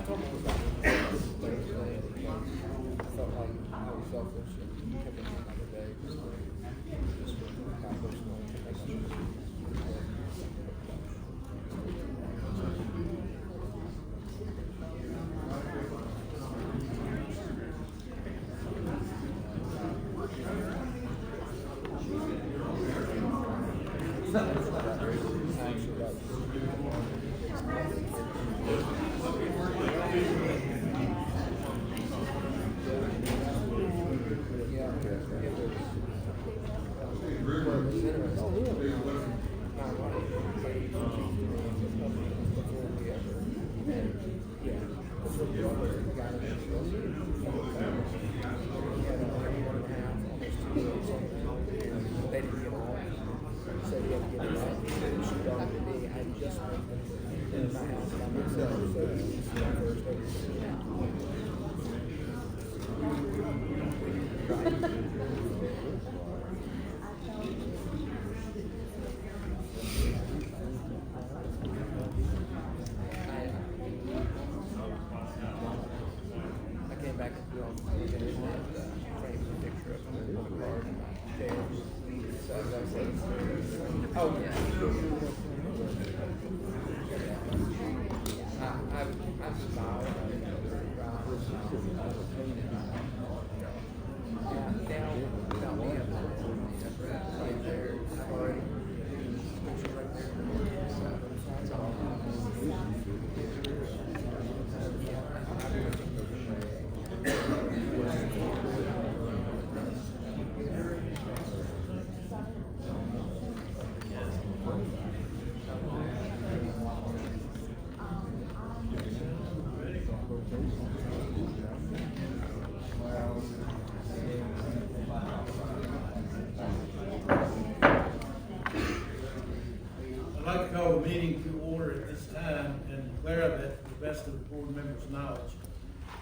told him about it. I felt like I was selfish and kept it another day. Just for my personal connection. Meeting to order at this time and declare that to the best of the board members' knowledge,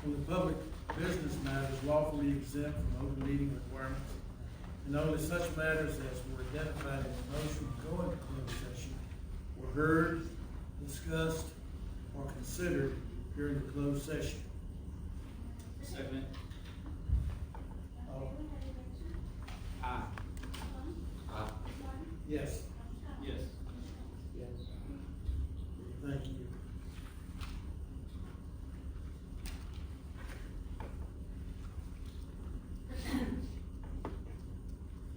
when the public business matters lawfully exempt from open meeting requirements, and only such matters as were identified in the motion to go into closed session were heard, discussed, or considered during the closed session. Second. Oh. Aye. Aye. Yes. Yes. Thank you.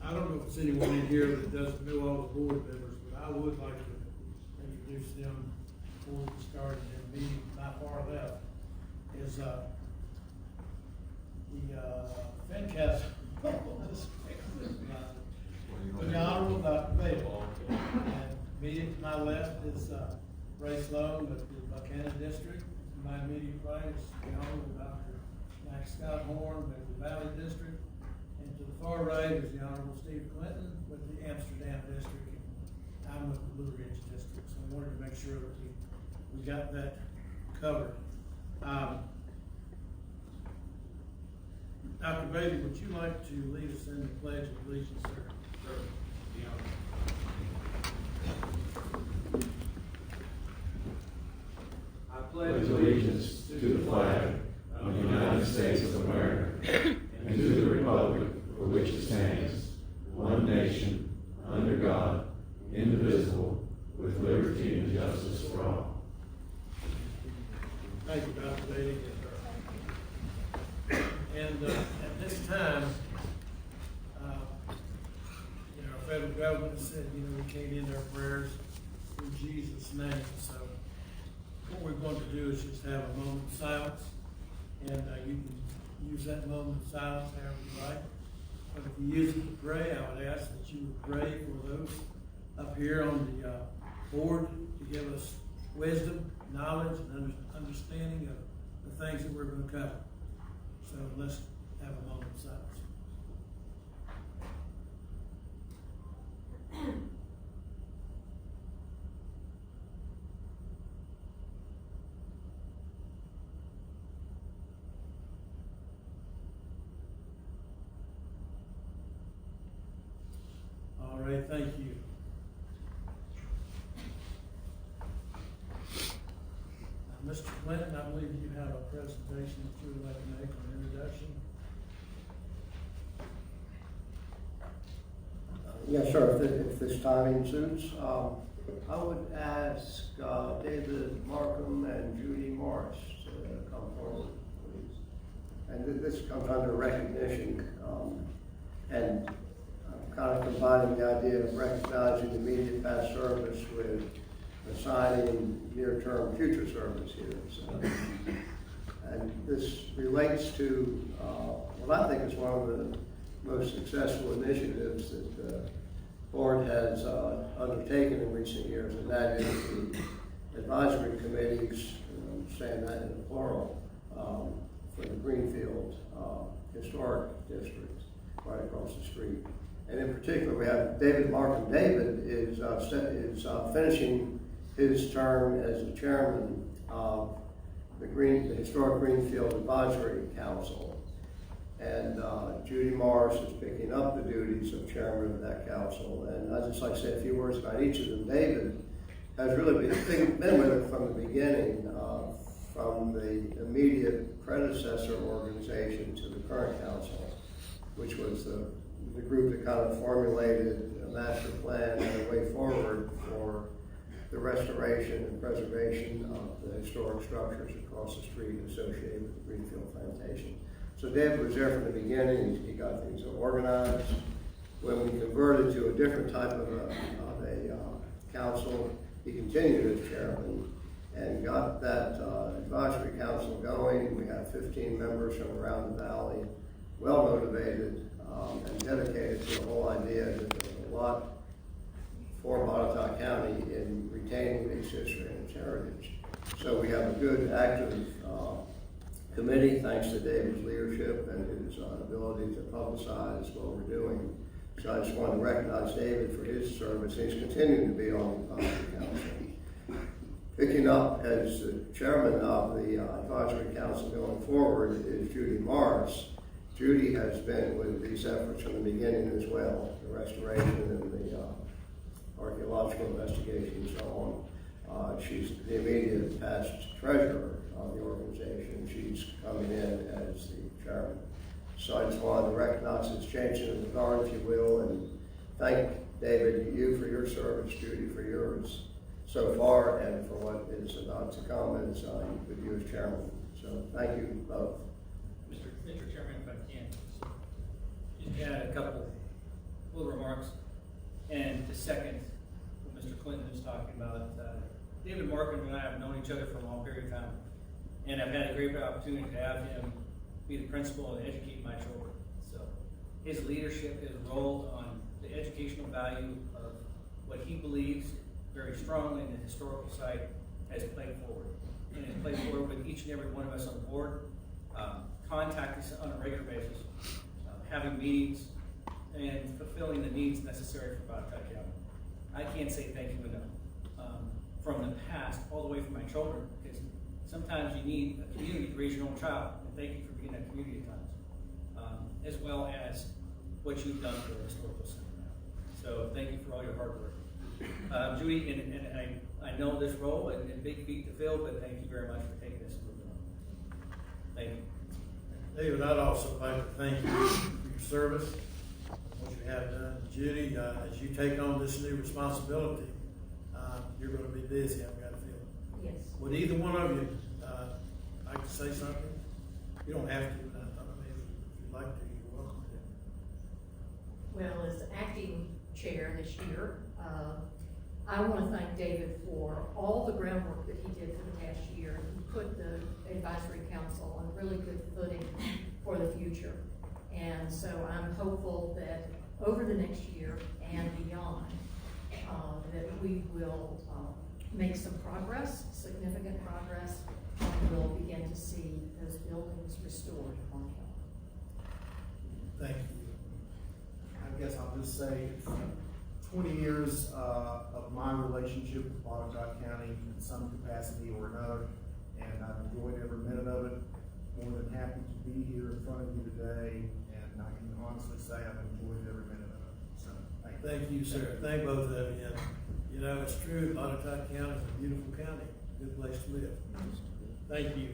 I don't know if it's anyone in here that doesn't know all the board members, but I would like to introduce them before we start the meeting. My far left is the FinCast. The Honorable Dr. Bale. And immediate to my left is Ray Sloan with the Buchanan District. My immediate right is the Honorable Dr. Max Scott Horn with the Valley District. And to the far right is the Honorable Steve Clinton with the Amsterdam District. And I'm with the Blue Ridge District. So I wanted to make sure that we got that covered. Dr. Bailey, would you like to lead us in the Pledge of Allegiance, sir? Sure. I pledge allegiance to the flag of the United States of America and to the republic for which it stands, one nation, under God, indivisible, with liberty and justice for all. Thank you, Dr. Bailey. And at this time, our federal government said, we can't end our prayers in Jesus' name. So what we're going to do is just have a moment of silence, and you can use that moment of silence however you like. But if you use it to pray, I would ask that you would pray for those up here on the board to give us wisdom, knowledge, and understanding of the things that we're going to cover. So let's have a moment of silence. All right, thank you. Mr. Clinton, I believe you have a presentation that you would like to make, or an introduction. Yes, sir, if this timing suits. I would ask David Markham and Judy Morris to come forward, please. And this comes under recognition, and I'm kind of combining the idea of recognizing immediate past service with assigning near-term future service here. So, and this relates to what I think is one of the most successful initiatives that the board has undertaken in recent years, and that is the advisory committees, and I'm saying that in the plural, for the Greenfield Historic District right across the street. And in particular, we have David Markham. David is finishing his term as the chairman of the Historic Greenfield Advisory Council. And Judy Morris is picking up the duties of chairman of that council. And I'd just like to say a few words about each of them. David has really been with it from the beginning, from the immediate predecessor organization to the current council, which was the group that kind of formulated a master plan and a way forward for the restoration and preservation of the historic structures across the street associated with the Greenfield Plantation. So David was there from the beginning. He got things organized. When we converted to a different type of a council, he continued as chairman and got that advisory council going. We have 15 members from around the valley, well motivated and dedicated to the whole idea that there's a lot for Botetourt County in retaining its history and its heritage. So we have a good, active committee, thanks to David's leadership and his ability to publicize what we're doing. So I just want to recognize David for his service. He's continuing to be on the advisory council. Picking up as the chairman of the advisory council going forward is Judy Morris. Judy has been with these efforts from the beginning as well, the restoration and the archaeological investigation and so on. She's the immediate past treasurer of the organization. She's coming in as the chairman. So I just wanted to recognize this change in the guard, if you will, and thank David, you for your service, Judy for yours so far, and for what is about to come as with you as chairman. So thank you both. Mr. Chairman, if I can, just add a couple little remarks. And to second what Mr. Clinton was talking about, David Markham and I have known each other for a long period of time. And I've had a great opportunity to have him be the principal and educate my children. So his leadership, his role on the educational value of what he believes very strongly in the historical site has played forward. And has played forward with each and every one of us on the board, contacting us on a regular basis, having meetings, and fulfilling the needs necessary for Botetourt County. I can't say thank you enough. From the past, all the way from my children, because sometimes you need a community to raise your own child, and thank you for being that community at times, as well as what you've done for the historical center. So thank you for all your hard work. Judy, and I know this role and big feat to fill, but thank you very much for taking this and moving on. Thank you. David, I'd also like to thank you for your service, what you have done. Judy, as you take on this new responsibility, you're going to be busy, I've got a feeling. Yes. Would either one of you like to say something? You don't have to, but I thought maybe if you'd like to, you're welcome to. Well, as acting chair this year, I want to thank David for all the groundwork that he did for the past year. He put the advisory council on a really good footing for the future. And so I'm hopeful that over the next year and beyond, that we will make some progress, significant progress, and we'll begin to see those buildings restored on campus. Thank you. I guess I'll just say 20 years of my relationship with Botetourt County in some capacity or another, and I've enjoyed every minute of it. More than happy to be here in front of you today, and I can honestly say I've enjoyed every minute of it. So Thank you, sir. Thank both of you. And, you know, it's true, Botetourt County is a beautiful county, good place to live. Thank you.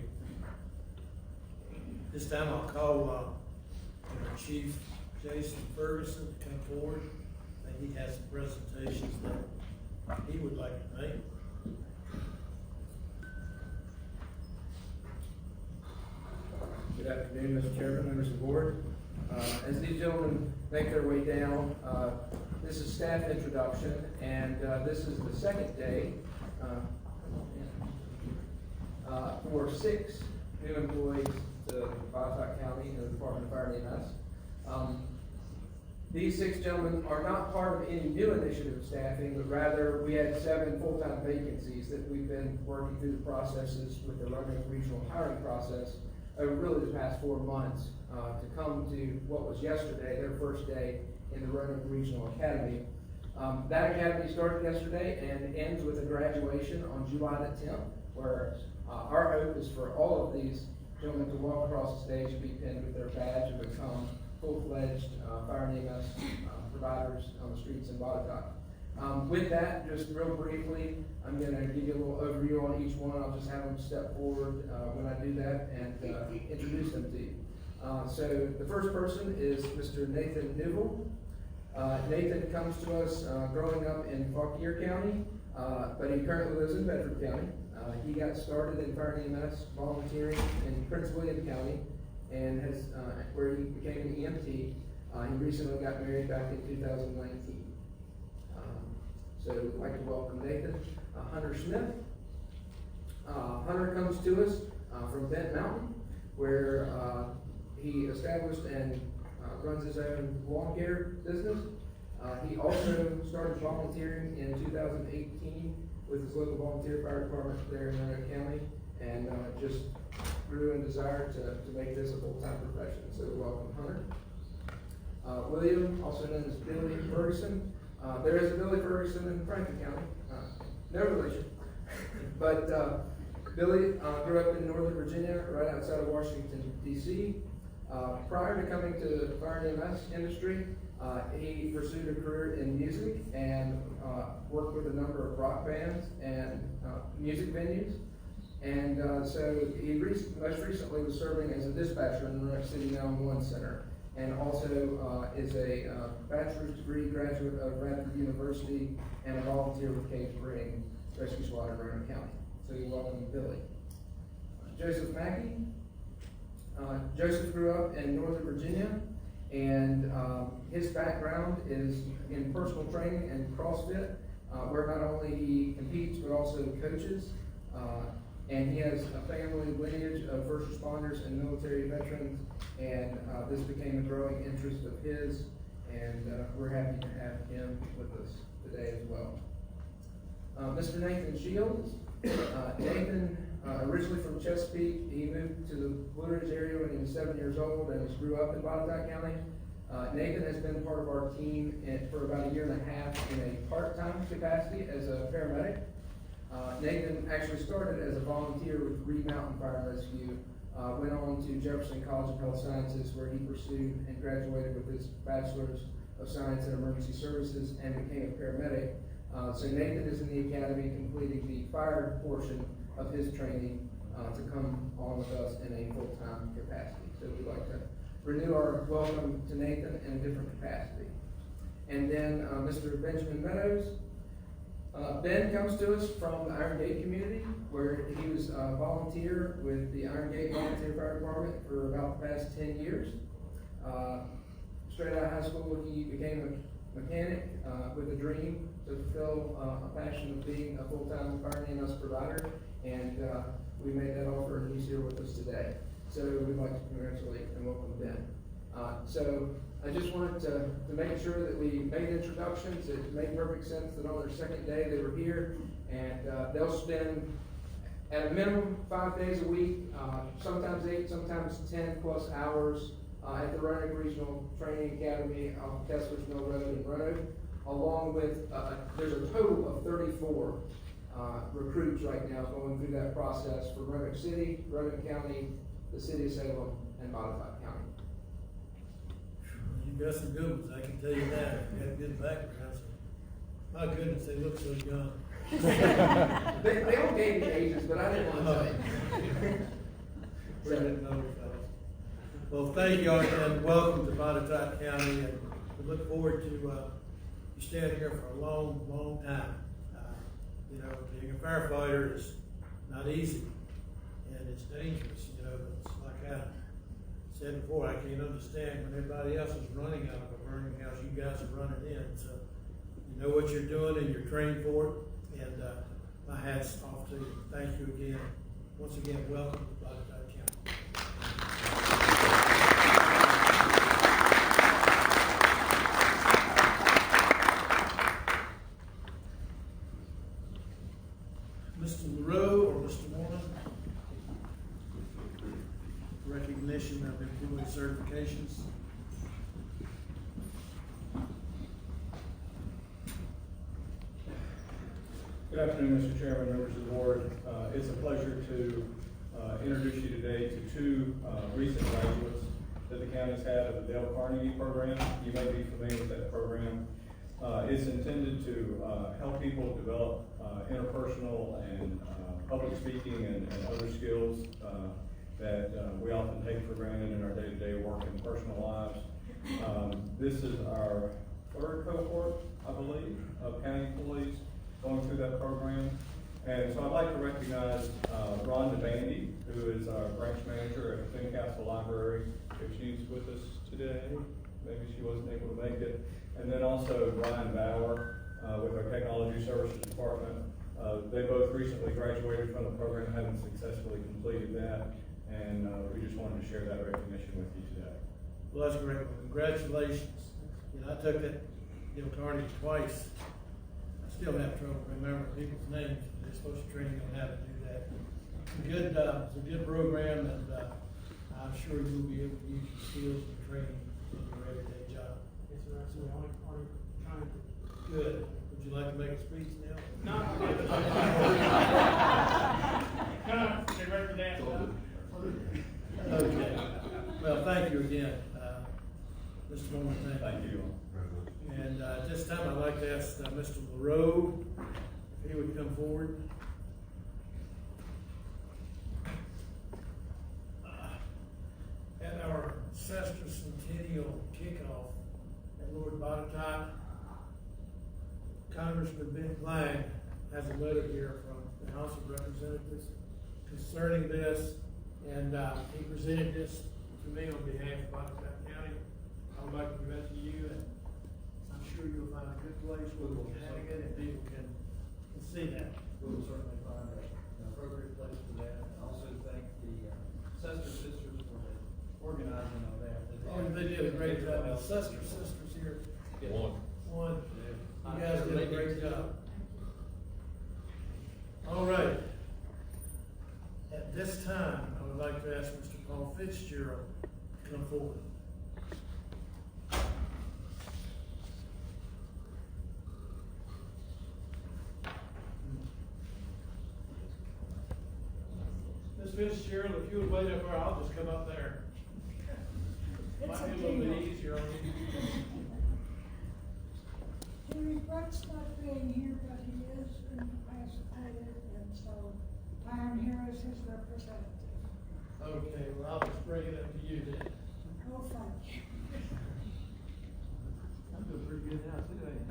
This time I'll call, Chief Jason Ferguson to come forward. I think he has some presentations that he would like to make. Good afternoon, Mr. Chairman, members of the board. As these gentlemen make their way down, this is staff introduction, and this is the second day for 6 new employees to Botetourt County in the Department of Fire and EMS. These 6 gentlemen are not part of any new initiative staffing, but rather we had 7 full-time vacancies that we've been working through the processes with the Roanoke Regional hiring process over really the past 4 months to come to what was yesterday, their first day in the Roanoke Regional Academy. That academy started yesterday and ends with a graduation on July the 10th, where our hope is for all of these gentlemen to walk across the stage and be pinned with their badge and become full-fledged fire and EMS providers on the streets in Botetourt. With that, just real briefly, I'm going to give you a little overview on each one. I'll just have them step forward when I do that and introduce them to you. So the first person is Mr. Nathan Newell. Nathan comes to us growing up in Fauquier County, but he currently lives in Bedford County. He got started in fire and EMS volunteering in Prince William County, and has where he became an EMT. He recently got married back in 2019. So I'd like to welcome Nathan. Hunter Smith. Hunter comes to us from Bent Mountain, where he established and runs his own lawn care business. He also started volunteering in 2018 with his local volunteer fire department there in Roanoke County, and just grew in desire to make this a full-time profession. So welcome, Hunter. William, also known as Billy Ferguson. There is a Billy Ferguson in Franklin County, no relation. But Billy grew up in Northern Virginia, right outside of Washington, D.C. Prior to coming to the fire and EMS industry, he pursued a career in music and worked with a number of rock bands and music venues. And so he most recently was serving as a dispatcher in the Roanoke City 911 Center, and also is a bachelor's degree graduate of Radford University and a volunteer with Cave Spring Rescue Squad in Roanoke County. So you welcome Billy. Joseph Mackey. Joseph grew up in Northern Virginia, and his background is in personal training and CrossFit, where not only he competes but also coaches. And he has a family lineage of first responders and military veterans, and this became a growing interest of his, and we're happy to have him with us today as well. Mr. Nathan Shields. Nathan, originally from Chesapeake, he moved to the Blue Ridge area when he was 7 years old and grew up in Botetourt County. Nathan has been part of our team for about 1.5 years in a part-time capacity as a paramedic. Nathan actually started as a volunteer with Reed Mountain Fire and Rescue, went on to Jefferson College of Health Sciences, where he pursued and graduated with his Bachelor's of Science in Emergency Services and became a paramedic. So Nathan is in the academy completing the fire portion of his training to come on with us in a full-time capacity. So we'd like to renew our welcome to Nathan in a different capacity. And then Mr. Benjamin Meadows. Ben comes to us from the Iron Gate community, where he was a volunteer with the Iron Gate Volunteer Fire Department for about the past 10 years. Straight out of high school, he became a mechanic with a dream to fulfill a passion of being a full-time fire and EMS provider, and we made that offer, and he's here with us today. So we'd like to congratulate and welcome Ben. So I just wanted to make sure that we made introductions. It made perfect sense that on their second day they were here, and they'll spend at a minimum 5 days a week, sometimes 8, sometimes 10 plus hours at the Roanoke Regional Training Academy on Kessler's Mill Road in Roanoke, along with, there's a total of 34 recruits right now going through that process for Roanoke City, Roanoke County, the City of Salem, and Botetourt County. You got some good ones, I can tell you that. You got a good background. So, my goodness, they look so young. They all gave me ages, but I didn't want to tell you. We didn't know that. Well, thank you all, and welcome to Botetourt County, and we look forward to, you staying here for a long, long time. You know, being a firefighter is not easy, and it's dangerous, you know, it's like I said before, I can't understand when everybody else is running out of a burning house, you guys are running in, so you know what you're doing and you're trained for it, and my hat's off to you. Thank you again. Once again, welcome to Botetourt County. Mr. LaRoe or Mr. Warren? Recognition of employee certifications. Good afternoon, Mr. Chairman, members of the board. It's a pleasure to introduce you today to two recent graduates that the county's had of the Dale Carnegie program. You may be familiar with that program. It's intended to help people develop interpersonal and public speaking and other skills that we often take for granted in our day-to-day work and personal lives. This is our third cohort, I believe, of county employees going through that program. And so I'd like to recognize Rhonda Bandy, who is our branch manager at the Fincastle Library, if she's with us today. Maybe she wasn't able to make it. And then also Brian Bauer with our Technology Services Department. They both recently graduated from the program, having successfully completed that. And we just wanted to share that recognition with you today. Well, that's great. Well, congratulations. You know, I took that Dale Carnegie twice. I still have trouble remembering people's names. They're supposed to train you on how to do that. It's a good program, and I'm sure you'll be able to use your skills and training in your everyday job. Yes, sir. That's the only part trying to. Good. Would you like to make a speech now? No. Get ready for that. Okay. Well, thank you again, Mr. Norman. Thank you. And at this time, I'd like to ask Mr. LaRoe if he would come forward. At our sesquicentennial kickoff at Lord Botetourt, Congressman Ben Klein has a letter here from the House of Representatives concerning this, and he presented this to me on behalf of Botetourt County. I would like to give that to you, and I'm sure you'll find a good place where we can hang it and people can see that. We will certainly find an appropriate place for that. And also thank the Sester Sisters for the organizing of that. They did a great job. The Sester Sisters here. One. You guys did a great job. All right. At this time, I would like to ask Mr. Paul Fitzgerald to come forward. Ms. Fitzgerald, if you would wait up there, I'll just come up there. Might be a little bit easier on you. He regrets not being here, but he is incapacitated, and so I am here as his representative. Okay, well, I'll just bring it up to you then. Oh, thank you. I'm doing pretty good now, too, ain't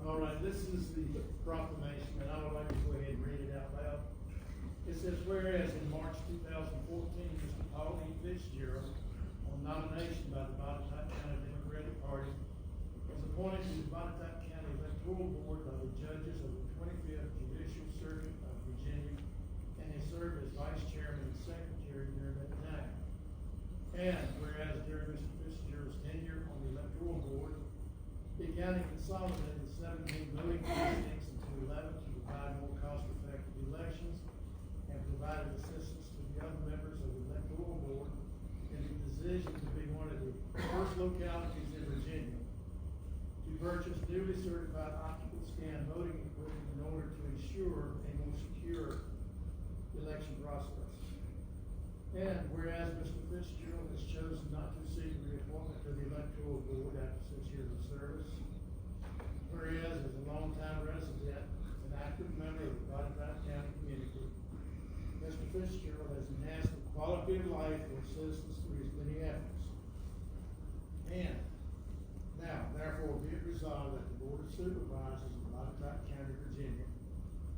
All right, this is the proclamation, and I would like to go ahead and read it out loud. It says, whereas in March 2014, Mr. Paul E. Fitzgerald, on nomination by the Botetourt County Democratic Party, was appointed to the Botetourt County Electoral Board by the judges of the 25th Judicial Circuit of Virginia, and has served as vice chairman and secretary during that time. And whereas during Mr. Fitzgerald's tenure on the electoral board, the county consolidated 17 voting precincts into 11 to provide more cost-effective elections, and provided assistance to the other members of the electoral board in the position to be one of the first localities in Virginia to purchase newly certified optical scan voting equipment in order to ensure a more secure election process. And whereas Mr. Fitzgerald has chosen not to seek reappointment to the electoral board after 6 years of service. Whereas, as a longtime resident and active member of the Botetourt County community, Mr. Fitzgerald has enhanced the quality of life for citizens through his many efforts. And now, therefore, be it resolved that the Board of Supervisors of Botetourt County, Virginia,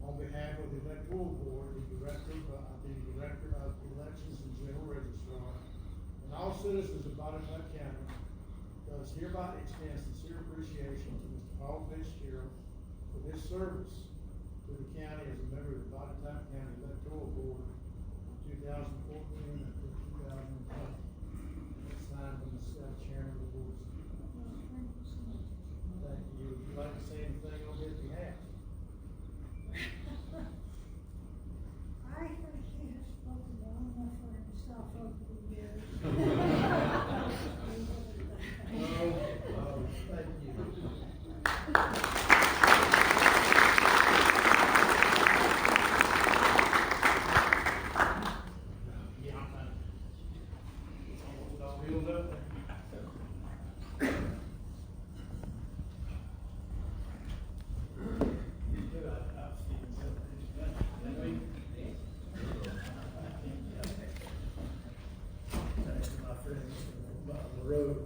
on behalf of the electoral board, the director of elections and general registrar, and all citizens of Botetourt County, does hereby extend sincere appreciation to Mr. Paul Fitzgerald for his service to the county as a member of the Botetourt County Electoral Board from 2014 until 2020. It's signed from the chairman of the board. Thank you. Would you like to say anything on his behalf? I think he has spoken well enough for himself over the years. Thank you. Yeah, I'm fine. It's almost all wheeled up. Thanks to my friends on the road.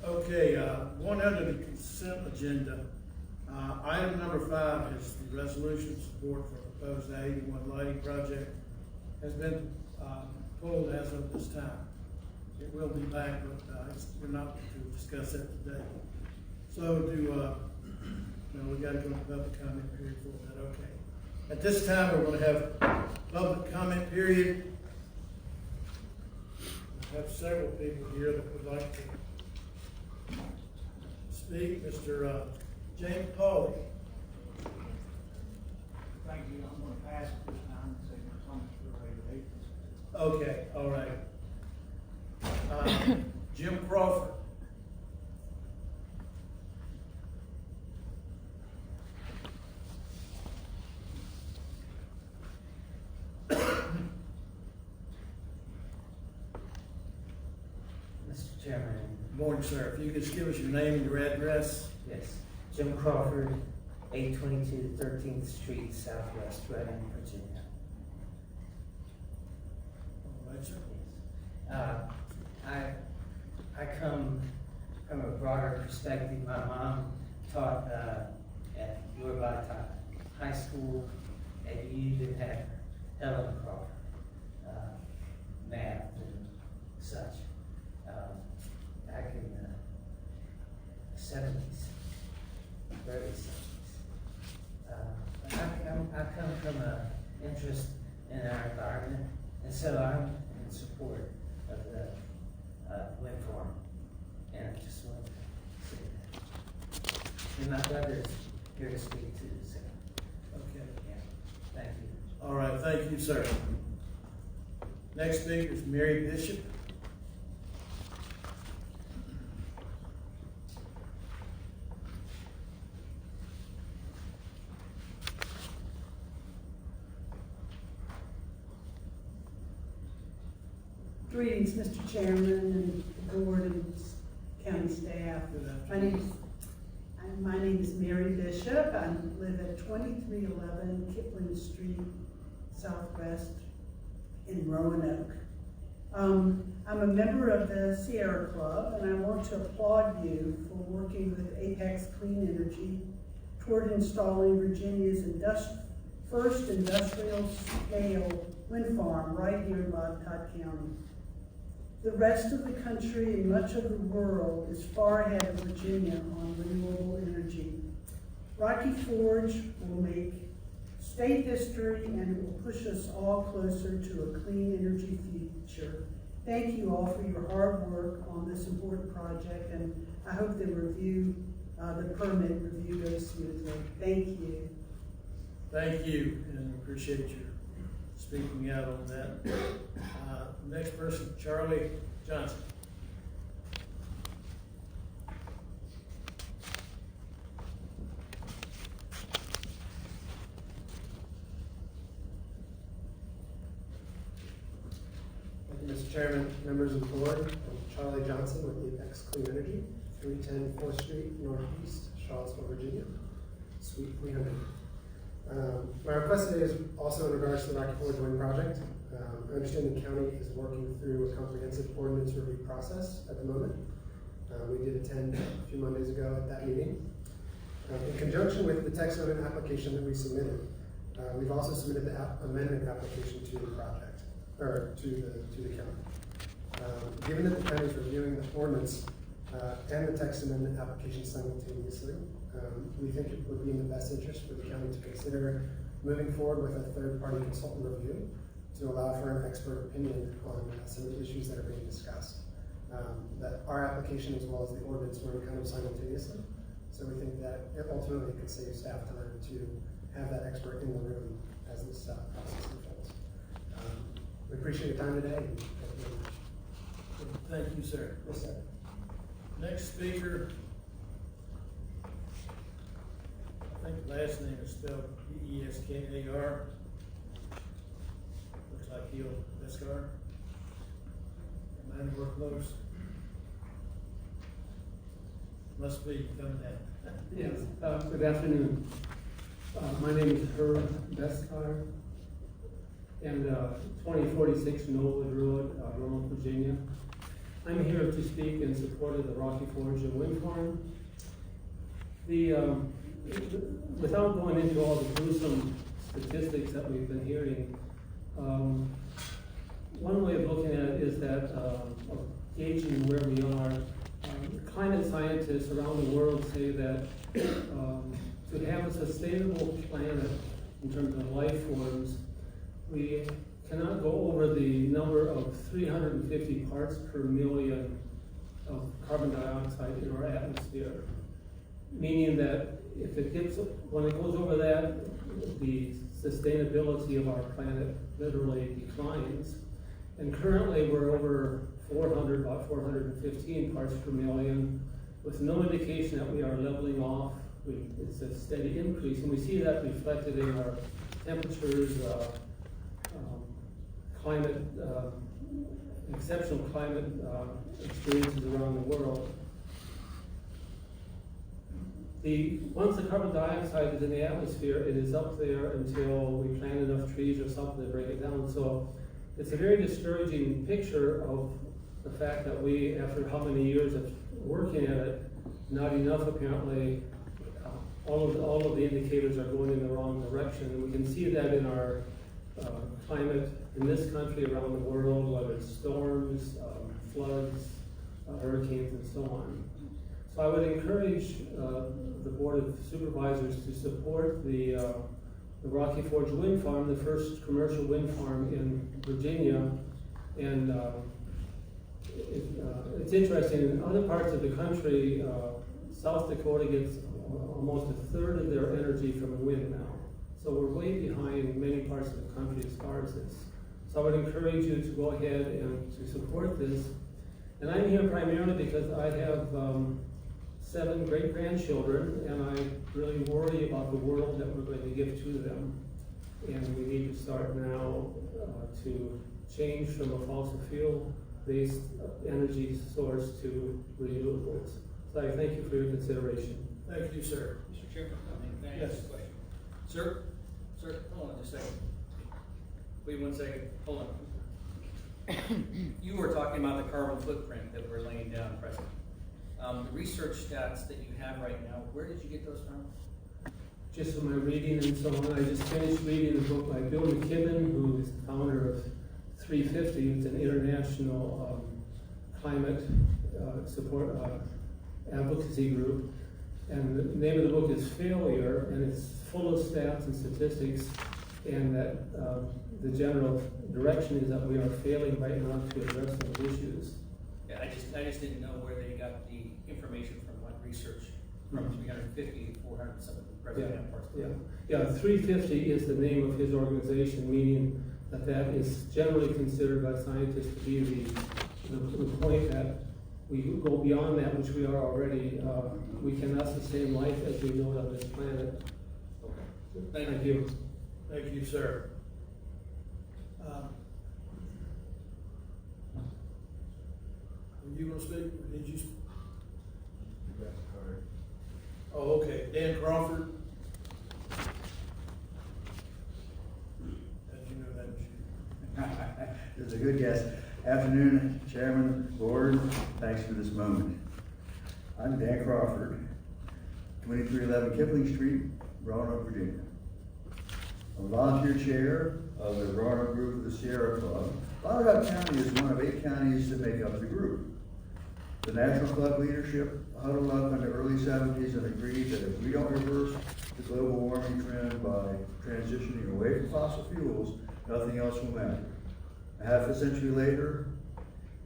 Okay, one under the consent agenda. Item number 5 is the resolution of support for proposed I-81 lighting project has been pulled as of this time. It will be back, but we're not to discuss that today. So we got to go to public comment period for that, okay. At this time, we're going to have public comment period. I have several people here that would like to speak. Mr. James Pauly. Thank you. I'm going to pass it this time and say my comments for later. Okay, all right. Jim Crawford. Mr. Chairman. Good morning, sir. If you could just give us your name and your address. Yes, Jim Crawford, 822 13th Street, Southwest Reading, Virginia. All right, sir. I come from a broader perspective. My mom taught at your Botetourt High School, and you even had Helen Crawford, math and such. Back in the 70s, early 70s. I come from an interest in our environment, and so I'm in support of the wind farm. And I just wanted to say that. And my brother is here to speak too, so. Okay. Yeah, thank you. All right, thank you, sir. Next speaker is Mary Bishop. Greetings, Mr. Chairman and the board and county staff. My name is Mary Bishop. I live at 2311 Kipling Street, Southwest in Roanoke. I'm a member of the Sierra Club, and I want to applaud you for working with Apex Clean Energy toward installing Virginia's first industrial-scale wind farm right here in Botetourt County. The rest of the country and much of the world is far ahead of Virginia on renewable energy. Rocky Forge will make state history, and it will push us all closer to a clean energy future. Thank you all for your hard work on this important project, and I hope the permit review goes smoothly. Thank you. Thank you, and appreciate your speaking out on that. Next person, Charlie Johnson. Chairman, members of the board, I'm Charlie Johnson with Apex Clean Energy, 310 4th Street, Northeast, Charlottesville, Virginia, Suite 300. My request today is also in regards to the Rocky Forge Wind Project. I understand the county is working through a comprehensive ordinance review process at the moment. We did attend a few Mondays ago at that meeting. In conjunction with the text amendment application that we submitted, we've also submitted the amendment application to the project, or to the county. Given that the county is reviewing the ordinance and the text amendment application simultaneously, we think it would be in the best interest for the county to consider moving forward with a third-party consultant review to allow for an expert opinion on some of the issues that are being discussed. That our application as well as the ordinance run kind of simultaneously. So we think that it ultimately could save staff time to have that expert in the room as this process unfolds. We appreciate your time today. And thank you very much. Thank you, sir. Yes, sir. Next speaker, I think the last name is spelled Beskar. Looks like he'll Beskar. Man, we're close. Must be coming in. Yes, good afternoon. My name is Herb Beskar, and 2046 Knollwood Road, Roanoke, Virginia. I'm here to speak in support of the Rocky Forge Wind Farm. Without going into all the gruesome statistics that we've been hearing, one way of looking at it is that, gauging where we are, climate scientists around the world say that to have a sustainable planet in terms of life forms, we cannot go over the number of 350 parts per million of carbon dioxide in our atmosphere. Meaning that when it goes over that, the sustainability of our planet literally declines. And currently we're over 400, about 415 parts per million, with no indication that we are leveling off. It's a steady increase, and we see that reflected in our temperatures, climate, exceptional climate experiences around the world. Once the carbon dioxide is in the atmosphere, it is up there until we plant enough trees or something to break it down. So it's a very discouraging picture of the fact that we, after how many years of working at it, not enough apparently, all of the indicators are going in the wrong direction. And we can see that in our climate in this country, around the world, whether it's storms, floods, hurricanes, and so on. So I would encourage the Board of Supervisors to support the Rocky Forge Wind Farm, the first commercial wind farm in Virginia. And it's interesting, in other parts of the country, South Dakota gets almost a third of their energy from wind now. So we're way behind many parts of the country as far as this. So I would encourage you to go ahead and to support this. And I'm here primarily because I have 7 great-grandchildren, and I really worry about the world that we're going to give to them. And we need to start now to change from a fossil fuel-based energy source to renewables. So I thank you for your consideration. Thank you, sir. Mr. Chairman, can I Yes. ask a question? Sir, hold on just a second. Wait 1 second, hold on. You were talking about the carbon footprint that we're laying down presently. The research stats that you have right now, where did you get those from? Just from my reading and so on, I just finished reading a book by Bill McKibben, who is the founder of 350. It's an international climate support advocacy group. And the name of the book is Failure, and it's full of stats and statistics, and that the general direction is that we are failing right now to address those issues. Yeah, I just didn't know where they got the information from, like research from 350 to 400 something present parts. Yeah, 350 is the name of his organization, meaning that is generally considered by scientists to be the point that we go beyond that which we are already. We cannot sustain life as we know it on this planet. Okay. Thank you. Thank you, sir. you want to speak, or did you? Oh, okay, Dan Crawford. How'd you know that was you? It's a good guess. Afternoon, Chairman, Board, thanks for this moment. I'm Dan Crawford, 2311 Kipling Street, Roanoke, Virginia. I'm a volunteer chair of the Roanoke group of the Sierra Club. Botetourt County is one of 8 counties that make up the group. The National Club leadership huddled up in the early 70s and agreed that if we don't reverse the global warming trend by transitioning away from fossil fuels, nothing else will matter. A half a century later,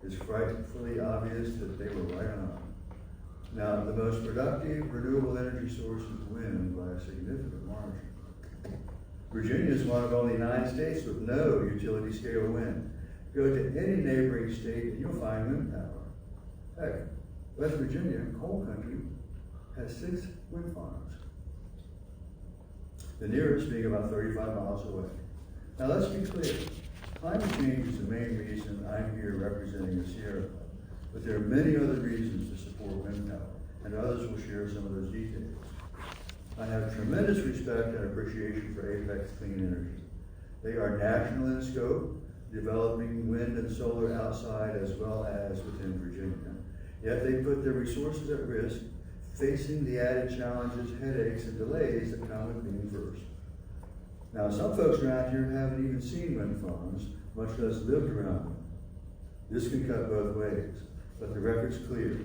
it's frightfully obvious that they were right on. Now, the most productive renewable energy source is wind by a significant margin. Virginia is one of only 9 states with no utility scale wind. Go to any neighboring state and you'll find wind power. Heck, West Virginia, coal country, has 6 wind farms. The nearest being about 35 miles away. Now let's be clear, climate change is the main reason I'm here representing the Sierra Club, but there are many other reasons to support wind power, and others will share some of those details. I have tremendous respect and appreciation for Apex Clean Energy. They are national in scope, developing wind and solar outside as well as within Virginia. Yet they put their resources at risk, facing the added challenges, headaches, and delays that come with being first. Now, some folks around here haven't even seen wind farms, much less lived around them. This can cut both ways, but the record's clear.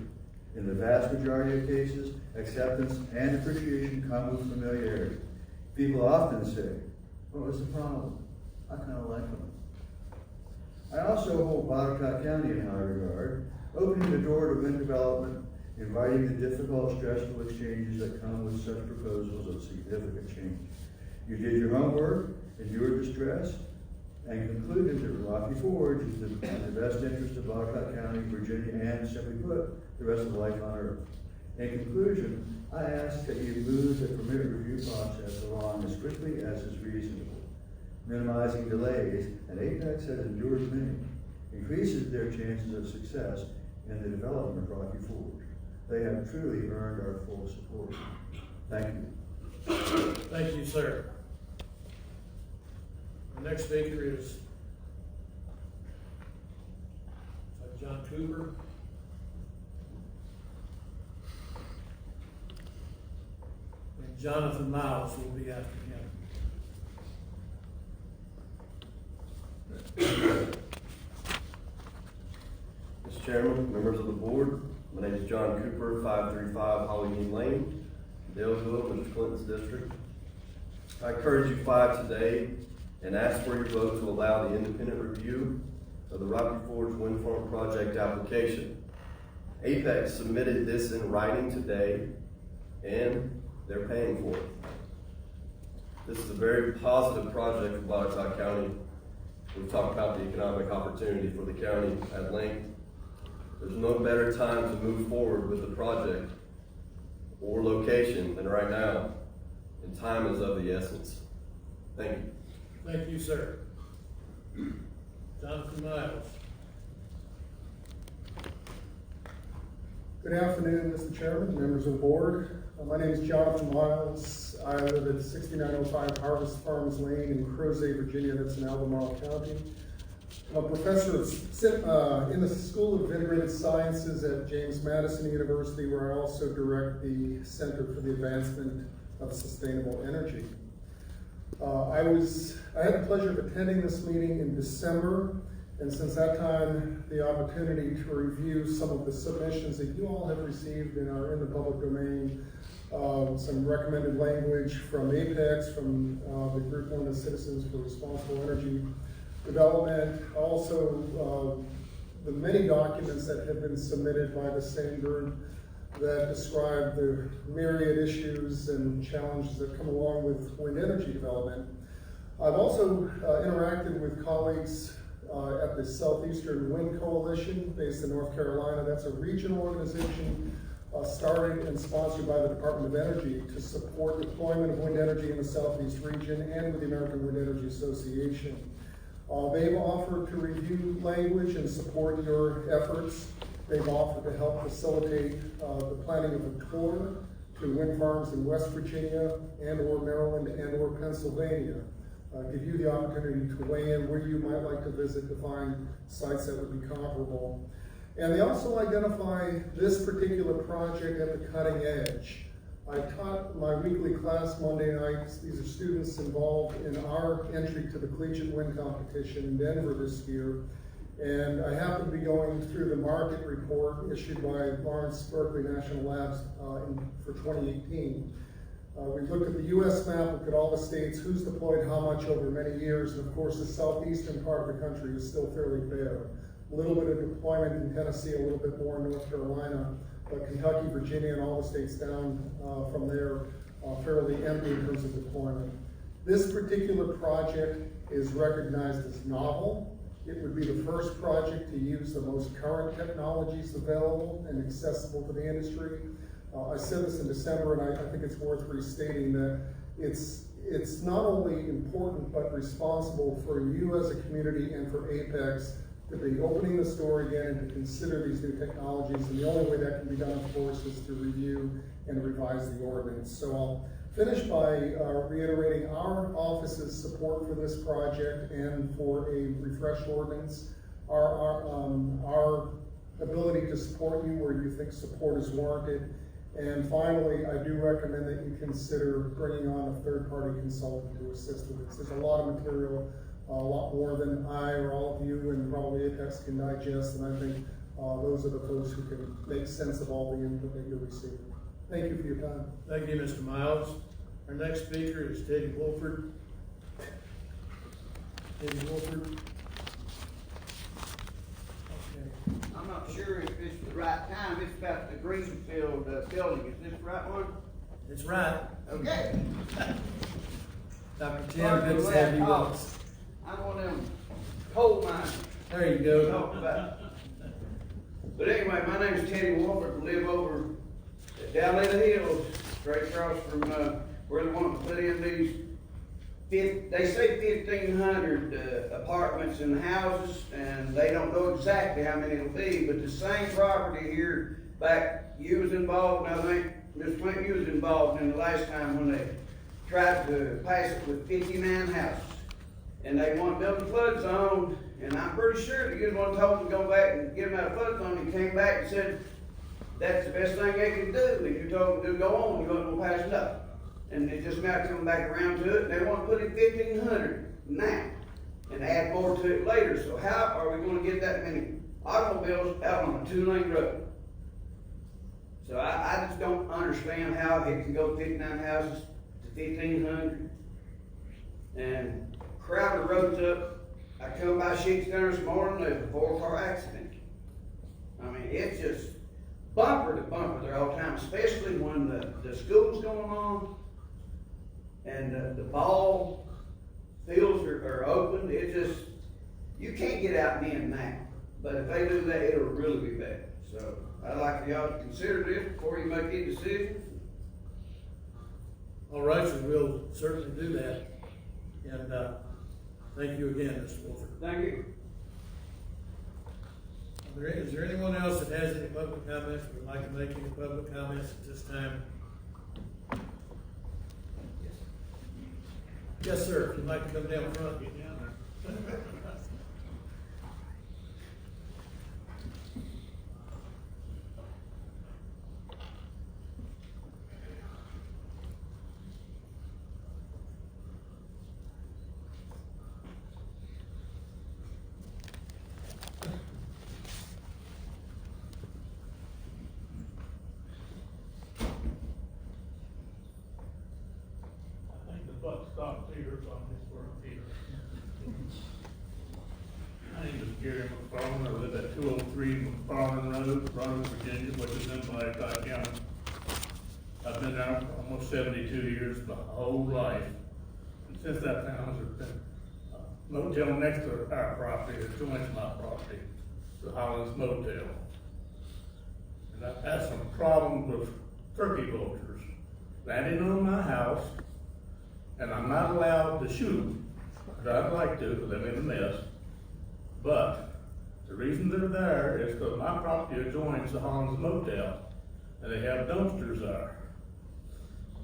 In the vast majority of cases, acceptance and appreciation come with familiarity. People often say, "Oh, what's the problem? I kind of like them." I also hold Botetourt County in high regard, opening the door to wind development, inviting the difficult, stressful exchanges that come with such proposals of significant change. You did your homework, endured the stress, and concluded that Rocky Forge is in the best interest of Botetourt County, Virginia, and simply put, the rest of life on Earth. In conclusion, I ask that you move the permit review process along as quickly as is reasonable, minimizing delays, and Apex has endured many, increases their chances of success in the development of Rocky Forge. They have truly earned our full support. Thank you. Thank you, sir. The next speaker is John Cooper. And Jonathan Miles will be after him. Mr. Chairman, members of the board, my name is John Cooper, 535 Hollywood Lane, Daleville, Mr. Clinton's district. I encourage you 5 today and ask for your vote to allow the independent review of the Rocky Forge Wind Farm project application. Apex submitted this in writing today, and they're paying for it. This is a very positive project for Botetourt County. We've talked about the economic opportunity for the county at length. There's no better time to move forward with the project or location than right now, and time is of the essence. Thank you. Thank you, sir. Jonathan Miles. Good afternoon, Mr. Chairman, members of the board. My name is Jonathan Miles. I live at 6905 Harvest Farms Lane in Crozet, Virginia. That's in Albemarle County. I'm a professor in the School of Integrated Sciences at James Madison University, where I also direct the Center for the Advancement of Sustainable Energy. I had the pleasure of attending this meeting in December, and since that time, the opportunity to review some of the submissions that you all have received and are in the public domain, some recommended language from Apex, from the group known as Citizens for Responsible Energy Development, also the many documents that have been submitted by the same group that describe the myriad issues and challenges that come along with wind energy development. I've also interacted with colleagues at the Southeastern Wind Coalition based in North Carolina. That's a regional organization started and sponsored by the Department of Energy to support deployment of wind energy in the Southeast region and with the American Wind Energy Association. They've offered to review language and support your efforts. They've offered to help facilitate the planning of a tour to wind farms in West Virginia and/or Maryland and/or Pennsylvania. Give you the opportunity to weigh in where you might like to visit to find sites that would be comparable. And they also identify this particular project at the cutting edge. I taught my weekly class Monday nights. These are students involved in our entry to the Collegiate Wind Competition in Denver this year. And I happen to be going through the market report issued by Lawrence Berkeley National Labs for 2018. We've looked at the U.S. map, looked at all the states, who's deployed how much over many years, and of course the southeastern part of the country is still fairly bare. A little bit of deployment in Tennessee, a little bit more in North Carolina, but Kentucky, Virginia, and all the states down from there are fairly empty in terms of deployment. This particular project is recognized as novel. It would be the first project to use the most current technologies available and accessible to the industry. I said this in December, and I think it's worth restating that it's not only important but responsible for you as a community and for Apex to be opening the store again and to consider these new technologies. And the only way that can be done, of course, is to review and revise the ordinance. So I'll finish by reiterating our office's support for this project and for a refreshed ordinance. Our ability to support you where you think support is warranted. And finally, I do recommend that you consider bringing on a third-party consultant to assist with this. There's a lot of material, a lot more than I or all of you and probably Apex can digest, and I think those are the folks who can make sense of all the input that you're receiving. Thank you for your time. Thank you, Mr. Miles. Our next speaker is Teddy Wolford. Teddy Wolford. I'm not sure if it's the right time. It's about the Greenfield building. Is this the right one? It's right. Okay. Dr. Tim, good to have you with us. I'm one of them coal miners. There you go. Talk about. But anyway, my name is Teddy Wolford. I live over down in the hills, straight across from where they want to put in these. They say 1,500 apartments and houses, and they don't know exactly how many it'll be, but the same property here, back, you was involved, and I think Ms. Clinton, you was involved in the last time when they tried to pass it with 59 houses. And they want to build a flood zone, and I'm pretty sure that you want to told them to go back and get them out of flood zone, and came back and said, that's the best thing they can do, and you told them to go on, you want to pass it up. And they just now come back around to it, and they want to put in 1,500 now, and add more to it later. So how are we going to get that many automobiles out on a 2-lane road? So I just don't understand how it can go 59 houses to 1,500, and crowd the roads up. I come by Sheets Center this morning, there's a 4-car accident. I mean, it's just bumper to bumper there all the time, especially when the school's going on. And the ball fields are open. It just, you can't get out and in now. But if they do that, it'll really be bad. So I'd like for y'all to consider this before you make any decisions. All right, so we'll certainly do that. And thank you again, Mr. Wolford. Thank you. Is there anyone else that has any public comments or would like to make any public comments at this time? Yes, sir. If you'd like to come down front, get down there. Buck stopped here, so I'm just working here. My name is Gary McFarland. I live at 203 McFarland Road, Roanoke, Virginia, which is in Botetourt County. I've been there almost 72 years, my whole life. And since that time, there's been a motel next to our property, that joins my property, the Highlands Motel. And I've had some problems with turkey vultures landing on my house. And I'm not allowed to shoot them, but I'd like to, because I'm in a mess. But The reason they're there is because my property adjoins the Hans Motel, and they have dumpsters there.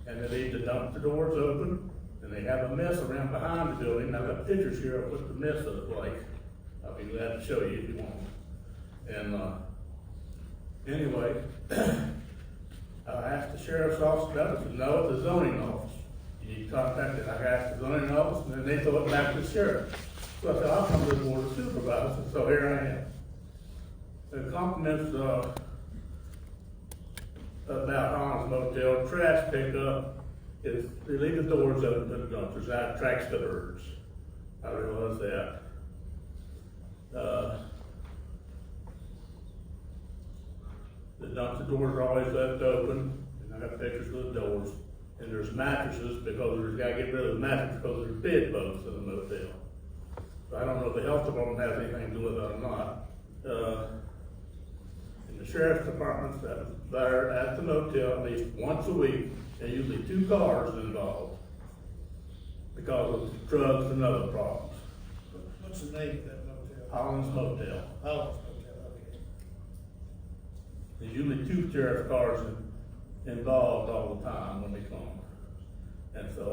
And they leave the dumpster doors open, and they have a mess around behind the building. I've got pictures here of what the mess looks like. I'll be glad to show you if you want. And, anyway, I asked the sheriff's office about it, no, it's the zoning office. You need to contact it. I asked the zoning office, and then they throw it back to the sheriff. So I said, I'll come to the board of supervisors, and so here I am. The compliments, about Hans Motel, trash pickup, is they leave the doors open to the dumpsters, that attracts the birds. I realize that. The dumpster doors are always left open, and I got pictures of the doors. And there's mattresses, because there's gotta get rid of the mattresses, because there's bed bugs in the motel. So I don't know if the health department has anything to do with it or not. In the sheriff's department's there at the motel at least once a week, and usually 2 cars involved because of drugs and other problems. What's the name of that motel? Holland's Motel. Holland's Motel, okay. There's usually 2 sheriff's cars involved all the time when they come. And so,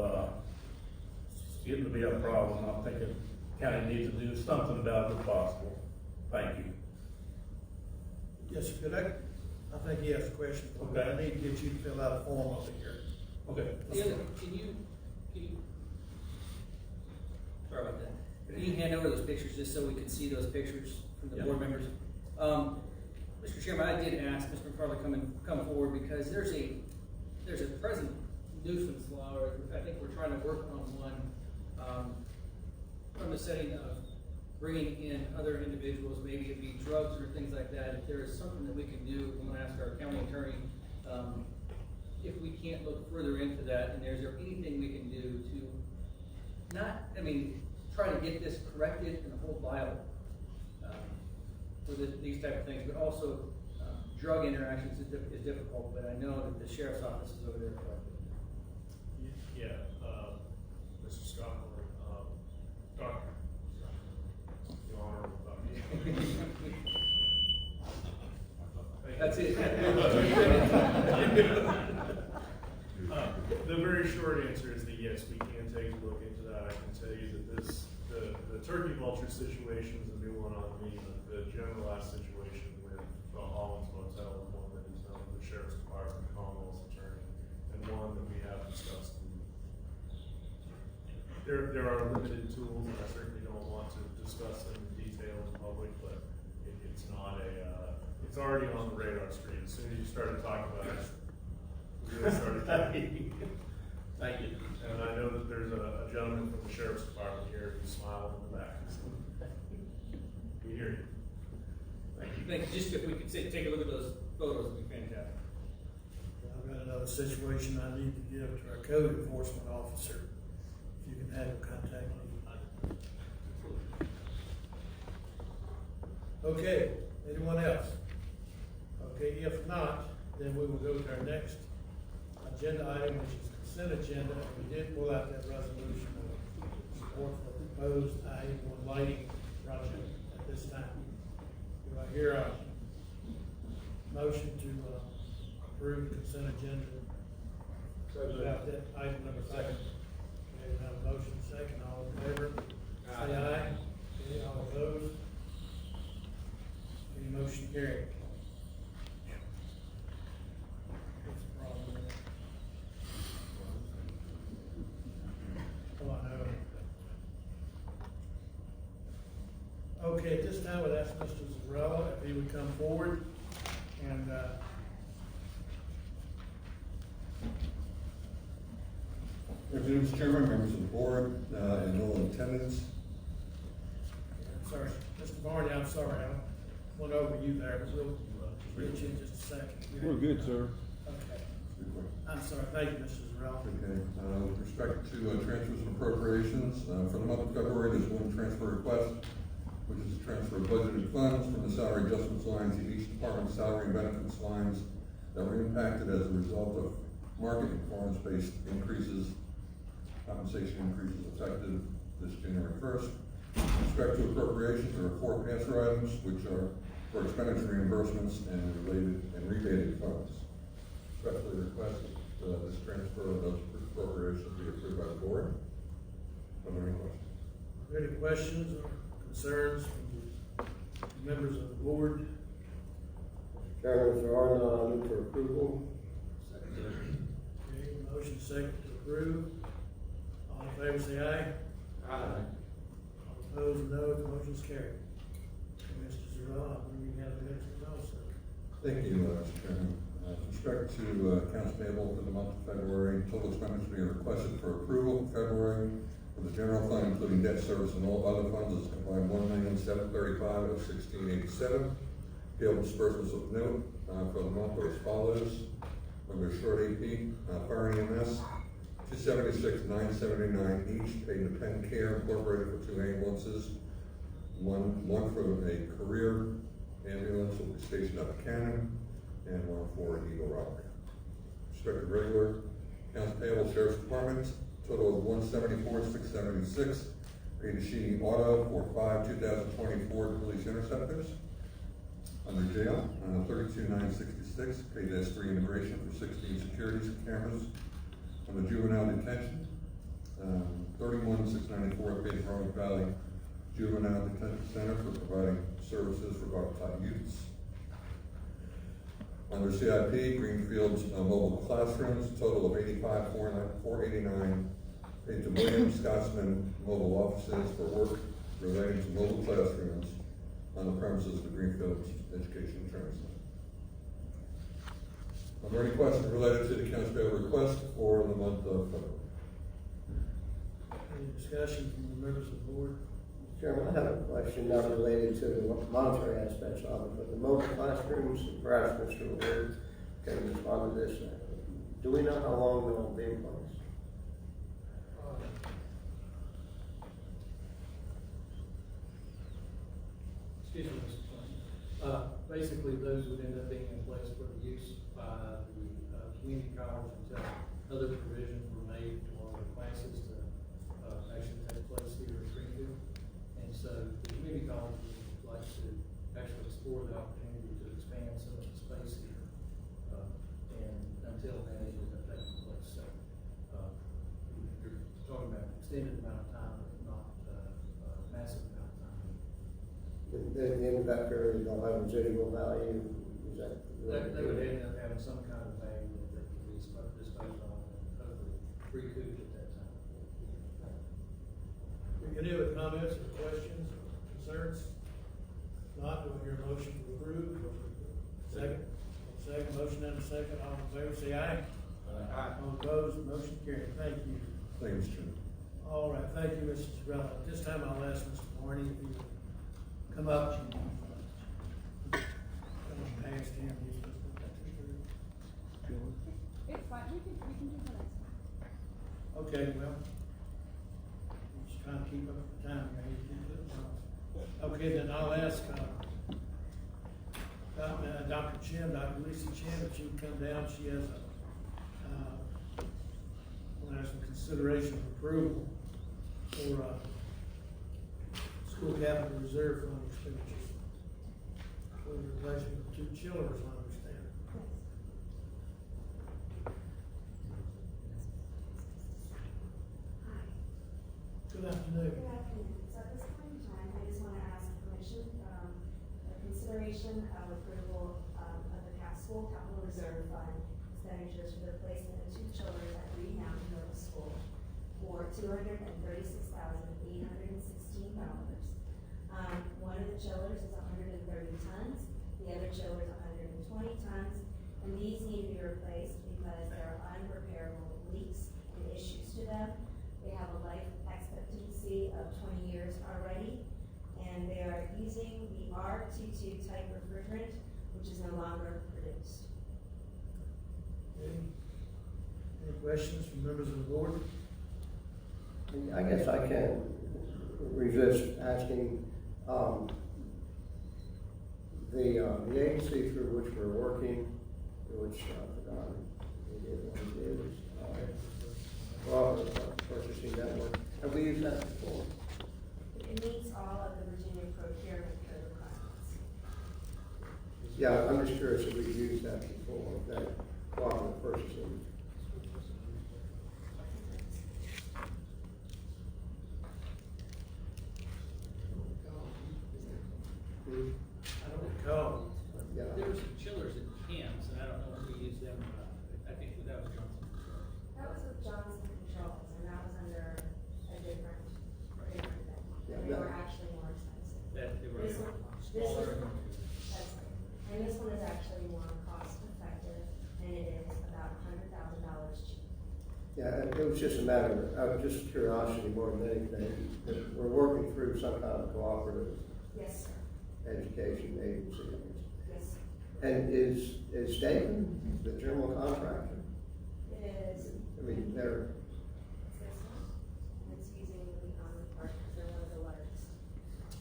it's getting to be a problem. I'm thinking the county needs to do something about it if possible. Thank you. Yes, sir, could I think he has a question. Okay. I need to get you to fill out a form over here. Okay. Can you, sorry about that. Can you hand over those pictures just so we can see those pictures from the board members? Mr. Chairman, I did ask Mr. McFarland come forward because there's a present nuisance law, or I think we're trying to work on one, from the setting of bringing in other individuals, maybe it be drugs or things like that. If there is something that we can do, I'm gonna ask our county attorney, if we can't look further into that, and is there anything we can do to try to get this corrected and hold liable for these type of things, but also drug interactions is difficult, but I know that the sheriff's office is over there collecting. Yeah, Mr. Scott, Doctor, the honorable Doctor. That's it. The very short answer is that yes, we can take a look into that. I can tell you that the turkey vulture situation is a new one on me. The generalized situation with Holland's Motel is one that is known to the Sheriff's Department, Commonwealth's attorney, and one that we have discussed. There are limited tools, and I certainly don't want to discuss them in detail in public, but it's not it's already on the radar screen. As soon as you started talking about it, we really started talking. Thank you. And I know that there's a gentleman from the Sheriff's Department here who's smiling in the back. We hear you. Thank you. Thank you. Just if we could take a look at those photos, it'd be fantastic. I've got another situation I need to give to our code enforcement officer. If you can have him contact me. Okay, anyone else? Okay, if not, then we will go to our next agenda item, which is consent agenda. We did pull out that resolution of support for proposed I-81 lighting project at this time. Do I hear a motion to approve the consent agenda? About that item number 5. Okay, we have a motion second. All in favor? Say aye. Okay, all opposed? Any motion carried? What's the problem with that? Oh, I know. Okay, at this time, I would ask Mr. Zarella if he would come forward and, Mr. Chairman, members of the board, and all in attendance. sorry, Mr. Barney, I'm sorry, I went over you there, but we'll get you in just a second. We're good, sir. Okay. I'm sorry, thank you, Mr. Zarella. Okay, with respect to transfers and appropriations, for the month of February, there's one transfer request, which is a transfer of budgeted funds from the salary adjustments lines in each department's salary and benefits lines that were impacted as a result of market and performance-based increases, compensation increases effective this January 1st. With respect to appropriations, there are 4 pass-through items, which are for expenditure reimbursements and rebated funds. Respectfully request that this transfer of those appropriations be approved by the board. Are there any questions? Are there any questions or concerns from the members of the board? Chairman, if there are none, I move for approval. Okay, motion second to approve. All in favor say aye. Aye. All opposed, no. The motion's carried. Mr. Zarrell, I believe you have the next one also. Thank you, Mr. Chairman. With respect to accounts payable for the month of February, total expenditures being requested for approval for February for the general fund, including debt service and all other funds, is combined $1,735,000 of $1687. Payable disbursements of note for the month are as follows. Under short AP, Fire EMS, $276,979 each, paid to Penn Care Incorporated for 2 ambulances. One for a career ambulance will be stationed up at Cannon, and 1 for Eagle Rock. Respect to regular accounts payable, Sheriff's Department, total of $174,676, paid to Sheedy Auto for 5 2024 police interceptors. Under jail, $32,966, paid to S3 Immigration for 16 security cameras. Under juvenile detention, $31,694, paid to Roanoke Valley Juvenile Detention Center for providing services for Botetourt youths. Under CIP, Greenfield's mobile classrooms, total of $85,489, paid to William Scotsman Mobile Offices for work relating to mobile classrooms on the premises of the Greenfield Education and Training Center. Are there any questions related to the accounts payable request for the month of February? Any discussion from the members of the board? Chairman, I have a question not related to the monetary aspects of it, but the mobile classrooms, perhaps Mr. Ward can respond to this. Do we know how long they'll be in place? Excuse me, Mr. Clinton. Basically, those would end up being in place for the use by the community college until other provisions were made for the classes to actually take place here at Greenfield. And so the community college would like to actually explore the opportunity to expand some of the space here. And until that is taking place. So you're talking about extended amount of time, but not massive amount of time. At the end of that period, they'll have residual value. Is that? They would end up having some kind of value that could be disposed of and hopefully recouped at that time. Any other comments or questions or concerns? Not, do I hear a motion to approve? Second. Second, motion and a second. All in favor, say aye. Aye. All opposed, motion carried. Thank you. Thank you, Mr. Chairman. All right, thank you, Mr. Terrell. At this time, I'll ask Mr. Barney if he would come up. Past him. It's fine, we can do the next one. Okay, well, just trying to keep up with the time here. Okay, then I'll ask, Dr. Chen, Dr. Lisa Chen, if she would come down. She has some consideration of approval for, school capital reserve fund expenditures. For the replacement of 2 chillers, I understand. Good afternoon. Good afternoon. So at this point in time, I just want to ask permission, a consideration of approval of the school capital reserve fund expenditures for the replacement of 2 chillers at Green Mountain Middle School for $236,816. One of the chillers is 130 tons, the other chiller is 120 tons, and these need to be replaced because there are unrepairable leaks and issues to them. They have a life expectancy of 20 years already, and they are using the R22 type refrigerant, which is no longer produced. Any questions from members of the board? I guess I can't resist asking, the agency through which we're working, which, purchasing network, have we used that before? It meets all Yeah, I'm just curious if we've used that before, that cooperative purchasing. I don't recall. Yeah. There were some chillers in camps, and I don't know if we used them, I think that was Johnson. That was with Johnson Controls, and that was under a different thing. Yeah, They that- were actually more expensive. They were This one, smaller. that's right. And this one is actually more cost effective, and it is about $100,000 cheaper. Yeah, it was just a matter of just curiosity more than anything, that we're working through some kind of cooperative Yes, sir. education agency. Yes, sir. And is Dayton the general contractor? It is. I mean, they're, It's this one. It's using the part, because they're one of the largest.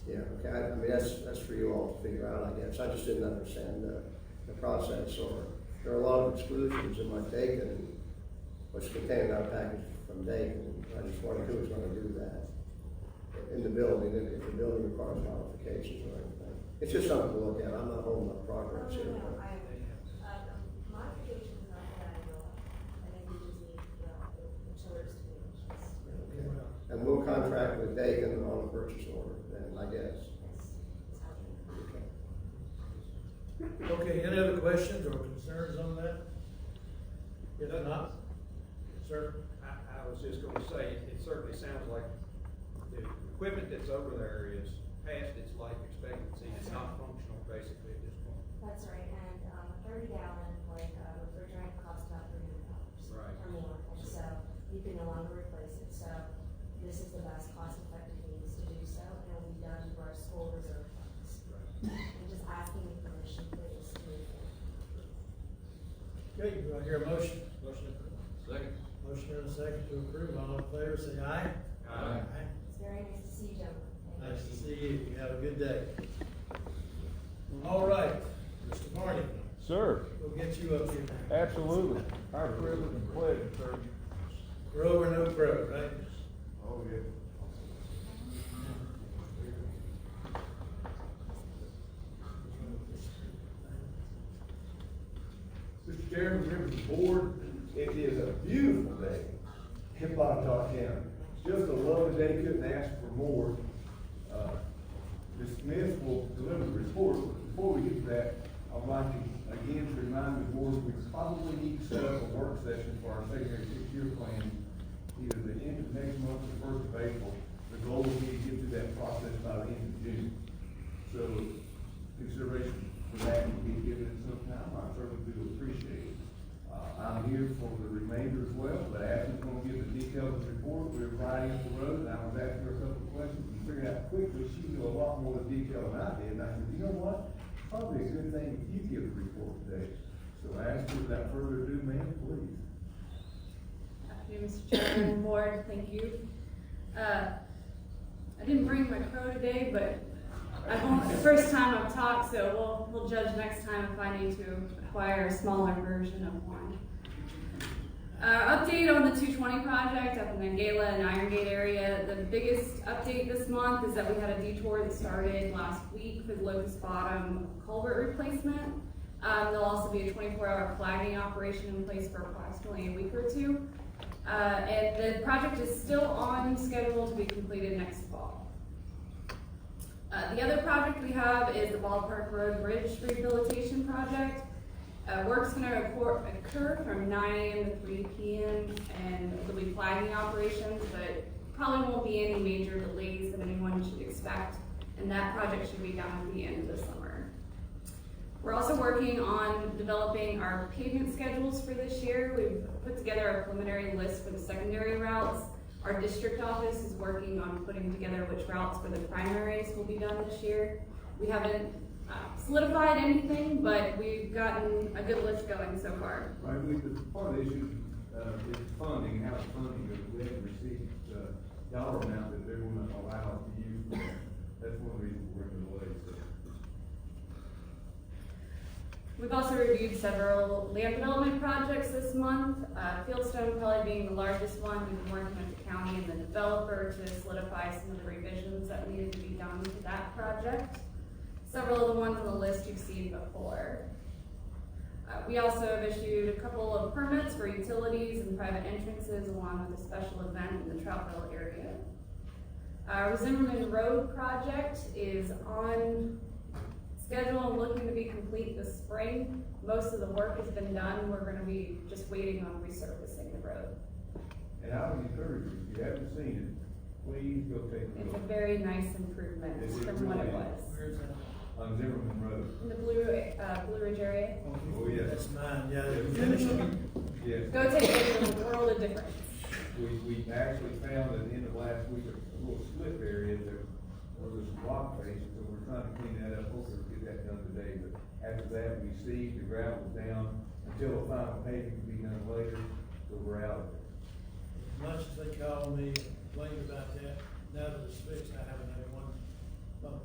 yeah, okay, I mean, that's for you all to figure out, I guess. I just didn't understand the process, or there are a lot of exclusions in my Dayton, what's contained in our package from Dayton. I just wondered who was gonna do that in the building, if the building requires modifications or anything. It's just something to look at. I'm not holding up progress here. No, modifications is not what I know of. I think we just need the chillers to be replaced. Okay. And we'll contract with Dakin on a purchase order, then, I guess. Okay. Okay, any other questions or concerns on that? If not, sir? I was just gonna say, it certainly sounds like the equipment that's over there is past its life expectancy, it's not functional basically at this point. That's right, and a 30-gallon, refrigerant costs about $300 Right. or more, and so you can no longer replace it, so this is the best cost-effective means to do so, and it will be done through our school reserve funds. I'm just asking your permission, please, to move forward. Okay, do I hear a motion? Motion approved. Second. Motion and a second to approve, all in favor, say aye. Aye. It's very nice to see you, gentlemen. Thank you. Nice to see you, you have a good day. All right, Mr. Marty, Sir, we'll get you up here. absolutely. Our privilege and pleasure, sir. Grow or no grow, right? Oh, yeah. Mr. Chairman, members of the board, it is a beautiful day in Botetourt County. Just a lovely day, couldn't ask for more. Ms. Smith will deliver the report, but before we get to that, I'd like to again to remind the board, we probably need to set up a work session for our secondary 6-year plan, either the end of next month or the 1st of April. The goal will be to get through that process by the end of June. So consideration for that will be given at some time. I certainly do appreciate it. I'm here for the remainder as well, but Ashley's going to give the details of the report. We're riding up the road, and I was asking her a couple of questions and figured out quickly she knew a lot more of the detail than I did. And I said, you know what? It's probably a good thing if you give the report today. So I asked her, without further ado, ma'am, please. Afternoon, Mr. Chairman, board, thank you. I didn't bring my crow today, but the first time I've talked, so we'll judge next time if I need to acquire a smaller version of one. Update on the 220 project up in the Gala and Iron Gate area. The biggest update this month is that we had a detour that started last week for the Locust Bottom culvert replacement. There'll also be a 24-hour flagging operation in place for approximately a week or two. And the project is still on schedule to be completed next fall. The other project we have is the Botetourt Road Bridge Rehabilitation Project. Work's going to occur from 9 a.m. to 3 p.m. and there'll be flagging operations, but probably won't be any major delays that anyone should expect, and that project should be done at the end of the summer. We're also working on developing our pavement schedules for this year. We've put together a preliminary list for the secondary routes. Our district office is working on putting together which routes for the primaries will be done this year. We haven't solidified anything, but we've gotten a good list going so far. Right, part of the issue is funding, how the funding goes. We haven't received the dollar amount that they're going to allow us to use. That's one of the reasons we're in the way. We've also reviewed several land development projects this month. Fieldstone probably being the largest one. We've been working with the county and the developer to solidify some of the revisions that needed to be done to that project. several of the ones on the list you've seen before. We also have issued a couple of permits for utilities and private entrances along with a special event in the Troutville area. Our Zimmerman Road project is on schedule and looking to be complete this spring. Most of the work has been done. We're going to be just waiting on resurfacing the road. And I would encourage you, if you haven't seen it, please go take a It's look. a very nice improvement from what it was. Where's that? On Zimmerman Road. In the Blue Ridge area. Oh, yes. That's mine, yeah, they finished it. Yes. Go take a look, it's a world of difference. We actually found at the end of last week a little slip area that was a block face, so we're trying to clean that up, hopefully we'll get that done today. But after that, we seeded, the gravel was down until the final paving can be done later, so we're out of it. As much as they called me and complained about that, now that it's fixed, I haven't had one bump.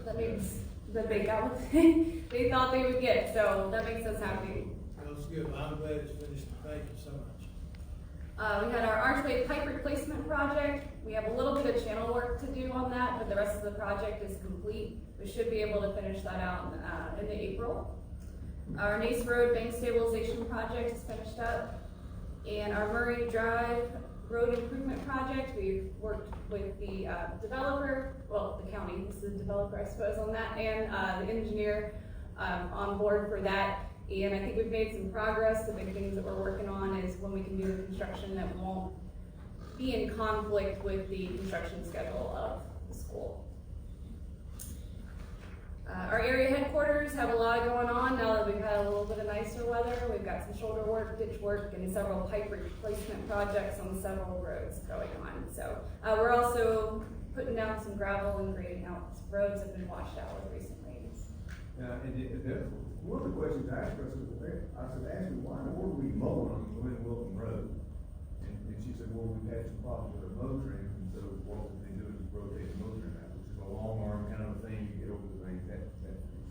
That means that they got what they thought they would get, so that makes us happy. Feels good, I'm glad it's finished, thank you so much. We had our archway pipe replacement project. We have a little bit of channel work to do on that, but the rest of the project is complete. We should be able to finish that out in April. Our Nace Road bank stabilization project is finished up. And our Murray Drive road improvement project, we've worked with the developer, well, the county is the developer, I suppose, on that, and the engineer on board for that. And I think we've made some progress. The big things that we're working on is when we can do the construction that won't be in conflict with the construction schedule of the school. Our area headquarters have a lot going on now that we've had a little bit of nicer weather. We've got some shoulder work, ditch work, and several pipe replacement projects on several roads going on. So we're also putting down some gravel and grading out. Roads have been washed out with recent rains. One of the questions I asked her, I said, ask me, why in the world are we mowing on Glen Wilton Road? And she said, well, we've had some problems with our mow trim, and so what we've been doing is rotate the mow trim out, which is a long arm kind of a thing, you get over the thing,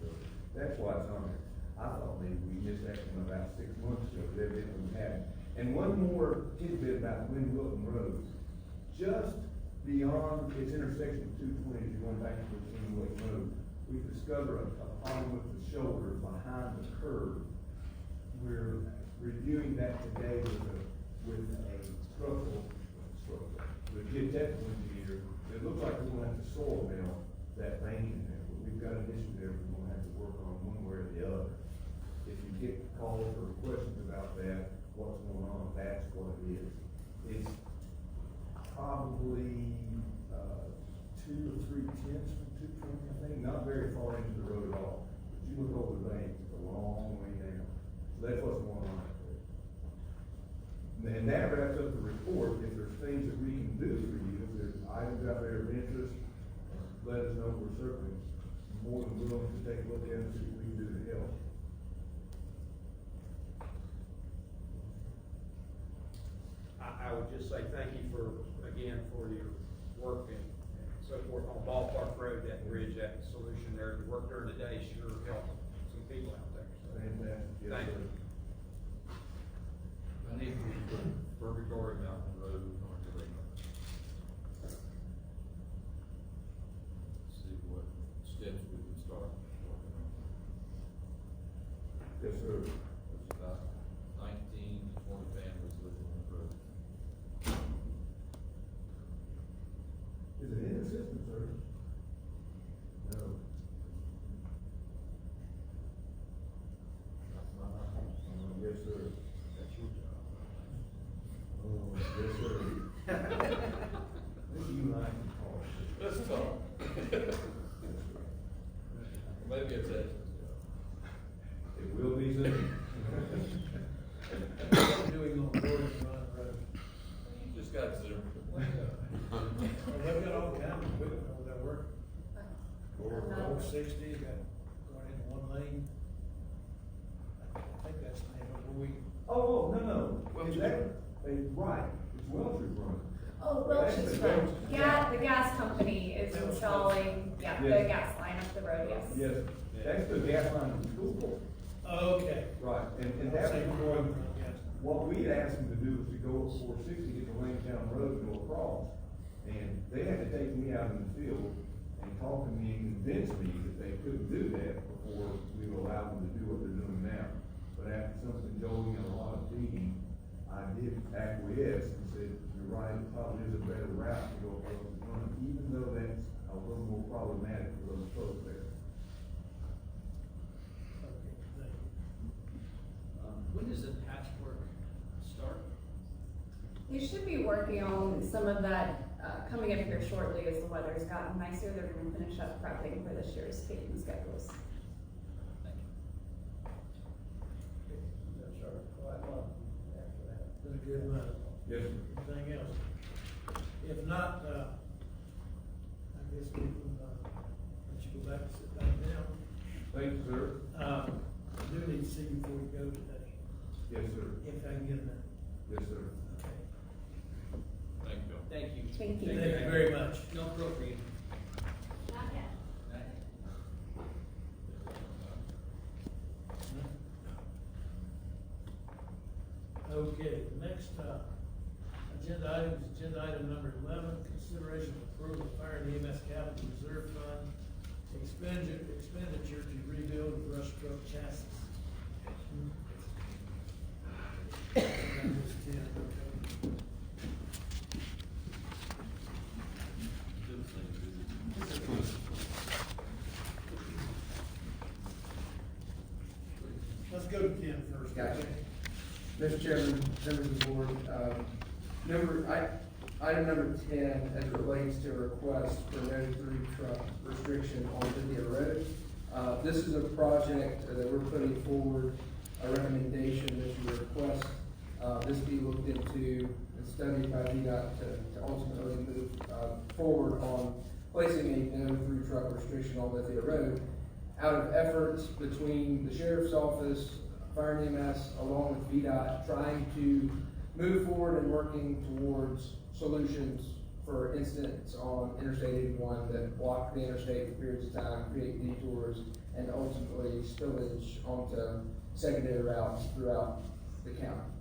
so that's why it's on there. I thought maybe we missed that one about 6 months ago, but evidently we hadn't. And one more tidbit about Glen Wilton Road, just beyond its intersection of 220, as you're going back to Glen Wilton Road, we've discovered a problem with the shoulder behind the curve. We're reviewing that today with a geotechnical engineer. It looks like we're gonna have to soil mill that vein in there, but we've got an issue there we're gonna have to work on one way or the other. If you get calls or questions about that, what's going on, that's what it is. It's probably 2 or 3 tenths from 220, I think, not very far into the road at all. But you look over the bank, it's a long way down. So that's what's going on out there. And that wraps up the report. If there's things that we can do for you, if there's items out there of interest, let us know. We're certainly more than willing to take a look at and see what we can do to help. I would just say thank you for your work and so forth on Botetourt Road, that bridge, that solution there. The work during the day sure helped some people out there. So, Fantastic. Yes, thank sir. you. I need to put Purgatory Mountain Road on the radar. See what steps we can start working on. Yes, sir. There's about 19 to 20 families living on the road. Is it in the system, sir? No. Yes, sir. That's your job. Oh, yes, sir. This you like to talk. Let's talk. Maybe it's Exxon's job. It will be soon. What are we doing on Gordon Run Road? You just got zero. Well, they've got all kinds of equipment over there working. Over 60, got going into one lane. I think that's the name of it. We. Oh, no. Is that, right, it's Welch's Run. Oh, Welch's Run. Yeah, the gas company is installing, the gas line up the road, yes. Yes, that's the gas line from school. Okay. Right, and that was what we had asked them to do was to go up 460, get to Langtown Road and go across. And they had to take me out in the field and talked to me and convinced me that they couldn't do that before we would allow them to do what they're doing now. But after some cajoling and a lot of digging, I did acquiesce and said, you're right, it probably is a better route to go across the front, even though that's a little more problematic for those folks there. When does the patchwork start? They should be working on some of that, coming up here shortly as the weather's gotten nicer. They're gonna finish up prepping for this year's paving schedules. Been a good month. Yes, sir. Anything else? If not, I guess we can, let you go back and sit back down. Thank you, sir. I do need to see you before you go today, Yes, sir. if I can get a minute. Yes, sir. Okay. Thank you. Thank you. Thank you. Thank you very much. No appropriate. Not yet. Okay, the next, agenda item number 11, consideration of approval of fire and EMS capital reserve fund expenditure to rebuild a brush truck chassis. Let's go to Ken first. Gotcha. Mr. Chairman, members of the board, item number 10, as it relates to a request for no through truck restriction on Lydia Road. This is a project that we're putting forward, a recommendation that you request, this be looked into and studied by VDOT to ultimately move, forward on placing a no through truck restriction on Lydia Road. Out of efforts between the sheriff's office, fire and EMS, along with VDOT, trying to move forward and working towards solutions for incidents on Interstate 81 that block the interstate for periods of time, create detours, and ultimately spillage onto secondary routes throughout the county.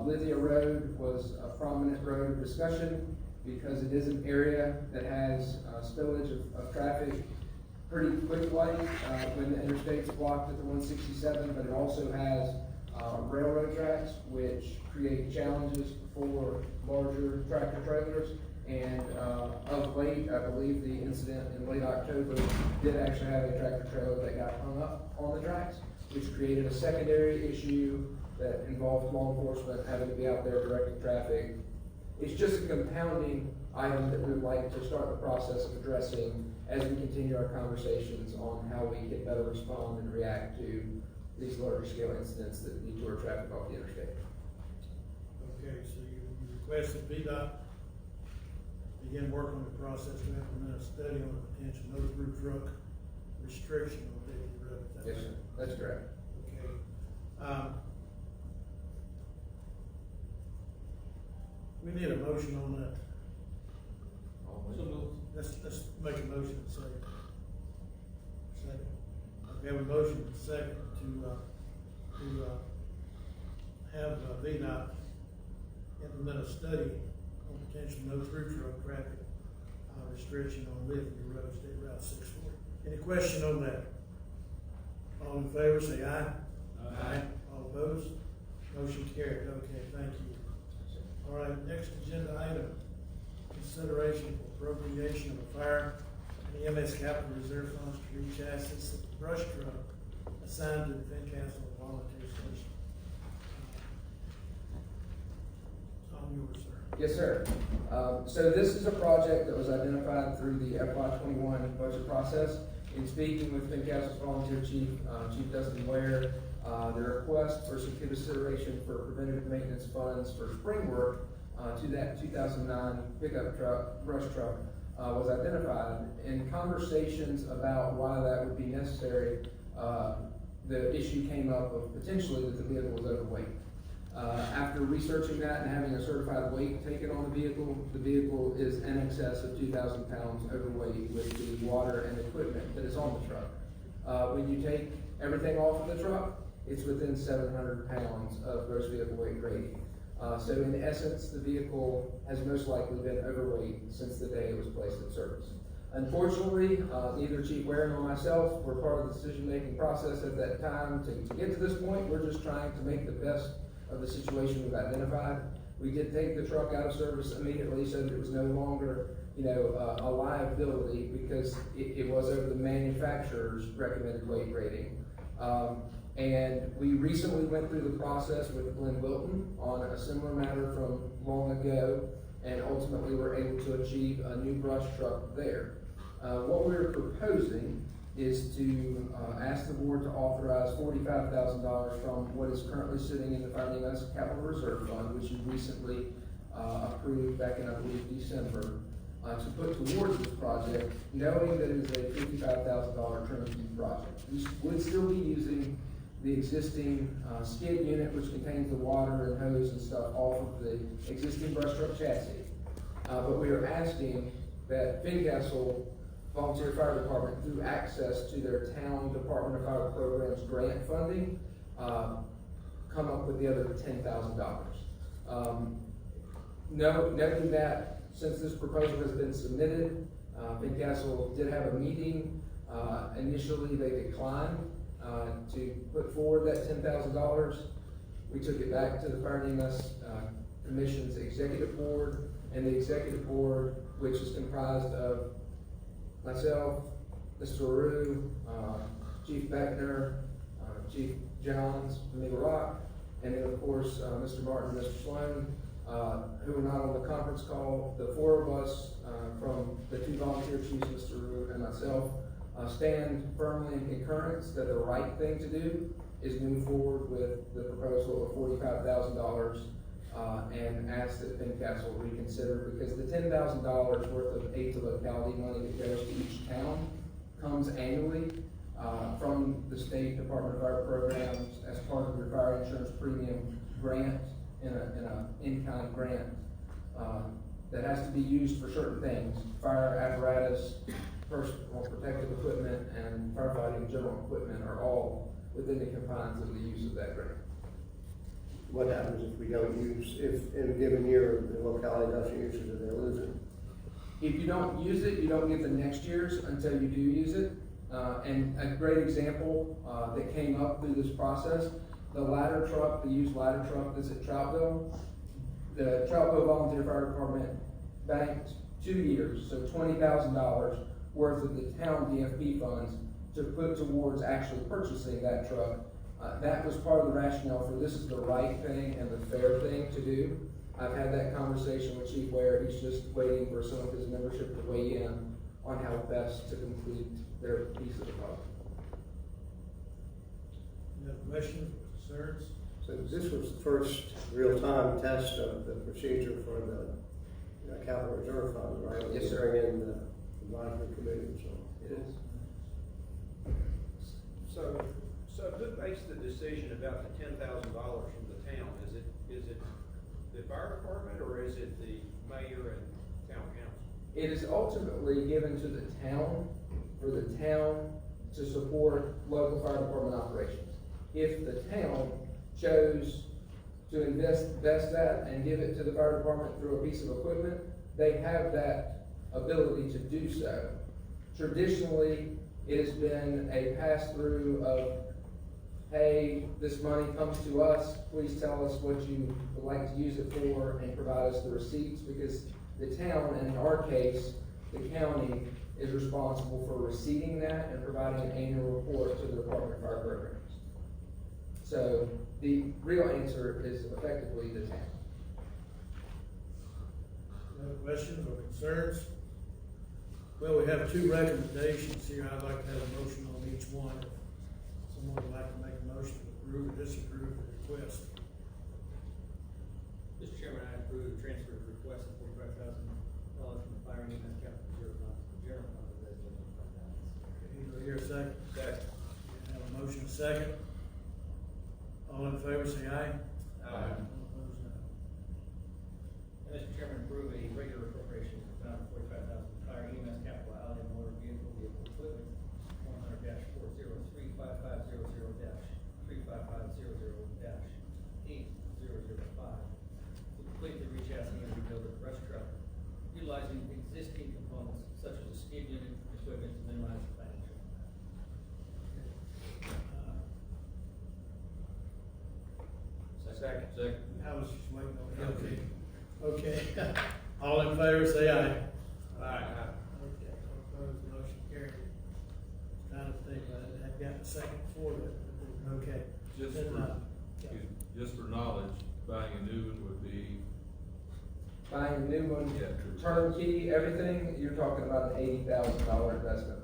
Lithia Road was a prominent road of discussion because it is an area that has spillage of traffic pretty quickly when the interstate's blocked at the 167, but it also has railroad tracks, which create challenges for larger tractor trailers. And of late, I believe the incident in late October did actually have a tractor trailer that got hung up on the tracks, which created a secondary issue that involved law enforcement having to be out there directing traffic. It's just a compounding item that we would like to start the process of addressing as we continue our conversations on how we can better respond and react to these larger scale incidents that detour traffic off the interstate. Okay, so you requested VDOT begin work on the process to implement a study on a potential no through truck restriction on Lithia Road. Yes, sir, that's correct. Okay. We need a motion on that. Let's make a motion and second. Second. We have a motion and second to have VDOT implement a study on potential no through truck traffic restriction on Lithia Road, State Route 640. Any question on that? All in favor, say aye. Aye. All opposed? Motion carried. Okay, thank you. All right, next agenda item, consideration for appropriation of a fire and EMS capital reserve funds to re-chassis the brush truck assigned to the Fincastle Volunteer Station. All yours, sir. Yes, sir. So this is a project that was identified through the FY21 budget process. In speaking with Fincastle's volunteer chief, Chief Dustin Ware, the request for some consideration for preventative maintenance funds for spring work to that 2009 pickup truck, brush truck, was identified. In conversations about why that would be necessary, the issue came up of potentially that the vehicle was overweight. After researching that and having a certified weight taken on the vehicle is in excess of 2,000 pounds overweight with the water and equipment that is on the truck. When you take everything off of the truck, it's within 700 pounds of gross vehicle weight rating. So in essence, the vehicle has most likely been overweight since the day it was placed in service. Unfortunately, neither Chief Ware nor myself were part of the decision-making process at that time. To get to this point, we're just trying to make the best of the situation we've identified. We did take the truck out of service immediately so that it was no longer, a liability because it was over the manufacturer's recommended weight rating. And we recently went through the process with Glenn Wilton on a similar matter from long ago, and ultimately were able to achieve a new brush truck there. What we're proposing is to ask the board to authorize $45,000 from what is currently sitting in the Fire and EMS Capital Reserve Fund, which you recently approved back in, I believe, December, to put towards this project, knowing that it is a $55,000 turnkey project. We would still be using the existing skid unit, which contains the water and hose and stuff off of the existing brush truck chassis. But we are asking that Fincastle Volunteer Fire Department, through access to their town Department of Fire Programs grant funding, come up with the other $10,000. Noting that since this proposal has been submitted, Fincastle did have a meeting. Initially, they declined to put forward that $10,000. We took it back to the Fire and EMS Commission's executive board, and the executive board, which is comprised of myself, Mr. LaRue, Chief Beckner, Chief Johns from Eagle Rock, and then of course Mr. Martin and Mr. Sloan, who were not on the conference call. The four of us from the two volunteer chiefs, Mr. LaRue and myself, stand firmly in concurrence that the right thing to do is move forward with the proposal of $45,000 and ask that Fincastle reconsider, because the $10,000 worth of aid to locality money that goes to each town comes annually from the State Department of Fire Programs as part of their fire insurance premium grant in an in-kind grant that has to be used for certain things: fire apparatus, personal protective equipment, and firefighting general equipment are all within the confines of the use of that grant. What happens if we don't use, if in a given year the locality doesn't use it, they lose it? If you don't use it, you don't get the next year's until you do use it. And a great example that came up through this process, the ladder truck, the used ladder truck that's at Troutville, the Troutville Volunteer Fire Department banked 2 years, so $20,000 worth of the town DFP funds to put towards actually purchasing that truck. That was part of the rationale for this is the right thing and the fair thing to do. I've had that conversation with Chief Ware. He's just waiting for some of his membership to weigh in on how best to complete their piece of the project. Any other questions, concerns? So this was the first real-time test of the procedure for the Capital Reserve Fund, right? Yes, sir. During in the advisory committee, so. It is. So who makes the decision about the $10,000 from the town? Is it the fire department, or is it the mayor and town council? It is ultimately given to the town for the town to support local fire department operations. If the town chose to invest that and give it to the fire department through a piece of equipment, they have that ability to do so. Traditionally, it has been a pass-through of, hey, this money comes to us, please tell us what you would like to use it for and provide us the receipts, because the town, and in our case, the county, is responsible for receiving that and providing an annual report to the Department of Fire Programs. So the real answer is effectively the town. Any other questions or concerns? Well, we have two recommendations here. I'd like to have a motion on each one. If someone would like to make a motion to approve or disapprove the request. Mr. Chairman, I approve the transfer of request of $45,000 from the Fire and EMS Capital Reserve Fund to the general fund of residential fund balance. Okay, do I hear a second? Second. We have a motion second. All in favor, say aye. Aye. All opposed, no. Mr. Chairman, approve a regular appropriation for $45,000 Fire and EMS Capital Outlay Motor Vehicle Equipment 100-4035500-35500-8005 to complete the rechassis and rebuild of the brush truck, utilizing existing components such as a skid unit, Second. Second. I was just waiting on it. Okay. All in favor, say aye. Aye. Okay, opposed, motion carried. Trying to think, I've got a second for that, okay. Just Then, for, yeah. just for knowledge, buying a new one would be, Buying a new one, Yeah. turnkey, everything, you're talking about an $80,000 investment.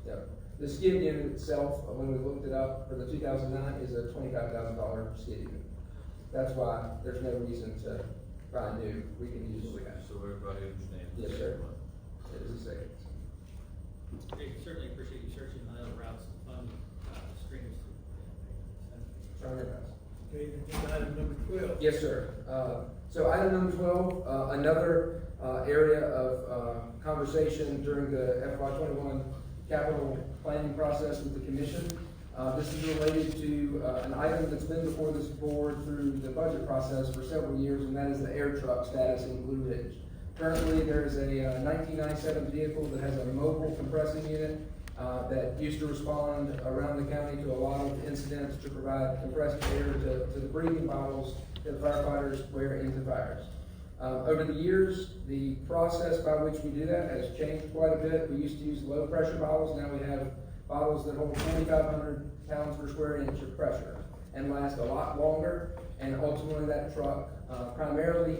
Yep. The skid unit itself, when we looked it up for the 2009, is a $25,000 skid unit. That's why there's no reason to buy new. We can use what we have. so everybody understands. Yes, sir. It is a second. We certainly appreciate you searching on other routes to fund streams. Trying our best. Okay, then item number 12. Yes, sir. So item number 12, another area of conversation during the FY21 capital planning process with the commission. This is related to an item that's been before this board through the budget process for several years, and that is the air truck status in Blue Ridge. Currently, there's a 1997 vehicle that has a mobile compressing unit that used to respond around the county to a lot of incidents to provide compressed air to the breathing bottles that firefighters wear into fires. Over the years, the process by which we do that has changed quite a bit. We used to use low pressure bottles. Now we have bottles that hold 4,500 pounds per square inch of pressure and last a lot longer. And ultimately that truck primarily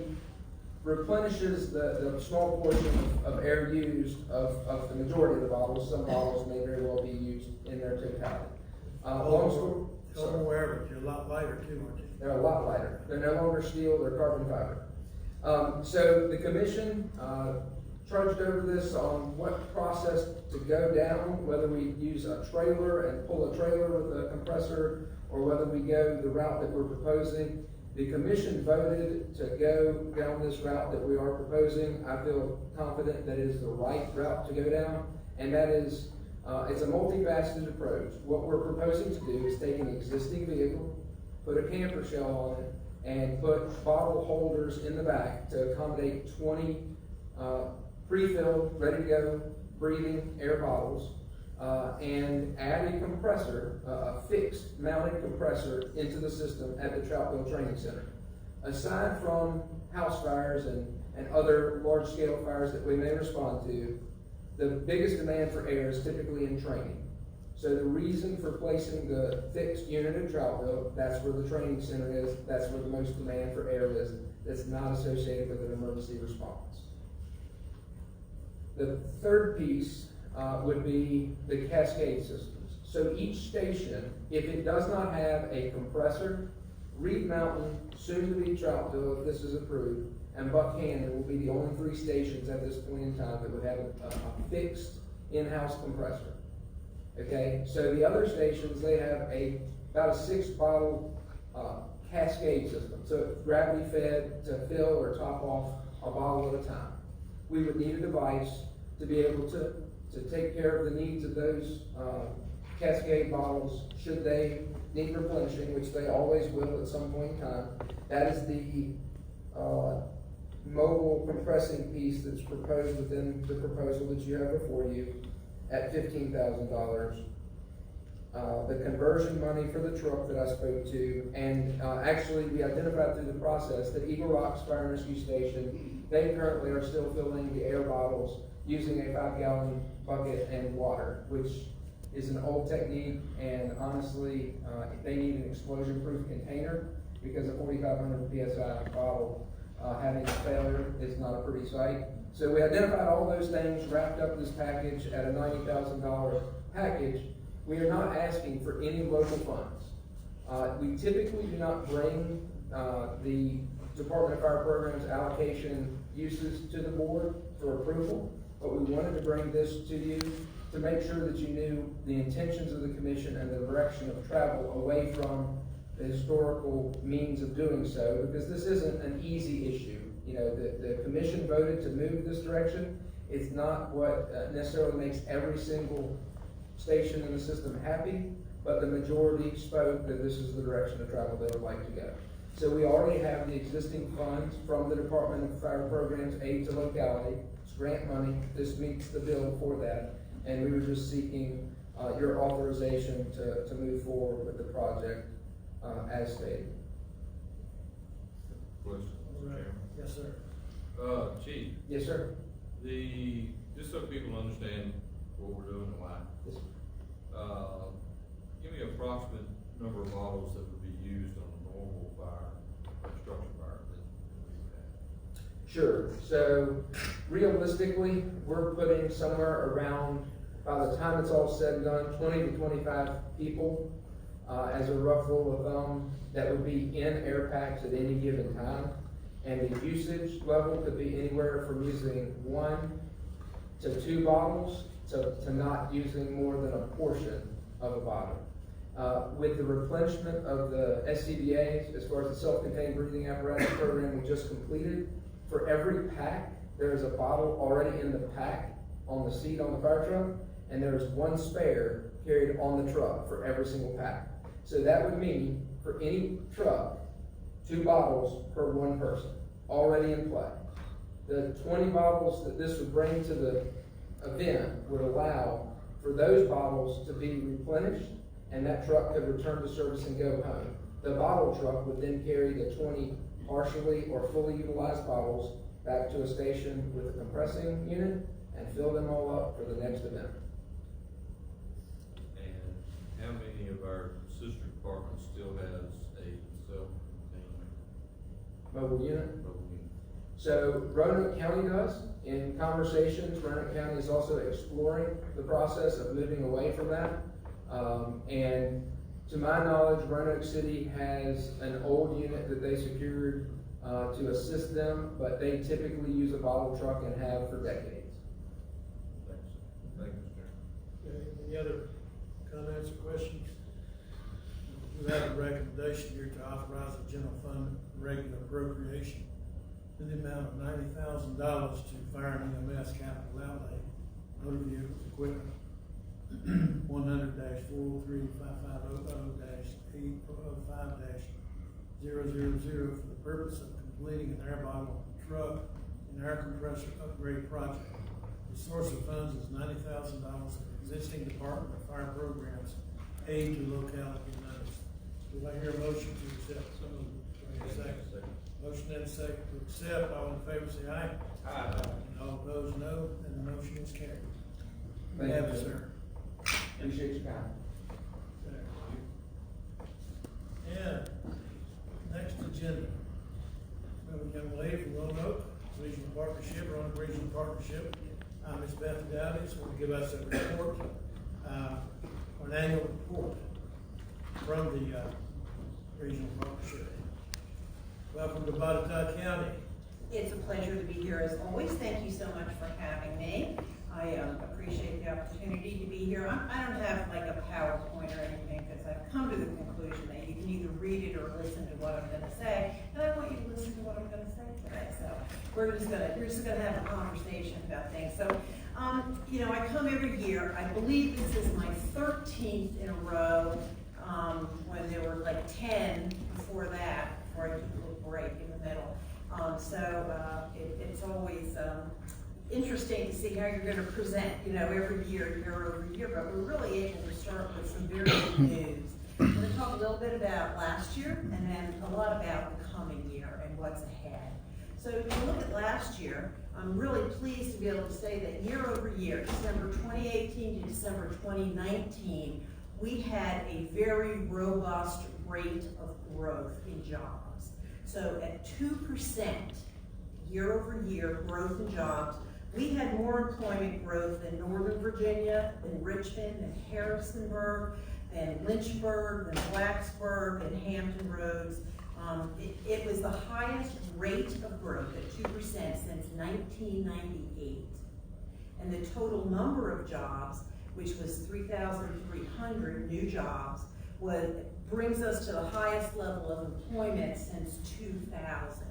replenishes the small portion of air used of the majority of the bottles. Some bottles may very well be used in their totality. Long story. However, you're a lot lighter too, aren't you? They're a lot lighter. They're no longer steel, they're carbon fiber. So the commission trudged over this on what process to go down, whether we use a trailer and pull a trailer with a compressor, or whether we go the route that we're proposing. The commission voted to go down this route that we are proposing. I feel confident that it is the right route to go down, and that is, it's a multifaceted approach. What we're proposing to do is take an existing vehicle, put a camper shell on it, and put bottle holders in the back to accommodate 20 pre-filled, ready to go, breathing air bottles, and add a compressor, a fixed mounted compressor into the system at the Troutville Training Center. Aside from house fires and other large-scale fires that we may respond to, the biggest demand for air is typically in training. So the reason for placing the fixed unit at Troutville, that's where the training center is, that's where the most demand for air is, that's not associated with an emergency response. The third piece would be the cascade systems. So each station, if it does not have a compressor, Reed Mountain, soon to be Troutville, if this is approved, and Buckhannon will be the only three stations at this point in time that would have a fixed in-house compressor. Okay, so the other stations, they have about a 6-bottle cascade system. So it's gravity fed to fill or top off a bottle at a time. We would need a device to be able to take care of the needs of those cascade bottles should they need replenishing, which they always will at some point in time. That is the mobile compressing piece that's proposed within the proposal that you have before you at $15,000. The conversion money for the truck that I spoke to, and actually we identified through the process that Eagle Rocks Fire and Rescue Station, they currently are still filling the air bottles using a 5-gallon bucket and water, which is an old technique, and honestly, they need an explosion-proof container because a 4,500 PSI bottle having a failure is not a pretty sight. So we identified all those things, wrapped up this package at a $90,000 package. We are not asking for any local funds. We typically do not bring the Department of Fire Programs allocation uses to the board for approval, but we wanted to bring this to you to make sure that you knew the intentions of the commission and the direction of travel away from the historical means of doing so, because this isn't an easy issue. You know, the commission voted to move this direction. It's not what necessarily makes every single station in the system happy, but the majority spoke that this is the direction of travel they would like to go. So we already have the existing funds from the Department of Fire Programs Aid to Locality. It's grant money. This meets the bill for that. And we were just seeking your authorization to move forward with the project as stated. question, All Mr. right. Chairman. Yes, sir. Chief, Yes, sir. just so people understand what we're doing and why. Yes. Give me an approximate number of bottles that would be used on a normal fire, construction fire that we've had. Sure. So realistically, we're putting somewhere around, by the time it's all said and done, 20 to 25 people as a rough rule of thumb that would be in air packs at any given time. And the usage level could be anywhere from using 1 to 2 bottles to not using more than a portion of a bottle. With the replenishment of the SCBAs, as far as the self-contained breathing apparatus program we just completed, for every pack, there is a bottle already in the pack on the seat on the fire truck, and there is 1 spare carried on the truck for every single pack. So that would mean for any truck, 2 bottles per 1 person, already in play. The 20 bottles that this would bring to the event would allow for those bottles to be replenished, and that truck could return to service and go home. The bottle truck would then carry the 20 partially or fully utilized bottles back to a station with a compressing unit and fill them all up for the next event. And how many of our sister departments still has a self-contained Mobile unit? mobile unit? So Roanoke County does. In conversations, Roanoke County is also exploring the process of moving away from that. And to my knowledge, Roanoke City has an old unit that they secured to assist them, but they typically use a bottle truck and have for decades. Thanks. Thank you, Mr. Chairman. Okay, any other comments or questions? We have a recommendation here to authorize the general fund regular appropriation in the amount of $90,000 to fire and EMS capital outlay, motor vehicles, equipment, 100-43550-805-000 for the purpose of completing an air bottle truck and air compressor upgrade project. The source of funds is $90,000 of existing Department of Fire programs aid to locality monies. Do I hear a motion to accept? So moved. Do I hear a second? Motion and a second to accept. All in favor say aye. Aye. And all opposed no, and the motion is carried. Thank Have you, it, sir. sir. Appreciate your time. And next agenda, we have a young lady from Roanoke Regional Partnership, Roanoke Regional Partnership. Ms. Beth Dowdy is going to give us a report, an annual report from the Regional Partnership. Welcome to Botetourt County. It's a pleasure to be here as always. Thank you so much for having me. I appreciate the opportunity to be here. I don't have like a PowerPoint or anything because I've come to the conclusion that you can either read it or listen to what I'm going to say. And I want you to listen to what I'm going to say today. So we're just going to have a conversation about things. So, you know, I come every year. I believe this is my 13th in a row when there were like 10 before that, before I took a little break in the middle. It's always interesting to see how you're going to present, you know, every year over year, but we're really able to start with some very good news. I'm going to talk a little bit about last year and then a lot about the coming year and what's ahead. So if you look at last year, I'm really pleased to be able to say that year over year, December 2018 to December 2019, we had a very robust rate of growth in jobs. So at 2% year over year growth in jobs, we had more employment growth than Northern Virginia, than Richmond, than Harrisonburg, than Lynchburg, than Blacksburg, than Hampton Roads. It was the highest rate of growth at 2% since 1998. And the total number of jobs, which was 3,300 new jobs, brings us to the highest level of employment since 2000.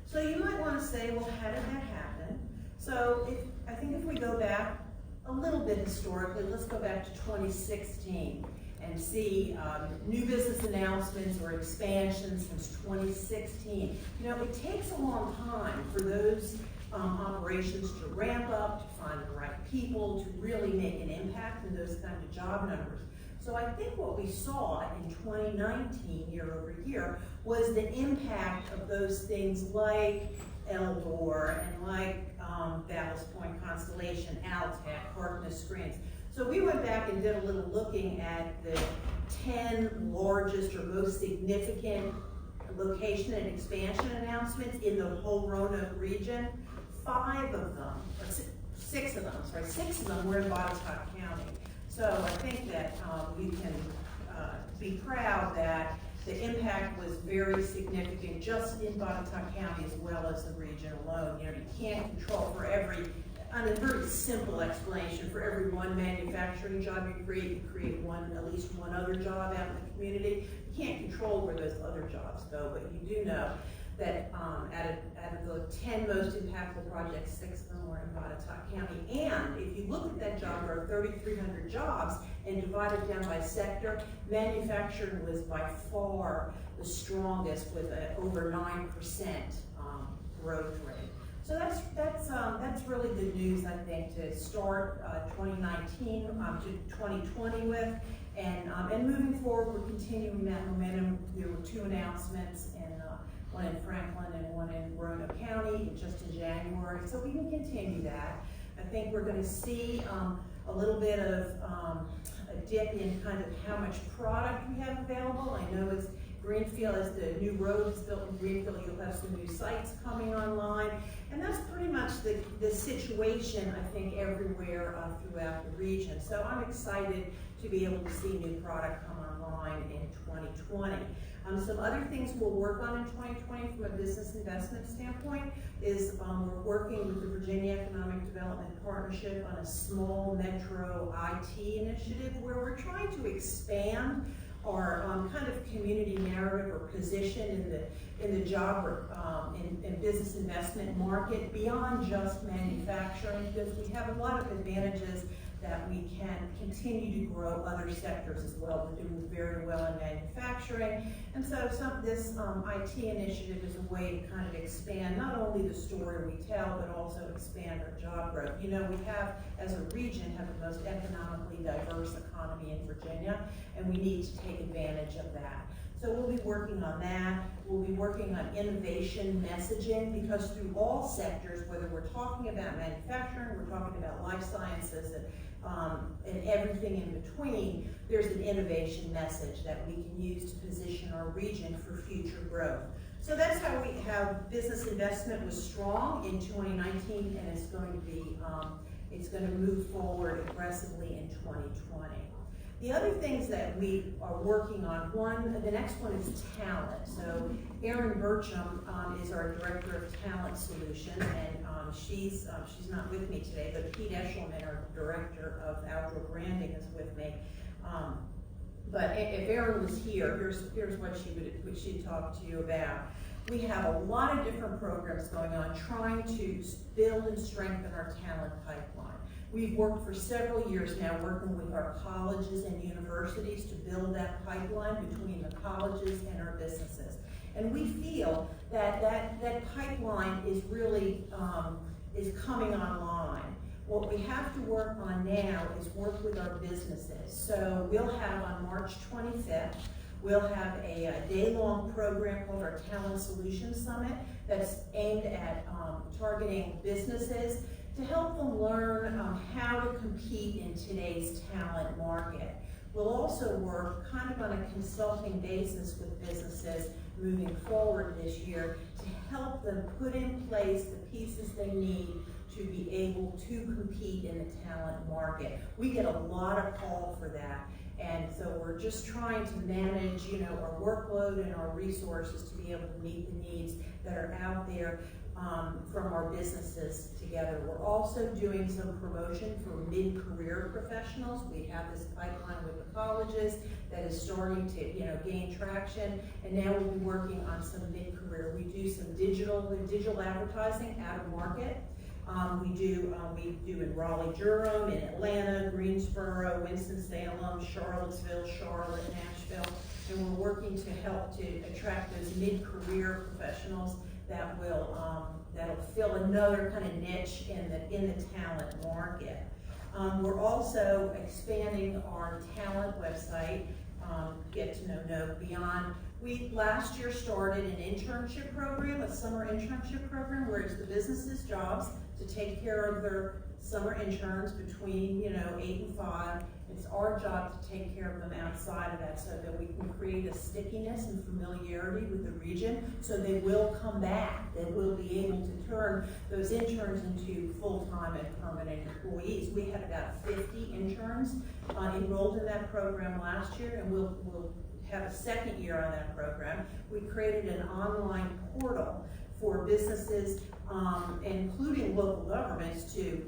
So you might want to say, well, how did that happen? So I think if we go back a little bit historically, let's go back to 2016 and see new business announcements or expansions since 2016. You know, it takes a long time for those operations to ramp up, to find the right people, to really make an impact in those kind of job numbers. So I think what we saw in 2019, year over year, was the impact of those things like Eldor and like Ballast Point Constellation, Altec, Harkness Screens. So we went back and did a little looking at the 10 largest or most significant location and expansion announcements in the whole Roanoke region. 5 of them, or 6 of them, sorry, 6 of them were in Botetourt County. So I think that we can be proud that the impact was very significant just in Botetourt County as well as the region alone. You know, you can't control for every, on a very simple explanation, for every one manufacturing job you create one, at least one other job out in the community. You can't control where those other jobs go, but you do know that out of the 10 most impactful projects, 6 of them were in Botetourt County. And if you look at that job, there are 3,300 jobs, and divide it down by sector, manufacturing was by far the strongest with an over 9% growth rate. So that's really good news, I think, to start 2019 to 2020 with. And moving forward, we're continuing that momentum. There were 2 announcements, and one in Franklin and one in Roanoke County just in January. So we can continue that. I think we're going to see a little bit of a dip in kind of how much product we have available. I know it's Greenfield, as the new road is built in Greenfield, you'll have some new sites coming online. And that's pretty much the situation, I think, everywhere throughout the region. So I'm excited to be able to see new product come online in 2020. Some other things we'll work on in 2020 from a business investment standpoint is we're working with the Virginia Economic Development Partnership on a small metro IT initiative where we're trying to expand our kind of community narrative or position in the job or in business investment market beyond just manufacturing, because we have a lot of advantages that we can continue to grow other sectors as well. We're doing very well in manufacturing. And so this IT initiative is a way to kind of expand not only the story we tell, but also expand our job growth. You know, we have, as a region, have the most economically diverse economy in Virginia, and we need to take advantage of that. So we'll be working on that. We'll be working on innovation messaging, because through all sectors, whether we're talking about manufacturing, we're talking about life sciences, and everything in between, there's an innovation message that we can use to position our region for future growth. So that's how we have business investment was strong in 2019, and it's going to be, it's going to move forward aggressively in 2020. The other things that we are working on, the next one is talent. So Erin Burcham is our Director of Talent Solutions, and she's not with me today, but Pete Eshelman, our Director of Outdoor Branding, is with me. But if Erin was here, here's what she'd talk to you about. We have a lot of different programs going on trying to build and strengthen our talent pipeline. We've worked for several years now working with our colleges and universities to build that pipeline between the colleges and our businesses. And we feel that that pipeline is really is coming online. What we have to work on now is work with our businesses. So we'll have on March 25th, we'll have a day-long program called our Talent Solutions Summit that's aimed at targeting businesses to help them learn how to compete in today's talent market. We'll also work kind of on a consulting basis with businesses moving forward this year to help them put in place the pieces they need to be able to compete in the talent market. We get a lot of call for that, and so we're just trying to manage, you know, our workload and our resources to be able to meet the needs that are out there from our businesses together. We're also doing some promotion for mid-career professionals. We have this pipeline with the colleges that is starting to, you know, gain traction, and now we'll be working on some mid-career. We do some digital advertising out of market. We do in Raleigh-Durham, in Atlanta, Greensboro, Winston-Salem, Charlottesville, Charlotte, Nashville, and we're working to help to attract those mid-career professionals that will that'll fill another kind of niche in the talent market. We're also expanding our talent website, Get to Know Note Beyond. We last year started an internship program, a summer internship program, where it's the businesses' jobs to take care of their summer interns between 8 and 5. It's our job to take care of them outside of that so that we can create a stickiness and familiarity with the region so they will come back. They will be able to turn those interns into full-time and permanent employees. We had about 50 interns enrolled in that program last year, and we'll have a second year on that program. We created an online portal for businesses, including local governments, to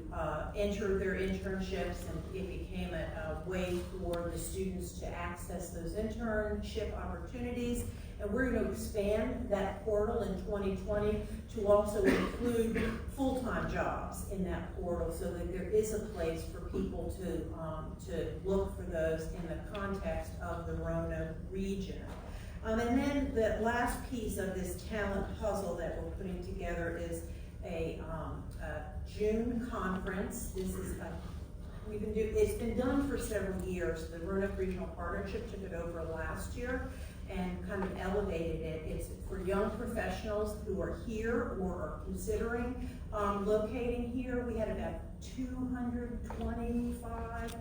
enter their internships, and it became a way for the students to access those internship opportunities. And we're going to expand that portal in 2020 to also include full-time jobs in that portal, so that there is a place for people to look for those in the context of the Roanoke region. And then the last piece of this talent puzzle that we're putting together is a June conference. This is it's been done for several years. The Roanoke Regional Partnership took it over last year and kind of elevated it. It's for young professionals who are here or are considering locating here. We had about 225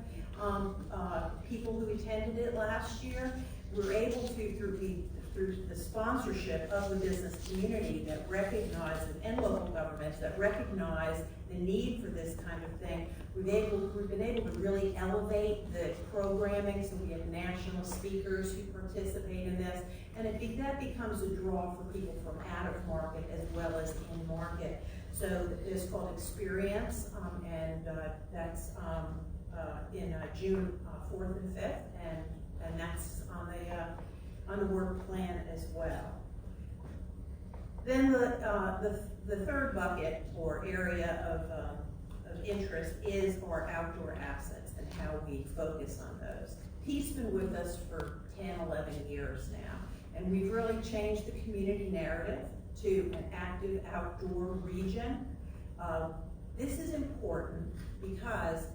people who attended it last year. We were able to, through the sponsorship of the business community that recognizes, and local governments that recognize the need for this kind of thing, we've been able to really elevate the programming, so we have national speakers who participate in this, and that becomes a draw for people from out of market as well as in market. So it's called Experience, and that's in June 4th and 5th, and that's on the work plan as well. Then the third bucket or area of interest is our outdoor assets and how we focus on those. Pete's been with us for 10, 11 years now, and we've really changed the community narrative to an active outdoor region. This is important because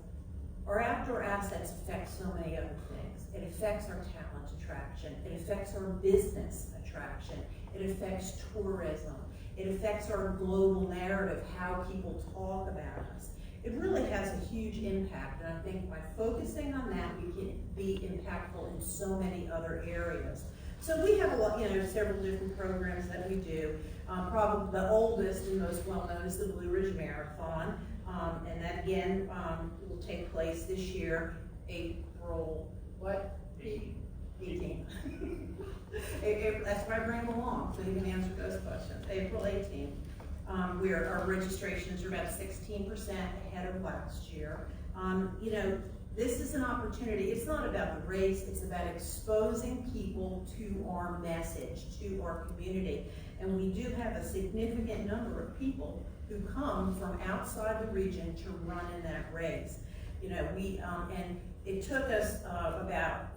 our outdoor assets affect so many other things. It affects our talent attraction. It affects our business attraction. It affects tourism. It affects our global narrative, how people talk about us. It really has a huge impact, and I think by focusing on that, we can be impactful in so many other areas. So we have several different programs that we do. Probably the oldest and most well-known is the Blue Ridge Marathon, and that again will take place this year, April, what? 18. That's why I bring them along, so you can answer those questions. April 18th. Our registrations are about 16% ahead of last year. This is an opportunity. It's not about the race, it's about exposing people to our message, to our community. And we do have a significant number of people who come from outside the region to run in that race. And it took us about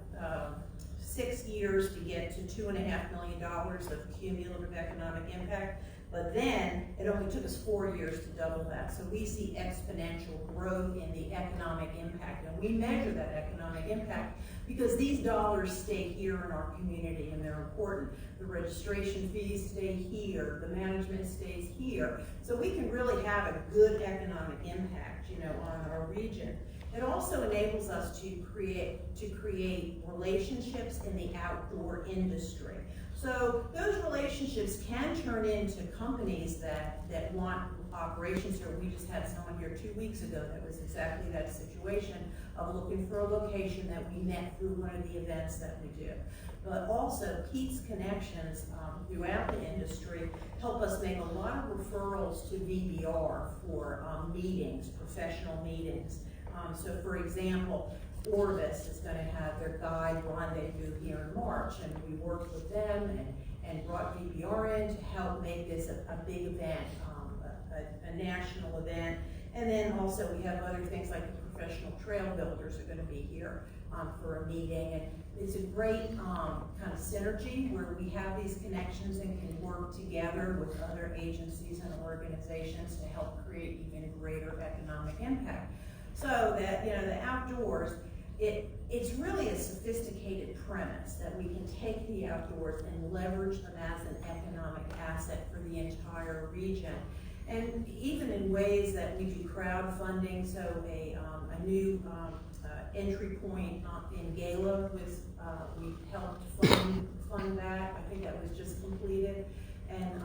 6 years to get to $2.5 million of cumulative economic impact, but then it only took us 4 years to double that. So we see exponential growth in the economic impact, and we measure that economic impact because these dollars stay here in our community and they're important. The registration fees stay here, the management stays here. So we can really have a good economic impact, on our region. It also enables us to create relationships in the outdoor industry. So those relationships can turn into companies that want operations here. We just had someone here 2 weeks ago that was exactly that situation of looking for a location that we met through one of the events that we do. But also Pete's connections throughout the industry help us make a lot of referrals to VBR for meetings, professional meetings. So for example, Orbis is going to have their guide rendezvous here in March, and we worked with them and brought VBR in to help make this a big event, a national event. And then also we have other things like the professional trail builders are going to be here for a meeting. And it's a great kind of synergy where we have these connections and can work together with other agencies and organizations to help create even greater economic impact. So that, you know, the outdoors, it's really a sophisticated premise that we can take the outdoors and leverage them as an economic asset for the entire region. And even in ways that we do crowdfunding, so a new entry point in Gala was, we helped fund that. I think that was just completed. And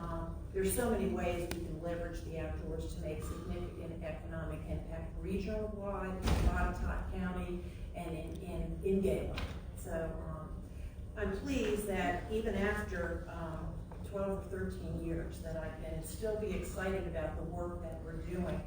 there's so many ways we can leverage the outdoors to make significant economic impact regional-wide, in Botetourt County, and in Gala. So I'm pleased that even after 12 or 13 years that I can still be excited about the work that we're doing.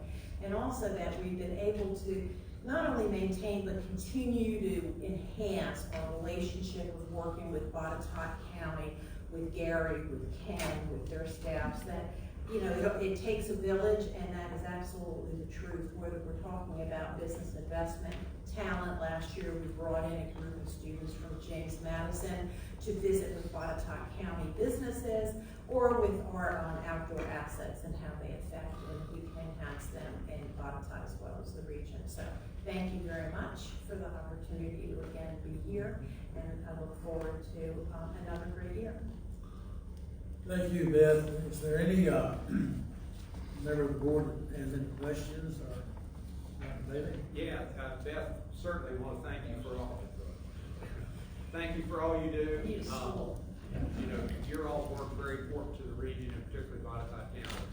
And also that we've been able to not only maintain but continue to enhance our relationship with working with Botetourt County, with Gary, with Ken, with their staffs, that, you know, it takes a village, and that is absolutely the truth, whether we're talking about business investment, talent. Last year we brought in a group of students from James Madison to visit with Botetourt County businesses, or with our outdoor assets and how they affect and we can enhance them in Botetourt as well as the region. So thank you very much for the opportunity to again be here, and I look forward to another great year. Thank you, Beth. Is there any member of the board that has any questions or Bailey? Yeah, Beth, certainly want to thank you for all you do. You know, your all work very important to the region, and particularly Botetourt County.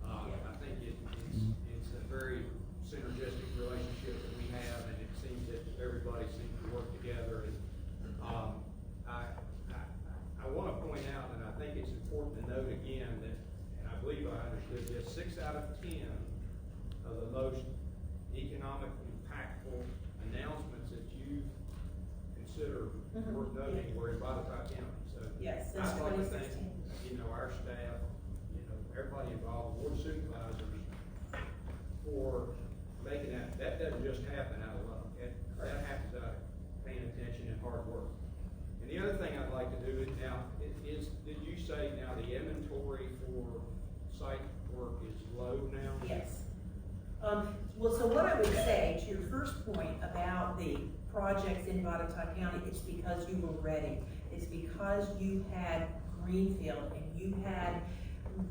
I think it's a very synergistic relationship that we have, and it seems that everybody seems to work together. And I want to point out, and I think it's important to note again that, and I believe I understood this, 6 out of 10 of the most economic impactful announcements that you consider worth noting were in Botetourt County. So yes, I'd like to thank, you know, our staff, you know, everybody involved, board of supervisors, for making that. That doesn't just happen out of luck. That happens out of paying attention and hard work. And the other thing I'd like to do is now is did you say now the inventory for site work is low now? Yes. Well, so what I would say to your first point about the projects in Botetourt County, it's because you were ready. It's because you had greenfield and you had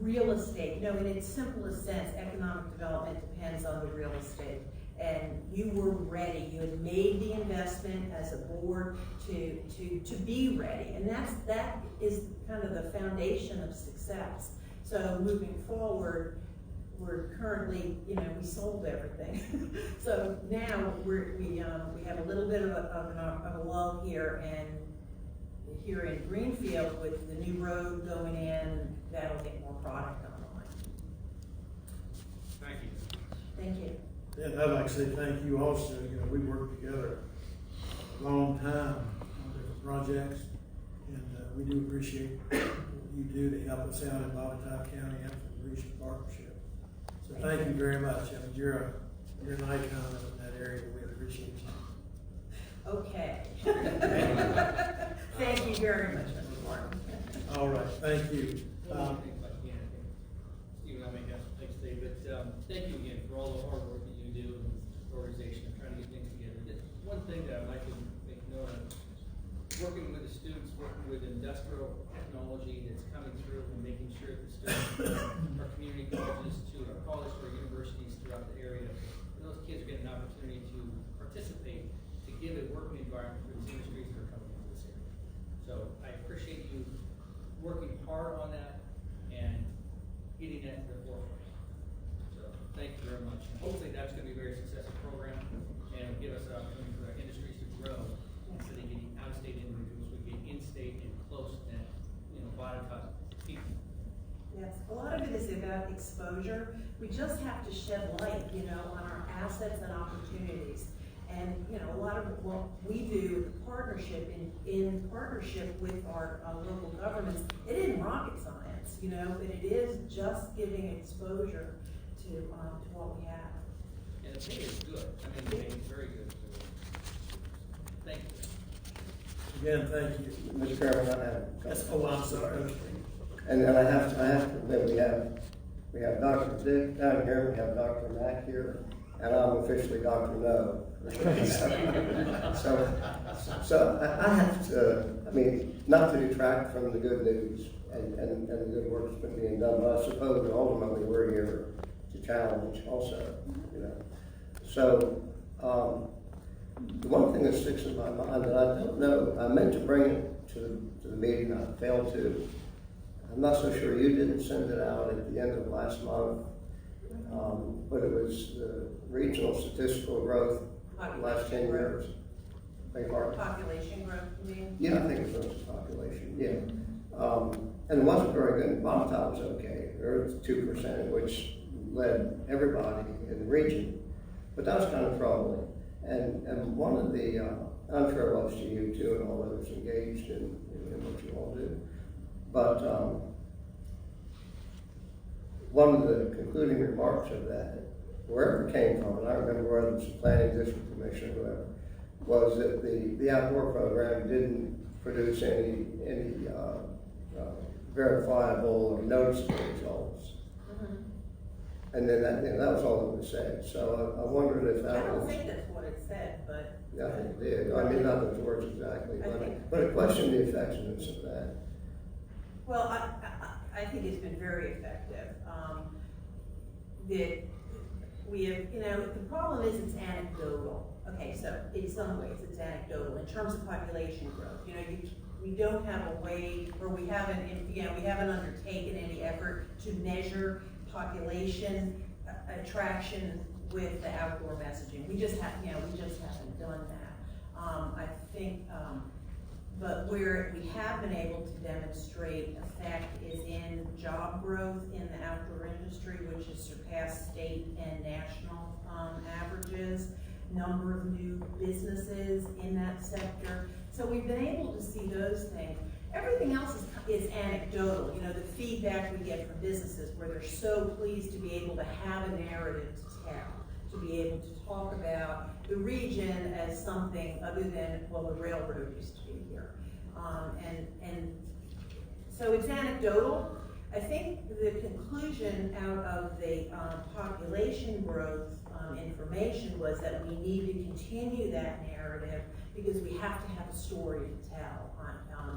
real estate. You know, in its simplest sense, economic development depends on the real estate. And you were ready. You had made the investment as a board to be ready. And that is kind of the foundation of success. So moving forward, we're currently, you know, we sold everything. So now we have a little bit of a lull here, and here in Greenfield with the new road going in, that'll get more product online. Thank you. Thank you. And I'd like to say thank you also. You know, we worked together a long time on different projects, and we do appreciate what you do to help us out in Botetourt County and for the regional partnership. So thank you very much. I mean, you're an icon in that area. We appreciate you. Okay. Thank you very much, Mr. Martin. All right, thank you. One thing, if I can, Stephen, I'll make that thanks, Dave, but thank you again for all the hard work that you do in this organization, trying to get things together. One thing that I'd like to make note of, working with the students, working with industrial technology that's coming through, and making sure that the students, our community colleges, to our college, to our universities throughout the area, those kids are getting an opportunity to participate, to give a working environment for these industries that are coming into this area. So I appreciate you working hard on that and getting that to the forefront. So thank you very much. And hopefully that's going to be a very successful program, and it'll give us an opportunity for our industries to grow instead of getting out-of-state individuals. We get in-state and close and, you know, Botetourt people. Yes, a lot of it is about exposure. We just have to shed light, you know, on our assets and opportunities. And, you know, a lot of what we do with the partnership, in partnership with our local governments, it isn't rocket science, you know, but it is just giving exposure to what we have. And the pay is good. I mean, the pay is very good. Thank you. Again, thank you. Mr. Chairman, I have. Yes, oh, I'm sorry. And I have to admit, we have Dr. Dick down here, we have Dr. Mack here, and I'm officially Dr. No. So I have to, I mean, not to detract from the good news and the good work that's been being done, but I suppose that ultimately we're here to challenge also, you know. So, the one thing that sticks in my mind that I don't know, I meant to bring it to the meeting, I failed to. I'm not so sure you didn't send it out at the end of last month, but it was the regional statistical growth the last 10 years. Population growth, you mean? Yeah, I think it was population, yeah. And it wasn't very good. Botetourt was okay. There was 2%, which led everybody in the region. But that was kind of troubling. And one of the, I'm sure it was to you too and all others engaged in what you all do. But one of the concluding remarks of that, wherever it came from, and I remember whether it was the planning district commission or whoever, was that the outdoor program didn't produce any verifiable or noticeable results. And then that was all that was said. So I wondered if that was. I don't think that's what it said, but. Yeah, I think it did. I mean, not those words exactly, but it questioned the effectiveness of that. Well, I think it's been very effective. That we have, you know, the problem is it's anecdotal. Okay, so in some ways it's anecdotal in terms of population growth. You know, we don't have a way, or we haven't undertaken any effort to measure population attraction with the outdoor messaging. We just haven't done that. I think, but where we have been able to demonstrate effect is in job growth in the outdoor industry, which has surpassed state and national averages, number of new businesses in that sector. So we've been able to see those things. Everything else is anecdotal. You know, the feedback we get from businesses where they're so pleased to be able to have a narrative to tell, to be able to talk about the region as something other than, well, the railroad used to be here. And so it's anecdotal. I think the conclusion out of the population growth information was that we need to continue that narrative because we have to have a story to tell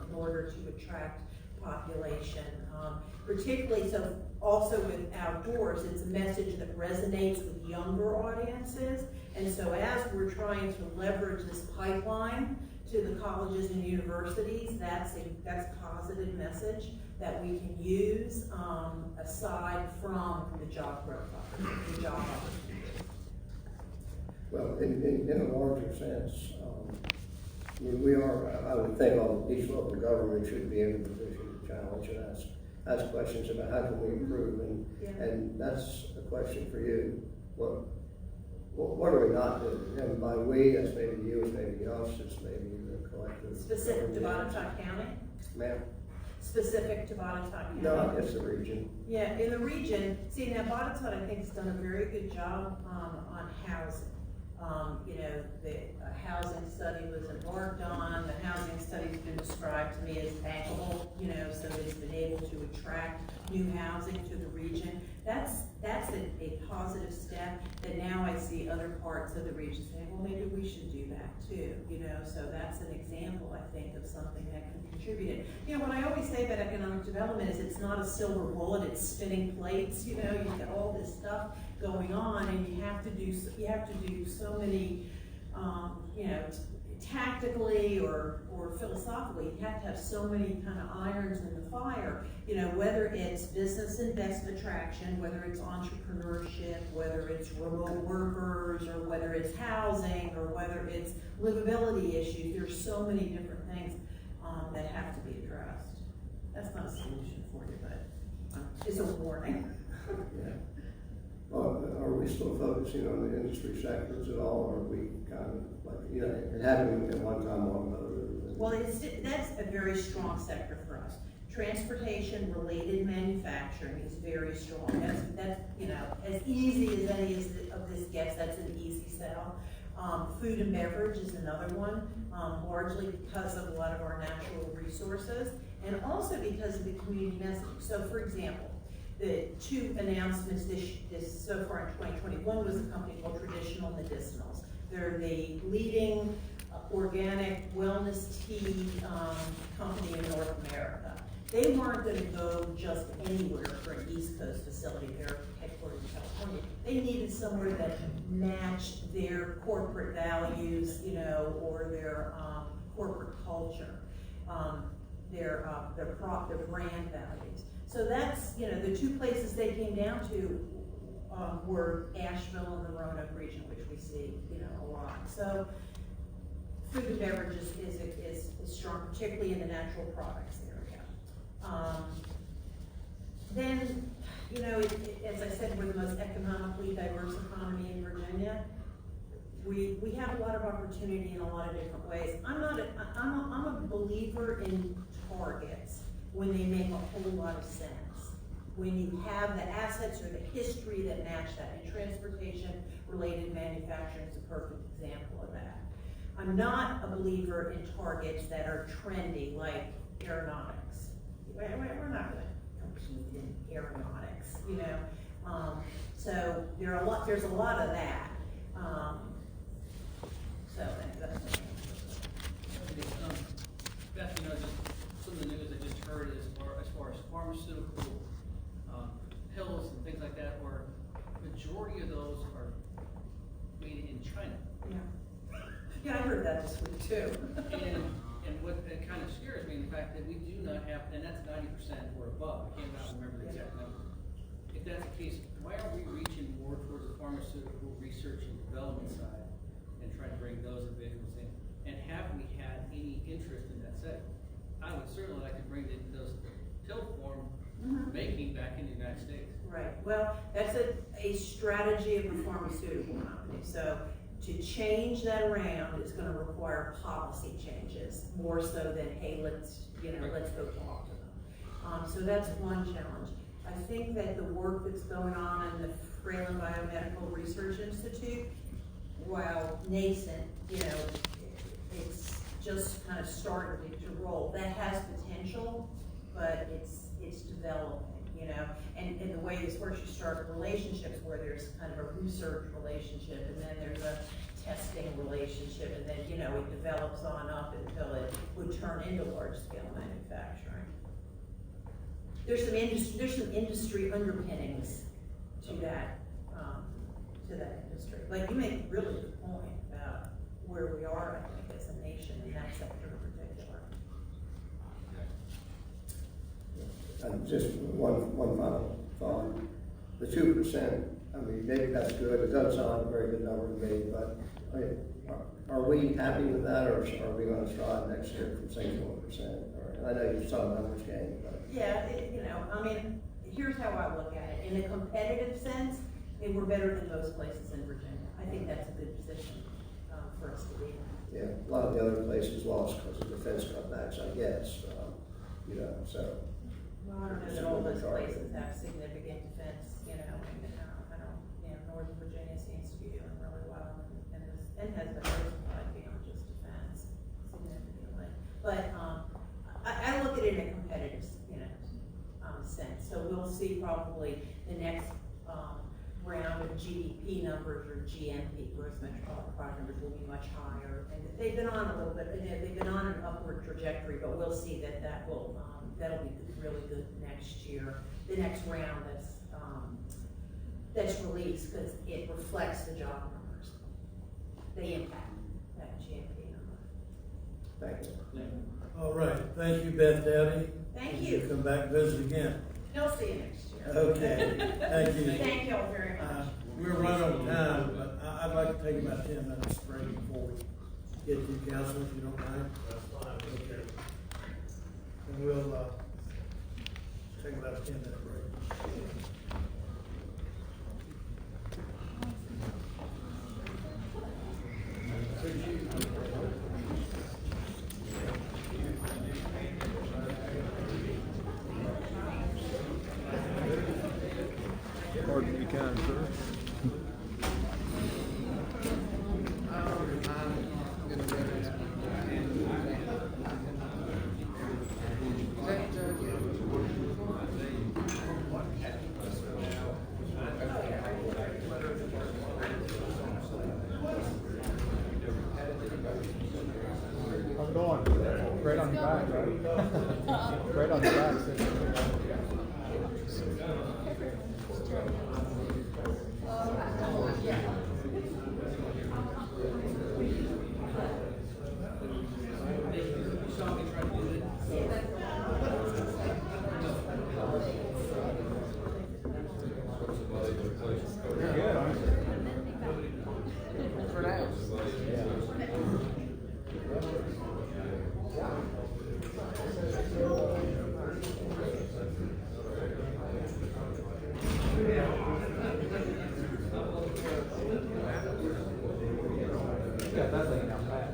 in order to attract population. Particularly, so also with outdoors, it's a message that resonates with younger audiences. And so as we're trying to leverage this pipeline to the colleges and universities, that's a positive message that we can use aside from the job growth opportunity, Well, in a larger sense, we are, I would think each local government should be in a position to challenge and ask questions about how can we improve, and that's a question for you. What are we not doing? And by we, that's maybe you, it's maybe us, it's maybe the collective. Specific to Botetourt County? Ma'am? Specific to Botetourt County? No, I guess the region. Yeah, in the region, see now Botetourt I think has done a very good job on housing. You know, the housing study was embarked on, the housing study's been described to me as bankable, you know, so that it's been able to attract new housing to the region. That's a positive step that now I see other parts of the region saying, well, maybe we should do that too, you know, so that's an example, I think, of something that can contribute. You know, what I always say about economic development is it's not a silver bullet, it's spinning plates, you know, you've got all this stuff going on and you have to do so many, you know, tactically or philosophically, you have to have so many kind of irons in the fire, you know, whether it's business investment attraction, whether it's entrepreneurship, whether it's remote workers, or whether it's housing, or whether it's livability issues. There's so many different things that have to be addressed. That's not a solution for you, but it's a warning. Yeah. Well, are we still focusing on the industry sectors at all, or are we kind of like, you know, it happened at one time or another? Well, that's a very strong sector for us. Transportation related manufacturing is very strong. That's you know, as easy as any of this gets, that's an easy sell. Food and beverage is another one, largely because of a lot of our natural resources, and also because of the community message. So for example, The two announcements this so far in 2020. One was a company called Traditional Medicinals. They're the leading organic wellness tea company in North America. They weren't going to go just anywhere for an East Coast facility. They're headquartered in California. They needed somewhere that matched their corporate values, you know, or their corporate culture, their brand values. So that's, you know, the two places they came down to were Asheville and the Roanoke region, which we see, you know, a lot. So food and beverages is strong, particularly in the natural products area. Then, you know, as I said, we're the most economically diverse economy in Virginia. We have a lot of opportunity in a lot of different ways. I'm a believer in targets when they make a whole lot of sense. When you have the assets or the history that match that, and transportation-related manufacturing is a perfect example of that. I'm not a believer in targets that are trendy, like aeronautics. We're not going to compete in aeronautics, you know. So there's a lot of that. So that's what Beth, you know, just some of the news I just heard as far as pharmaceutical pills and things like that, where majority of those are made in China. Yeah, I heard that this week too. and what kind of scares me, the fact that we do not have, and that's 90% or above. I can't remember the exact number. If that's the case, why are we reaching more towards the pharmaceutical research and development side and trying to bring those individuals in? And have we had any interest in that setting? I would certainly like to bring those pill form making back in the United States. Right. Well, that's a strategy of the pharmaceutical company. So to change that around is going to require policy changes more so than, hey, let's go talk to them. So that's one challenge. I think that the work that's going on in the Fralin Biomedical Research Institute, while nascent, you know, it's just kind of starting to roll. That has potential, but it's developing, you know. And the way this works, you start relationships where there's kind of a research relationship, and then there's a testing relationship, and then, you know, it develops on up until it would turn into large-scale manufacturing. There's some industry underpinnings to that industry. Like, you make a really good point about where we are, I think, as a nation in that sector in particular. Just one final thought. The 2%, I mean, maybe that's good. It doesn't sound like a very good number to me, but are we happy with that, or are we going to strive next year from say 4%? I know you're some numbers game, but yeah, you know, I mean, here's how I look at it. In a competitive sense, we're better than most places in Virginia. I think that's a good position for us to be in. Yeah, a lot of the other places lost because of defense cutbacks, I guess. You know, so. Well, I don't know that all those places have significant defense, you know, and I don't, you know, Northern Virginia seems to be doing really well and has diversified beyond just defense significantly. But I look at it in a competitive, you know, sense. So we'll see probably the next round of GDP numbers or GMP, gross metropolitan product numbers, will be much higher. And they've been on a little bit, they've been on an upward trajectory, but we'll see that will that'll be really good next year. The next round that's released, because it reflects the job numbers. They impact that GMP number. Thank you. All right, thank you, Beth Dowdy. Thank you. Come back and visit again. They'll see you next year. Okay, thank you. Thank you all very much. We're running out of time, but I'd like to take about 10 minutes break before we get to council, if you don't mind. That's fine, okay. And we'll take about a 10-minute break. Pardon me, kind sir. on your back, right? Right on your back. You're good, aren't you? For now. Got that thing down pat.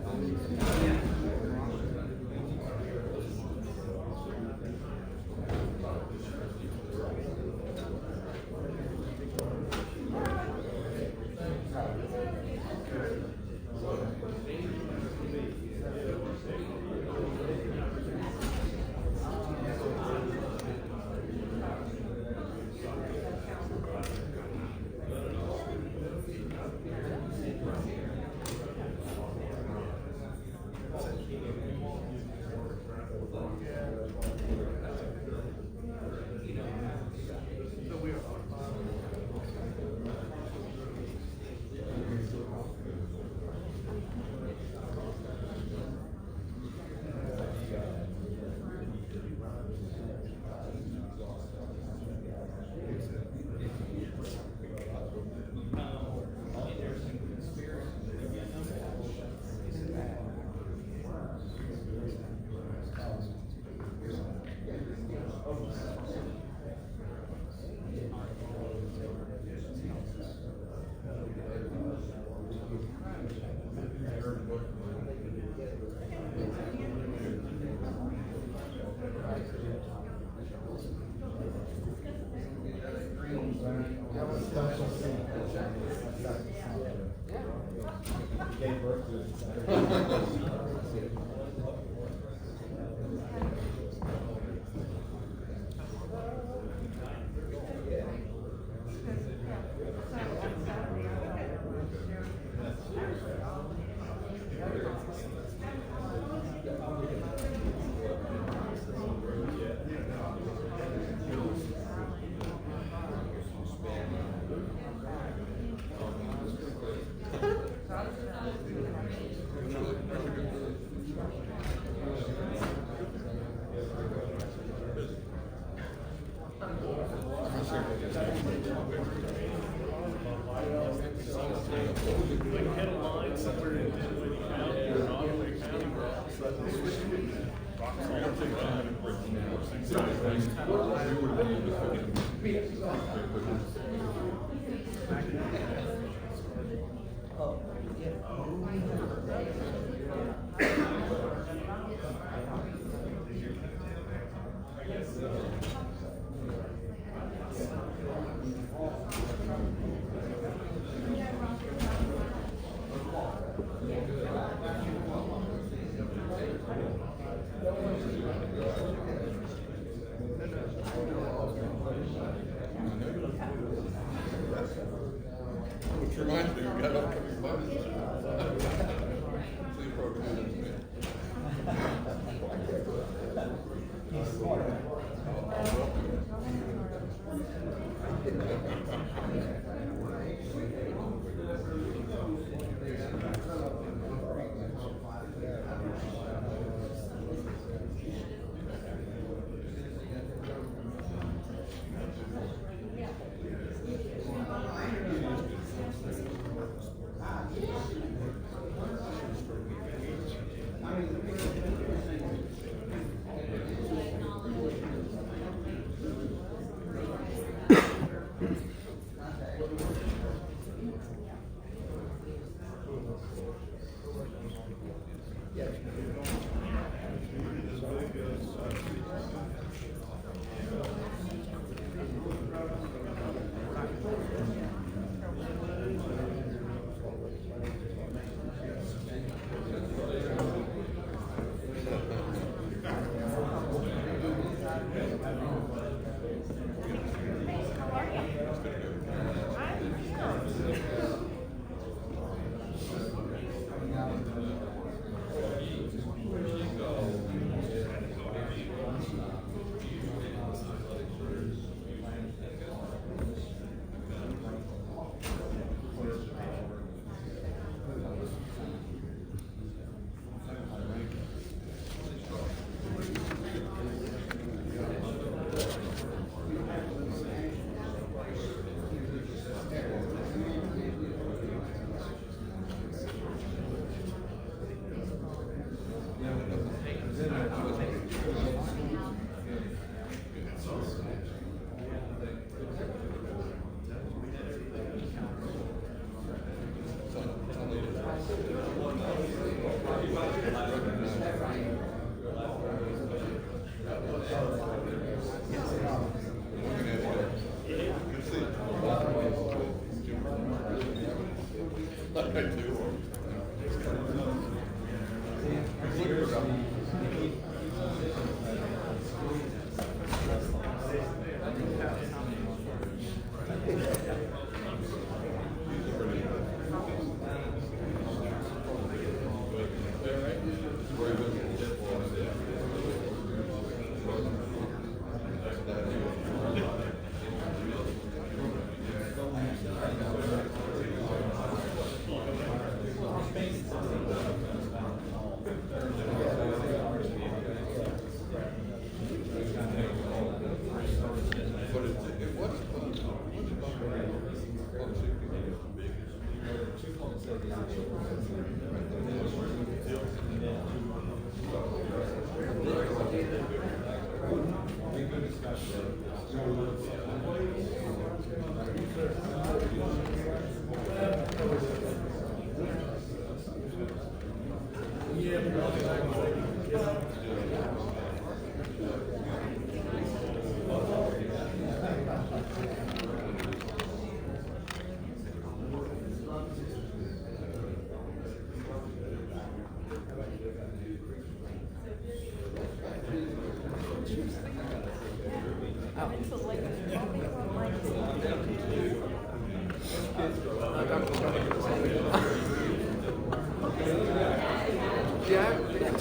Which reminds me, we got upcoming budget.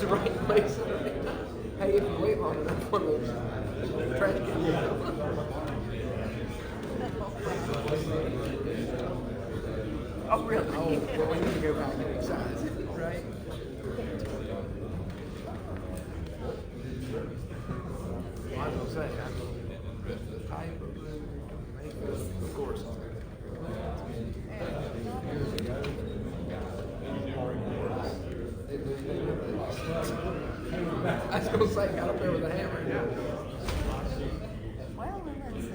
the right place at the right time. Hey, if you wait long enough, one of those trash cans. Oh, really? Oh, well, we need to go back and excise it, right? Well, I was gonna say, I mean, the type of makeup, of course. I was gonna say, got up there with a hammer. Well, let's see.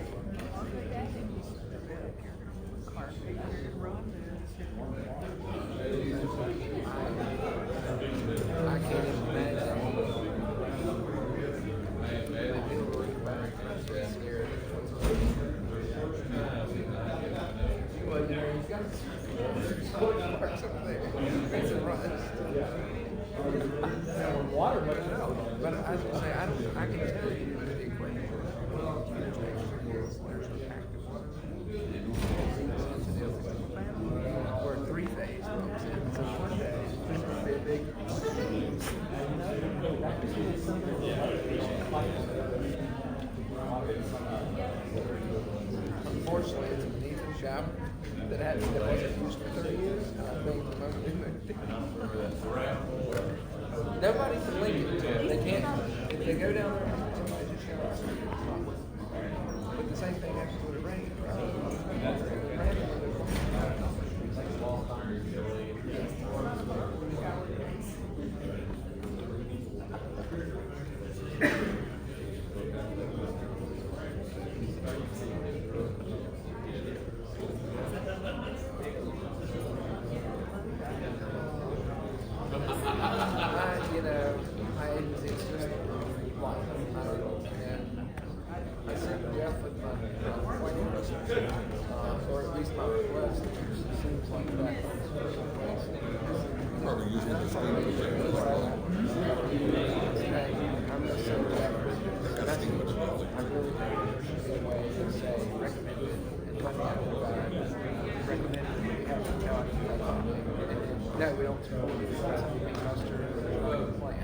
I can't even imagine. Well, you know, you've got sports parks over there. It's a rust. Water, but no. But I was gonna say, I can tell you the equation. There's an active water. Or three-phase. So one day, there's gonna be a big. Unfortunately, it's a Venetian shower that wasn't used for 30 years. I think most do it. Nobody can link it to it. They can't. If they go down there, somebody just showers. But the same thing happens with the rain. It's just life. I sent Jeff with my or at least my request. It seems like that. Probably using this thing. I'm just so Jeff. I think I really appreciate the way they say recommended and let me know about it. Recommended we have to tell you. No, we don't tell you. It's something we mustard or plan.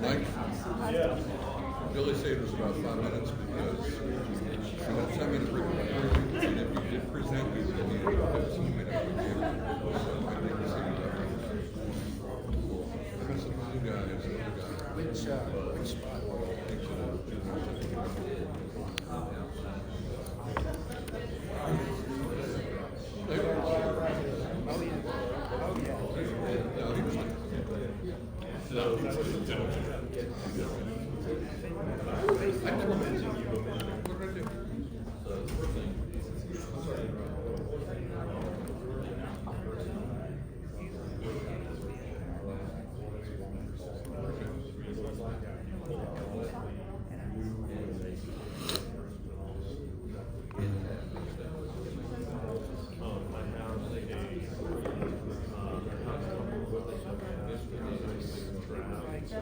Mike? Yeah. Billy saved us about 5 minutes because we had a 10-minute presentation, and if you did present, we would have needed a 15-minute review. I got some new guys. Which spot?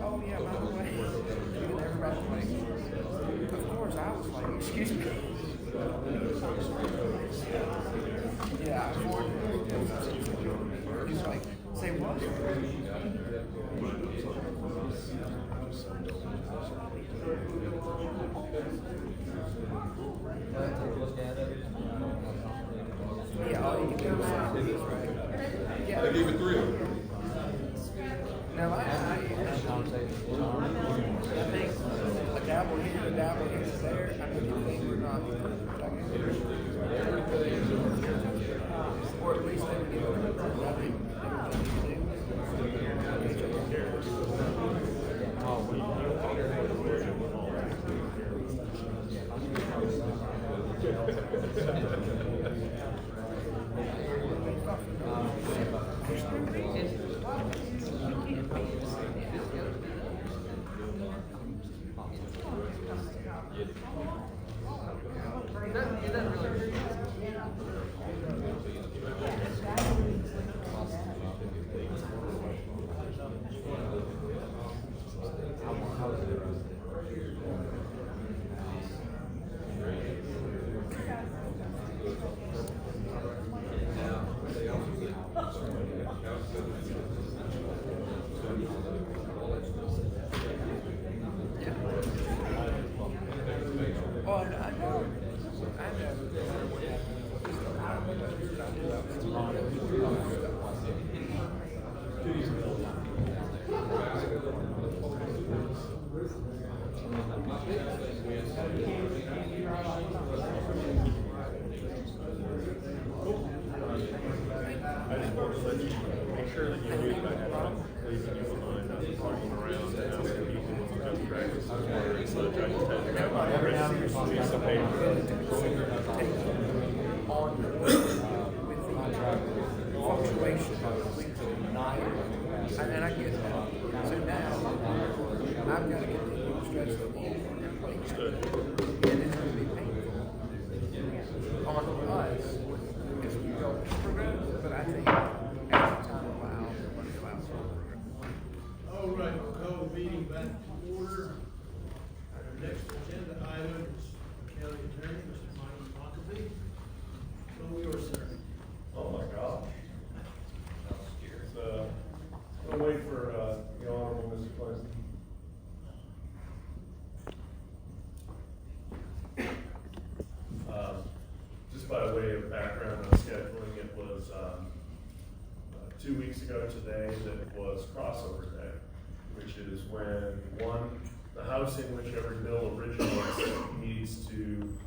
Oh yeah, by the way, everybody like, of course I was like, excuse me. Yeah, I warned him. He's like, say what? Yeah, all you can do is say this, right? Yeah. They gave it 3 of them. Now, I think a dabble here, a dabble here, there. I mean, you think we're not perfect, I guess. Or at least they would give it I just wanted to let you make sure that you knew that I had fun leaving you behind, walking around and asking people to come practice water and such. I just had to grab my piece of paper. Fluctuation of weeks and night, and I get that. So now, I've got to continue to stretch the ball in place. And it's going to be painful on us as we go through. But I think as time allows, we're going to go out further. All right, we'll call the meeting back to order. Our next agenda item is County Attorney, Mr. Mike Lockerbie. Go yours, sir. Oh my gosh. I'll wait for the Honorable Mr. Clinton. Just by way of background on scheduling, it was 2 weeks ago today that was crossover day, which is when the house in which every bill originates needs to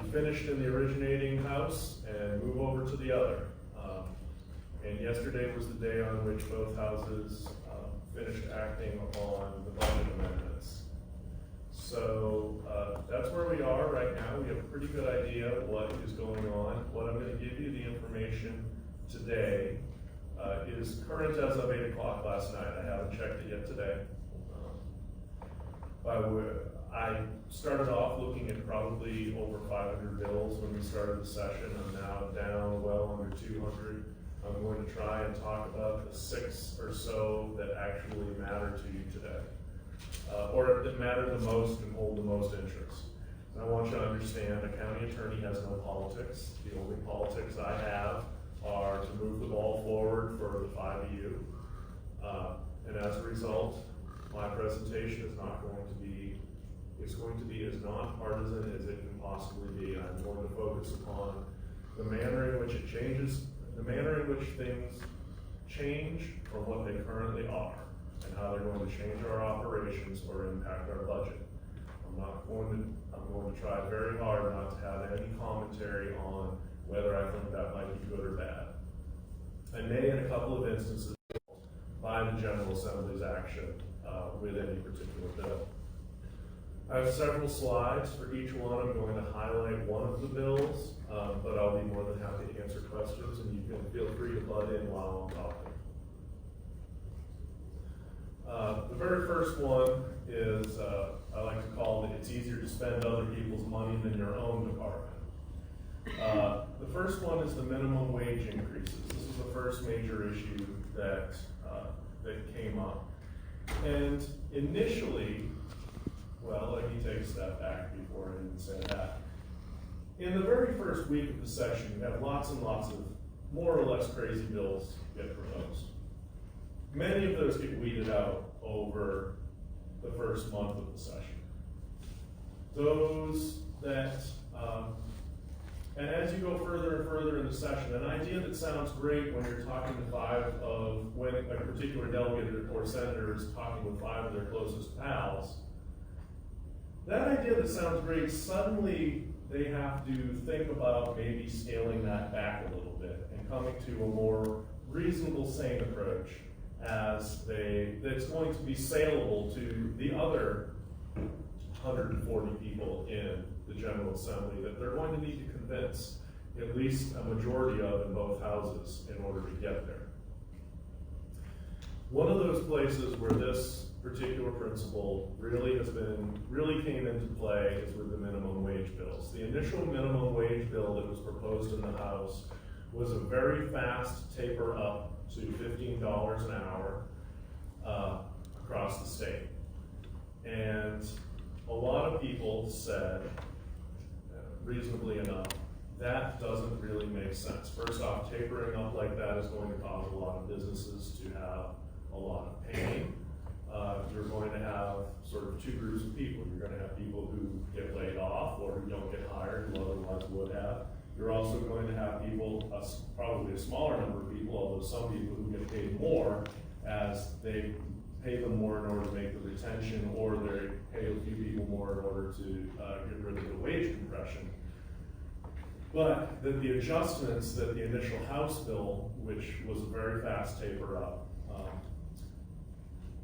be finished in the originating house and move over to the other. And yesterday was the day on which both houses finished acting on the budget amendments. So that's where we are right now. We have a pretty good idea what is going on. What I'm going to give you the information today is current as of 8 o'clock last night. I haven't checked it yet today. I started off looking at probably over 500 bills when we started the session. I'm now down well under 200. I'm going to try and talk about the 6 or so that actually matter to you today, or that matter the most and hold the most interest. And I want you to understand a county attorney has no politics. The only politics I have are to move the ball forward for the 5 of you. And as a result, my presentation is not going to be, it's going to be as nonpartisan as it can possibly be. I'm going to focus upon the manner in which it changes, the manner in which things change from what they currently are, and how they're going to change our operations or impact our budget. I'm going to try very hard not to have any commentary on whether I think that might be good or bad. I may, in a couple of instances, by the General Assembly's action with any particular bill. I have several slides for each one. I'm going to highlight one of the bills, but I'll be more than happy to answer questions, and you can feel free to butt in while I'm talking. The very first one is, I like to call it, it's easier to spend other people's money than your own department. The first one is the minimum wage increases. This is the first major issue that came up. And initially, well, let me take a step back before I even say that. In the very first week of the session, you have lots and lots of more or less crazy bills get proposed. Many of those get weeded out over the first month of the session. Those that, and as you go further and further in the session, an idea that sounds great when you're talking to when a particular delegate or senator is talking with 5 of their closest pals, that idea that sounds great, suddenly they have to think about maybe scaling that back a little bit and coming to a more reasonable, sane approach that's going to be saleable to the other 140 people in the General Assembly that they're going to need to convince at least a majority of in both houses in order to get there. One of those places where this particular principle really came into play is with the minimum wage bills. The initial minimum wage bill that was proposed in the House was a very fast taper up to $15 an hour across the state. And a lot of people said, reasonably enough, that doesn't really make sense. First off, tapering up like that is going to cause a lot of businesses to have a lot of pain. You're going to have sort of two groups of people. You're going to have people who get laid off or who don't get hired, who otherwise would have. You're also going to have people, probably a smaller number of people, although some people who get paid more as they pay them more in order to make the retention, or they pay a few people more in order to get rid of the wage compression. But that the adjustments that the initial House bill, which was a very fast taper up,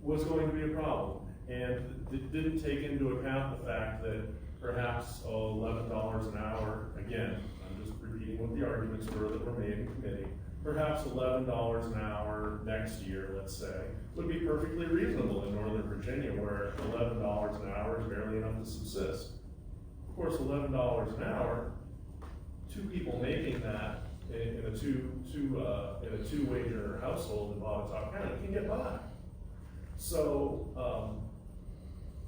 was going to be a problem. And it didn't take into account the fact that perhaps $11 an hour, again, I'm just repeating what the arguments were that were made in committee, perhaps $11 an hour next year, let's say, would be perfectly reasonable in Northern Virginia, where $11 an hour is barely enough to subsist. Of course, $11 an hour, two people making that in a two-wage earner household in Botetourt County can get by. So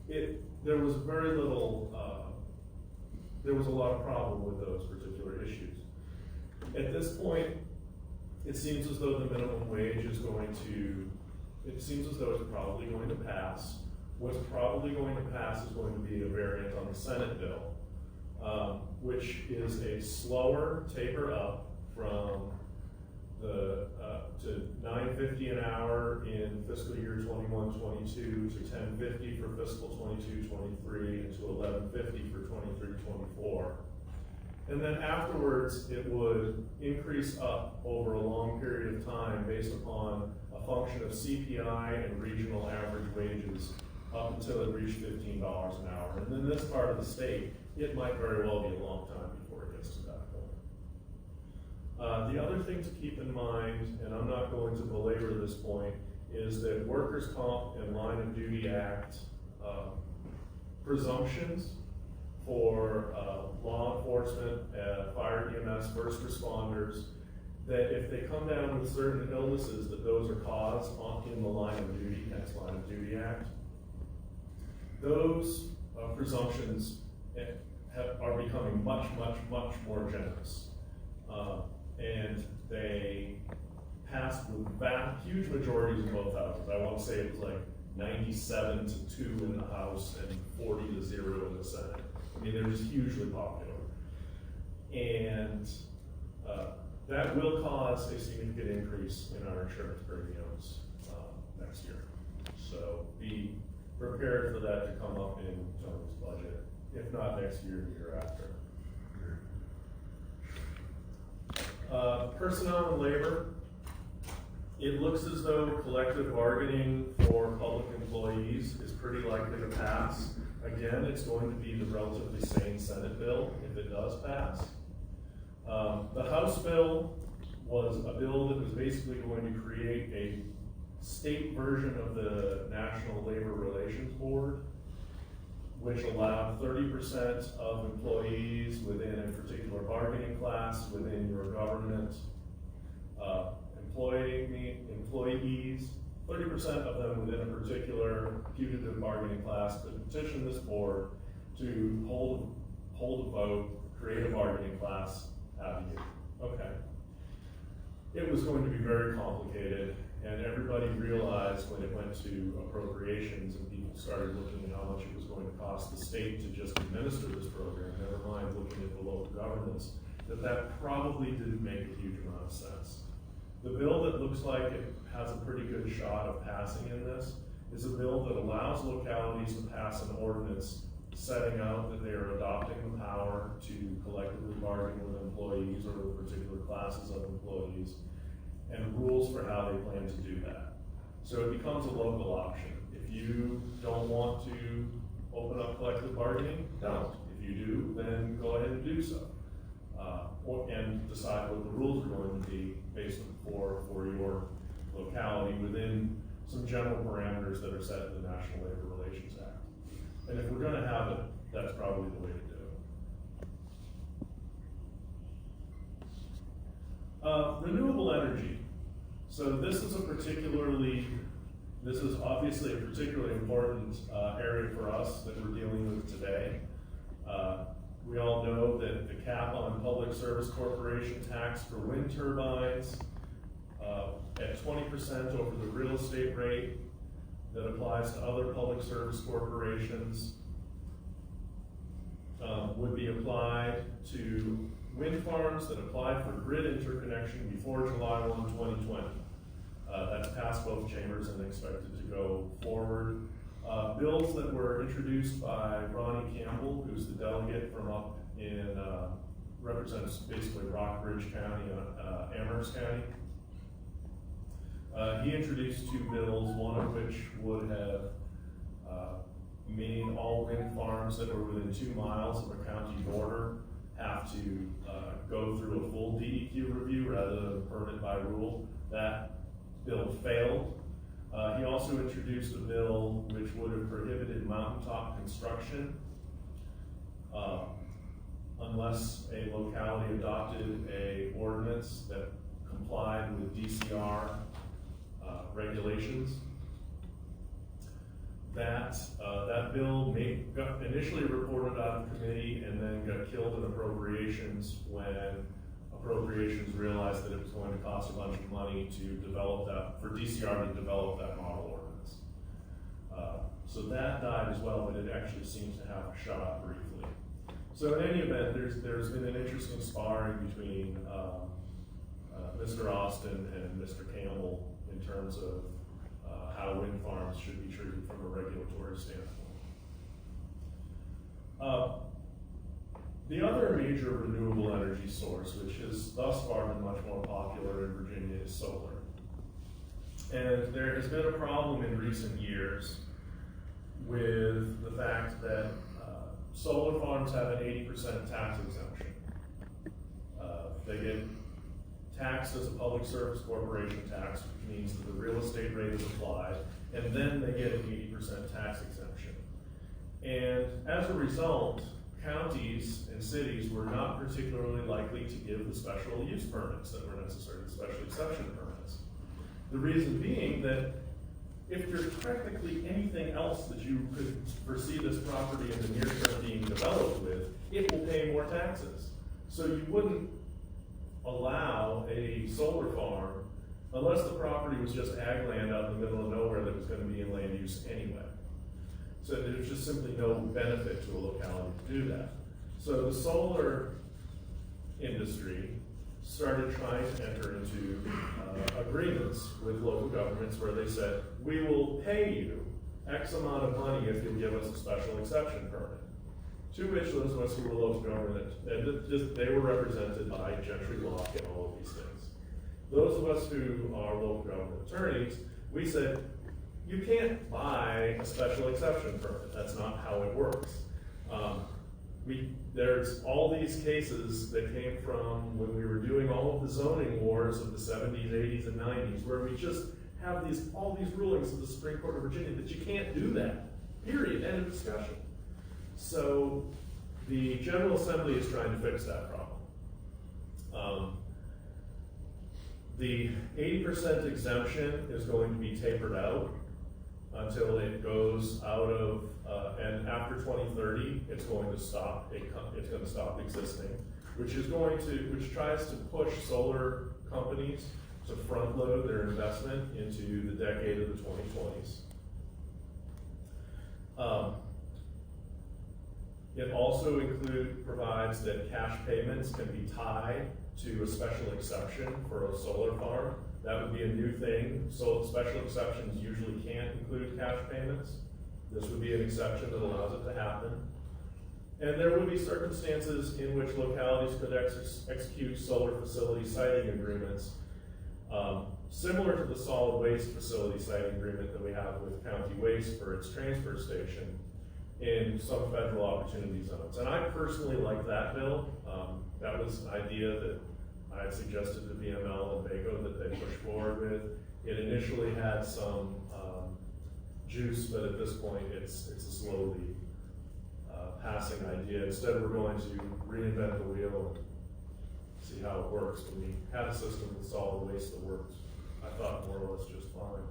there was very little. There was a lot of problem with those particular issues. At this point, it seems as though the minimum wage is going to. It seems as though it's probably going to pass. What's probably going to pass is going to be a variant on the Senate bill, which is a slower taper up from the to $9.50 an hour in fiscal year 21-22 to $10.50 for fiscal 22-23 and to $11.50 for 23-24. And then afterwards, it would increase up over a long period of time based upon a function of CPI and regional average wages up until it reached $15 an hour. And in this part of the state, it might very well be a long time before it gets to that point. The other thing to keep in mind, and I'm not going to belabor this point, is that Workers' Comp and Line of Duty Act presumptions for law enforcement, fire, EMS, first responders, that if they come down with certain illnesses, that those are caused in the line of duty, that's Line of Duty Act. Those presumptions are becoming much, much, much more generous. And they passed with huge majorities in both houses. I want to say it was like 97 to 2 in the House and 40 to 0 in the Senate. I mean, they're just hugely popular. And that will cause a significant increase in our insurance premiums next year. So be prepared for that to come up in Tony's budget, if not next year, the year after. Personnel and labor. It looks as though collective bargaining for public employees is pretty likely to pass. Again, it's going to be the relatively sane Senate bill if it does pass. The House bill was a bill that was basically going to create a state version of the National Labor Relations Board, which allowed 30% of employees within a particular bargaining class within your government employees, 30% of them within a particular putative bargaining class could petition this board to hold a vote, create a bargaining class, have you. Okay. It was going to be very complicated, and everybody realized when it went to appropriations and people started looking at how much it was going to cost the state to just administer this program, never mind looking at the local governments, that probably didn't make a huge amount of sense. The bill that looks like it has a pretty good shot of passing in this is a bill that allows localities to pass an ordinance setting out that they are adopting the power to collectively bargain with employees or with particular classes of employees, and rules for how they plan to do that. So it becomes a local option. If you don't want to open up collective bargaining, don't. If you do, then go ahead and do so. And decide what the rules are going to be based for your locality within some general parameters that are set in the National Labor Relations Act. And if we're going to have it, that's probably the way to do it. Renewable energy. So this is obviously a particularly important area for us that we're dealing with today. We all know that the cap on public service corporation tax for wind turbines at 20% over the real estate rate that applies to other public service corporations would be applied to wind farms that apply for grid interconnection before July 1, 2020. That's passed both chambers and expected to go forward. Bills that were introduced by Ronnie Campbell, who's the delegate from up in, represents basically Rockbridge County, Amherst County. He introduced two bills, one of which would have made all wind farms that were within 2 miles of a county border have to go through a full DEQ review rather than a permit by rule. That bill failed. He also introduced a bill which would have prohibited mountaintop construction unless a locality adopted a ordinance that complied with DCR regulations. That bill got initially reported out of committee and then got killed in appropriations when appropriations realized that it was going to cost a bunch of money to develop that, for DCR to develop that model ordinance. So that died as well, but it actually seems to have a shot briefly. So in any event, there's been an interesting sparring between Mr. Austin and Mr. Campbell in terms of how wind farms should be treated from a regulatory standpoint. The other major renewable energy source, which has thus far been much more popular in Virginia, is solar. And there has been a problem in recent years with the fact that solar farms have an 80% tax exemption. They get taxed as a public service corporation tax, which means that the real estate rate is applied, and then they get an 80% tax exemption. And as a result, counties and cities were not particularly likely to give the special use permits that were necessary, the special exception permits. The reason being that if there's practically anything else that you could foresee this property in the near term being developed with, it will pay more taxes. So you wouldn't allow a solar farm unless the property was just ag land out in the middle of nowhere that was going to be in land use anyway. So there's just simply no benefit to a locality to do that. So the solar industry started trying to enter into agreements with local governments where they said, we will pay you X amount of money if you'll give us a special exception permit. To which those of us who were local government, they were represented by Gentry Locke and all of these things. Those of us who are local government attorneys, we said, you can't buy a special exception permit. That's not how it works. There's all these cases that came from when we were doing all of the zoning wars of the 70s, 80s, and 90s, where we just have all these rulings of the Supreme Court of Virginia that you can't do that, period, end of discussion. So the General Assembly is trying to fix that problem. The 80% exemption is going to be tapered out until it goes out of, and after 2030, it's going to stop. It's going to stop existing, which tries to push solar companies to front load their investment into the decade of the 2020s. It also provides that cash payments can be tied to a special exception for a solar farm. That would be a new thing. So special exceptions usually can't include cash payments. This would be an exception that allows it to happen. And there would be circumstances in which localities could execute solar facility siting agreements, similar to the solid waste facility siting agreement that we have with County Waste for its transfer station in some federal opportunity zones. And I personally like that bill. That was an idea that I had suggested to VML and BACO that they push forward with. It initially had some juice, but at this point it's a slowly passing idea. Instead, we're going to reinvent the wheel and see how it works. When we had a system with solid waste that worked, I thought more or less just fine.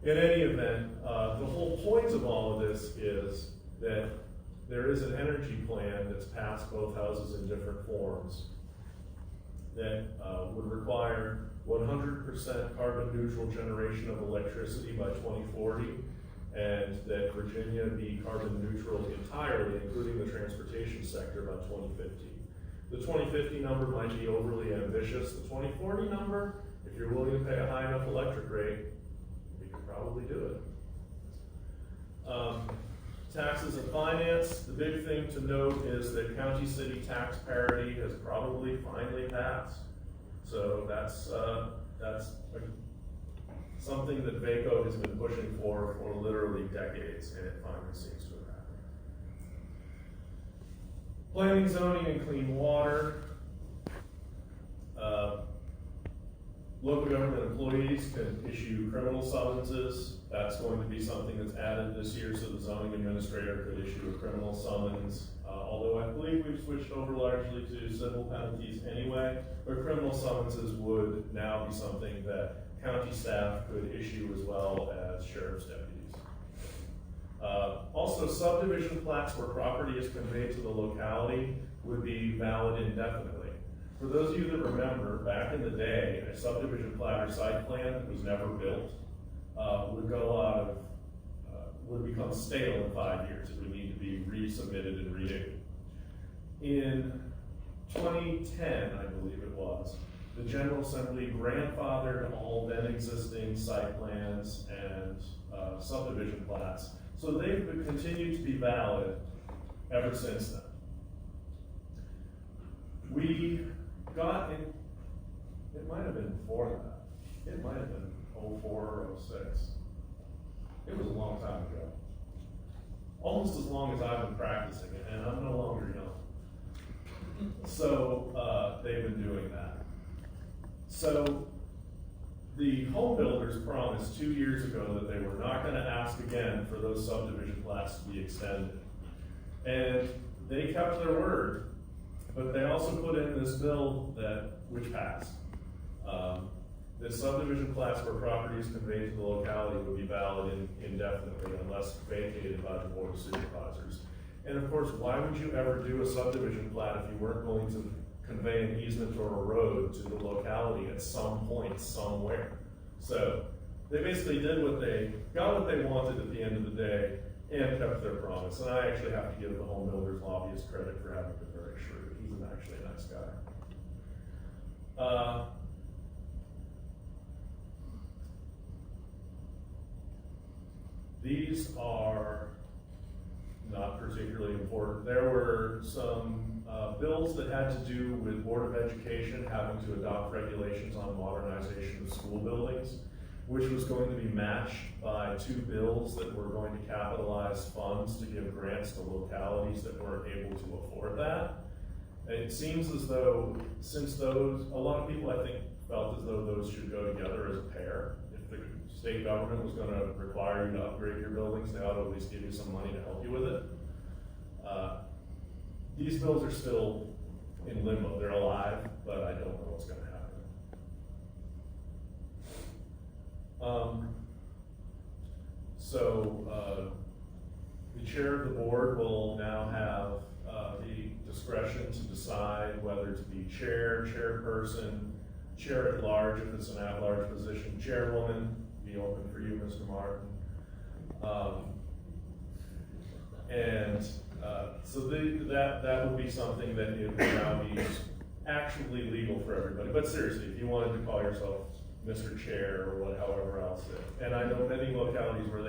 In any event, the whole point of all of this is that there is an energy plan that's passed both houses in different forms that would require 100% carbon neutral generation of electricity by 2040, and that Virginia be carbon neutral entirely, including the transportation sector, by 2050. The 2050 number might be overly ambitious. The 2040 number, if you're willing to pay a high enough electric rate, you can probably do it. Taxes and finance, the big thing to note is that county-city tax parity has probably finally passed. So that's something that VACO has been pushing for literally decades, and it finally seems to have happened. Planning, zoning, and clean water. Local government employees can issue criminal summonses. That's going to be something that's added this year, so the zoning administrator could issue a criminal summons. Although I believe we've switched over largely to civil penalties anyway, but criminal summonses would now be something that county staff could issue as well as sheriff's deputies. Also, subdivision plats where property is conveyed to the locality would be valid indefinitely. For those of you that remember, back in the day, a subdivision plat or site plan that was never built would go out of, would become stale in 5 years. It would need to be resubmitted and renewed. In 2010, I believe it was, the General Assembly grandfathered all then existing site plans and subdivision plats, so they've continued to be valid ever since then. We got in, it might have been before that. It might have been 04 or 06. It was a long time ago. Almost as long as I've been practicing it, and I'm no longer young. So they've been doing that. So the home builders promised 2 years ago that they were not going to ask again for those subdivision plats to be extended. And they kept their word, but they also put in this bill which passed. The subdivision plats where property is conveyed to the locality would be valid indefinitely unless vacated by the Board of Supervisors. And of course, why would you ever do a subdivision plat if you weren't going to convey an easement or a road to the locality at some point somewhere? So they basically got what they wanted at the end of the day and kept their promise. And I actually have to give the home builders lobbyist credit for having been very shrewd. He's actually a nice guy. These are not particularly important. There were some bills that had to do with Board of Education having to adopt regulations on modernization of school buildings, which was going to be matched by 2 bills that were going to capitalize funds to give grants to localities that weren't able to afford that. It seems as though, since those, a lot of people I think felt as though those should go together as a pair. If the state government was going to require you to upgrade your buildings, they ought to at least give you some money to help you with it. These bills are still in limbo. They're alive, but I don't know what's going to happen. The chair of the board will now have the discretion to decide whether to be chair, chairperson, chair at large if it's an at-large position, chairwoman, be open for you, Mr. Martin. So that would be something that it would now be actually legal for everybody. But seriously, if you wanted to call yourself Mr. Chair or however else, and I know many localities where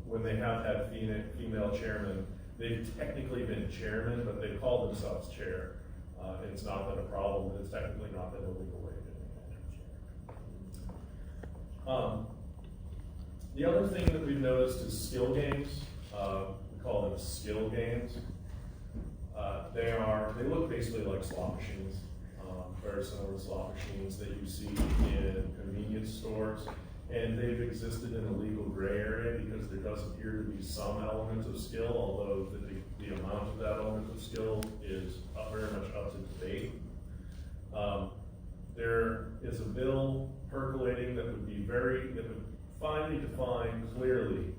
when they have had female chairmen, they've technically been chairman, but they call themselves chair. It's not been a problem, but it's technically not been a legal way of doing it. The other thing that we've noticed is skill games. We call them skill games. They look basically like slot machines, very similar to slot machines that you see in convenience stores. And they've existed in a legal gray area because there does appear to be some element of skill, although the amount of that element of skill is very much up to debate. There is a bill percolating that would finally define clearly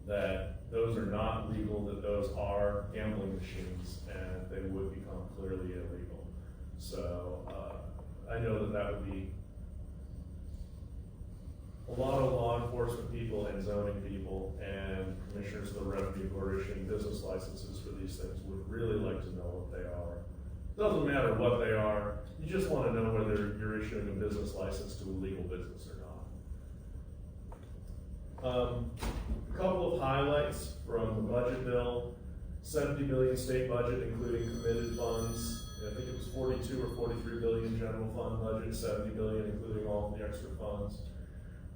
that those are not legal, that those are gambling machines, and they would become clearly illegal. So, I know that that would be a lot of law enforcement people and zoning people and commissioners of the revenue who are issuing business licenses for these things would really like to know what they are. Doesn't matter what they are, you just want to know whether you're issuing a business license to a legal business or not. A couple of highlights from the budget bill: $70 billion state budget, including committed funds. I think it was 42 or 43 billion general fund budget, $70 billion including all the extra funds.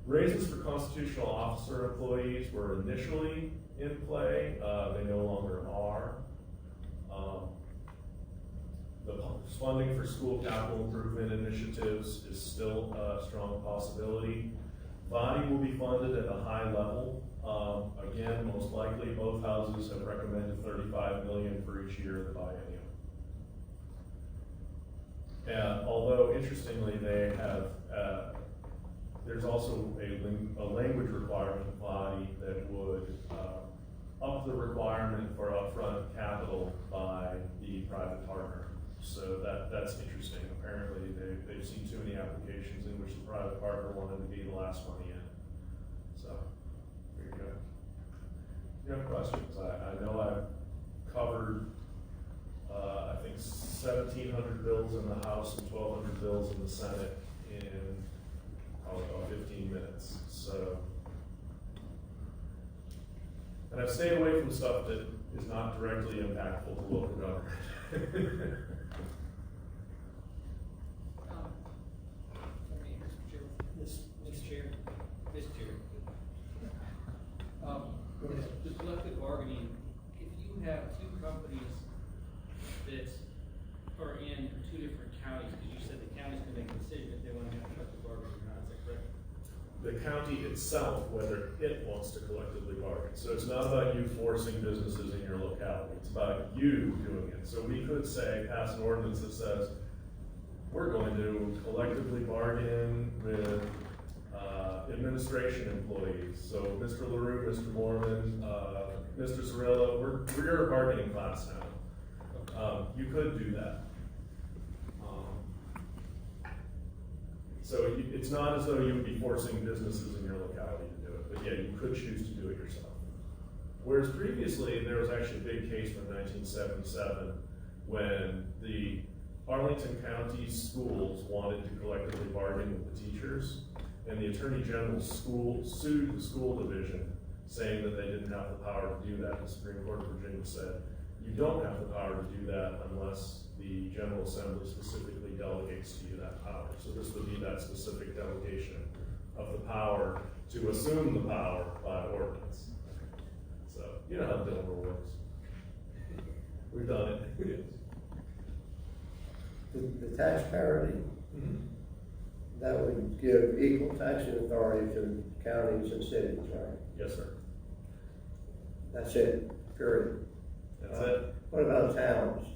Raises for constitutional officer employees were initially in play. They no longer are. The funding for school capital improvement initiatives is still a strong possibility. Body will be funded at a high level. Again, most likely both houses have recommended $35 million for each year of the biennium. And although interestingly they have, there's also a language requirement body that would up the requirement for upfront capital by the private partner. So that's interesting. Apparently they've seen too many applications in which the private partner wanted to be the last one in. So there you go. If you have questions, I know I've covered I think 1,700 bills in the House and 1,200 bills in the Senate in probably about 15 minutes. So, and I've stayed away from stuff that is not directly impactful to local government. The collective bargaining, if you have two companies that are in two different counties, because you said the counties can make a decision if they want to have collective bargaining or not, is that correct? The county itself, whether it wants to collectively bargain. So it's not about you forcing businesses in your locality, it's about you doing it. So we could say, pass an ordinance that says, we're going to collectively bargain with administration employees. So Mr. LaRue, Mr. Mormon, Mr. Cirillo, we're a bargaining class now. You could do that. So it's not as though you would be forcing businesses in your locality to do it, but yeah, you could choose to do it yourself. Whereas previously, there was actually a big case from 1977 when the Arlington County schools wanted to collectively bargain with the teachers, and the Attorney General sued the school division, saying that they didn't have the power to do that. The Supreme Court of Virginia said, you don't have the power to do that unless the General Assembly specifically delegates to you that power. So this would be that specific delegation of the power to assume the power by ordinance. So, you know how Delaware works. We've done it. The tax parity, that would give equal taxing authority to counties and cities, right? Yes, sir. That's it, period. That's it. What about towns?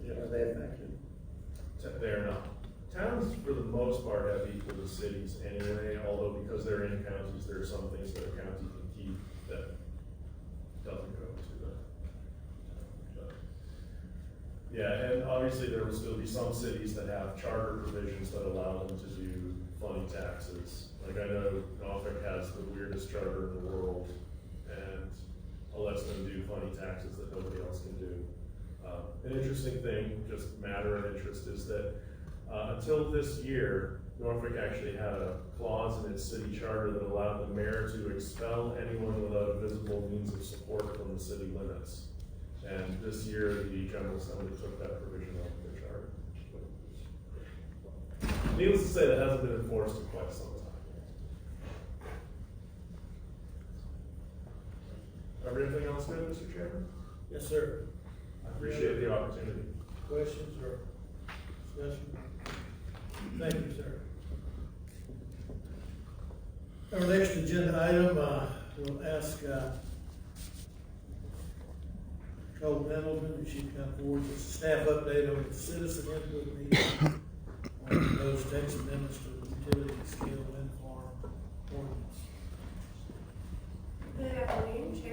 Yes. Are they affected? They are not. Towns, for the most part, have equal to cities anyway, although because they're in counties, there are some things that a county can keep that doesn't go to them. Yeah, and obviously there will still be some cities that have charter provisions that allow them to do funny taxes. Like I know Norfolk has the weirdest charter in the world, and lets them do funny taxes that nobody else can do. An interesting thing, just matter of interest, is that until this year, Norfolk actually had a clause in its city charter that allowed the mayor to expel anyone without a visible means of support from the city limits. And this year, the General Assembly took that provision out of their charter. Needless to say, that hasn't been enforced in quite some time. Everything else good, Mr. Chairman? Yes, sir. I appreciate the opportunity. Questions or discussion? Thank you, sir. Our next agenda item, we'll ask Cole Pendleton if she can come forward with a staff update on the citizen input meeting on those text amendments to the utility scale wind farm ordinance. Good afternoon, Chair.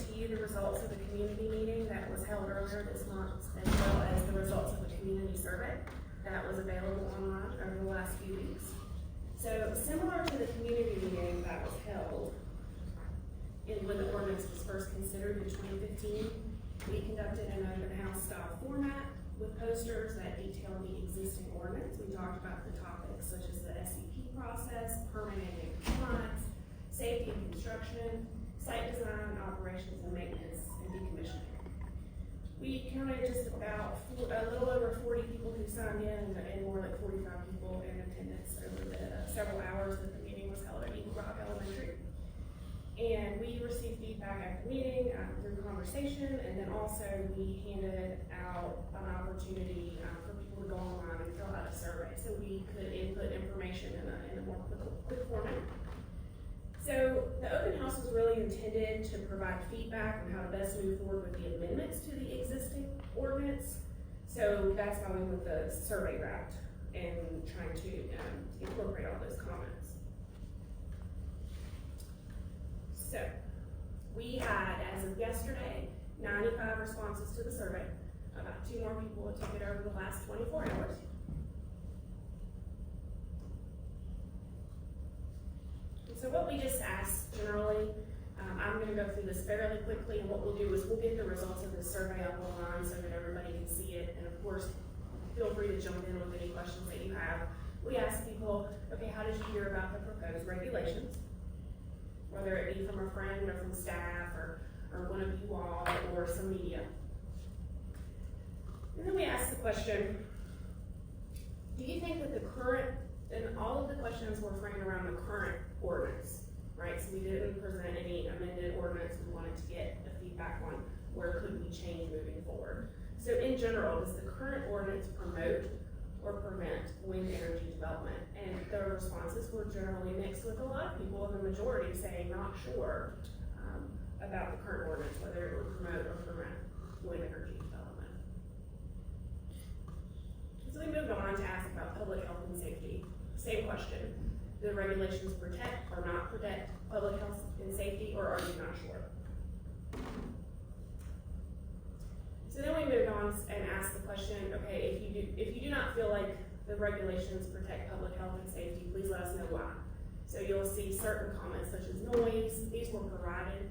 to you the results of the community meeting that was held earlier this month, as well as the results of the community survey that was available online over the last few weeks. So similar to the community meeting that was held when the ordinance was first considered in 2015, we conducted an open house style format with posters that detailed the existing ordinance. We talked about the topics such as the SCP process, permitting and compliance, safety and construction, site design, operations and maintenance, and decommissioning. We counted just about a little over 40 people who signed in and more like 45 people in attendance over the several hours that the meeting was held at Eagle Rock Elementary. And we received feedback at the meeting through conversation, and then also we handed out an opportunity for people to go online and fill out a survey so we could input information in a more quick format. So the open house was really intended to provide feedback on how to best move forward with the amendments to the existing ordinance. So that's why we went the survey route and trying to incorporate all those comments. So we had, as of yesterday, 95 responses to the survey. About 2 more people took it over the last 24 hours. So what we just asked generally, I'm going to go through this fairly quickly, and what we'll do is we'll get the results of this survey up online so that everybody can see it, and of course, feel free to jump in with any questions that you have. We asked people, okay, how did you hear about the proposed regulations? Whether it be from a friend or from staff or one of you all or some media. And then we asked the question, do you think that the current, and all of the questions were framed around the current ordinance, right? So we didn't present any amended ordinance. We wanted to get the feedback on where could we change moving forward. So in general, does the current ordinance promote or prevent wind energy development? And the responses were generally mixed, with a lot of people in the majority saying not sure about the current ordinance, whether it would promote or prevent wind energy development. So we moved on to ask about public health and safety. Same question. Do the regulations protect or not protect public health and safety, or are you not sure? So then we moved on and asked the question, okay, if you do not feel like the regulations protect public health and safety, please let us know why. So you'll see certain comments such as noise. These were provided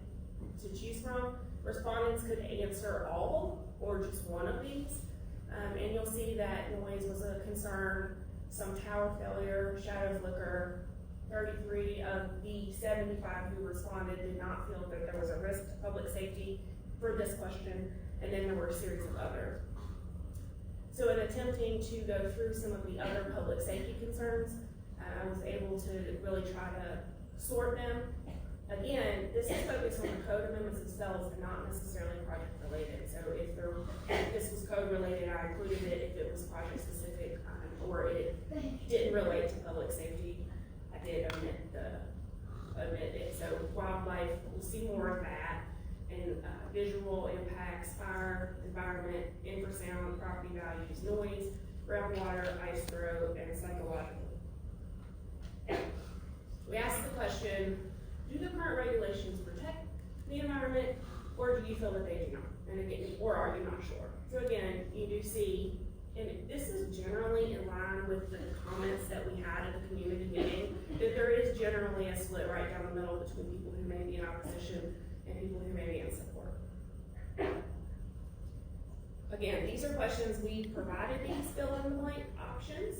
to choose from. Respondents could answer all or just one of these. And you'll see that noise was a concern, some tower failure, shadow flicker. 33 of the 75 who responded did not feel that there was a risk to public safety for this question, and then there were a series of others. So in attempting to go through some of the other public safety concerns, I was able to really try to sort them. Again, this is focused on the code amendments themselves and not necessarily project related. So if this was code related, I included it. If it was project specific or it didn't relate to public safety, I did omit it. So wildlife, we'll see more of that. And visual impacts, fire, environment, infrasound, property values, noise, groundwater, ice throw, and psychological. We asked the question, do the current regulations protect the environment, or do you feel that they do not? And again, or are you not sure? So again, you do see, and this is generally in line with the comments that we had at the community meeting, that there is generally a split right down the middle between people who may be in opposition and people who may be in support. Again, these are questions we provided these fill-in-the-blank options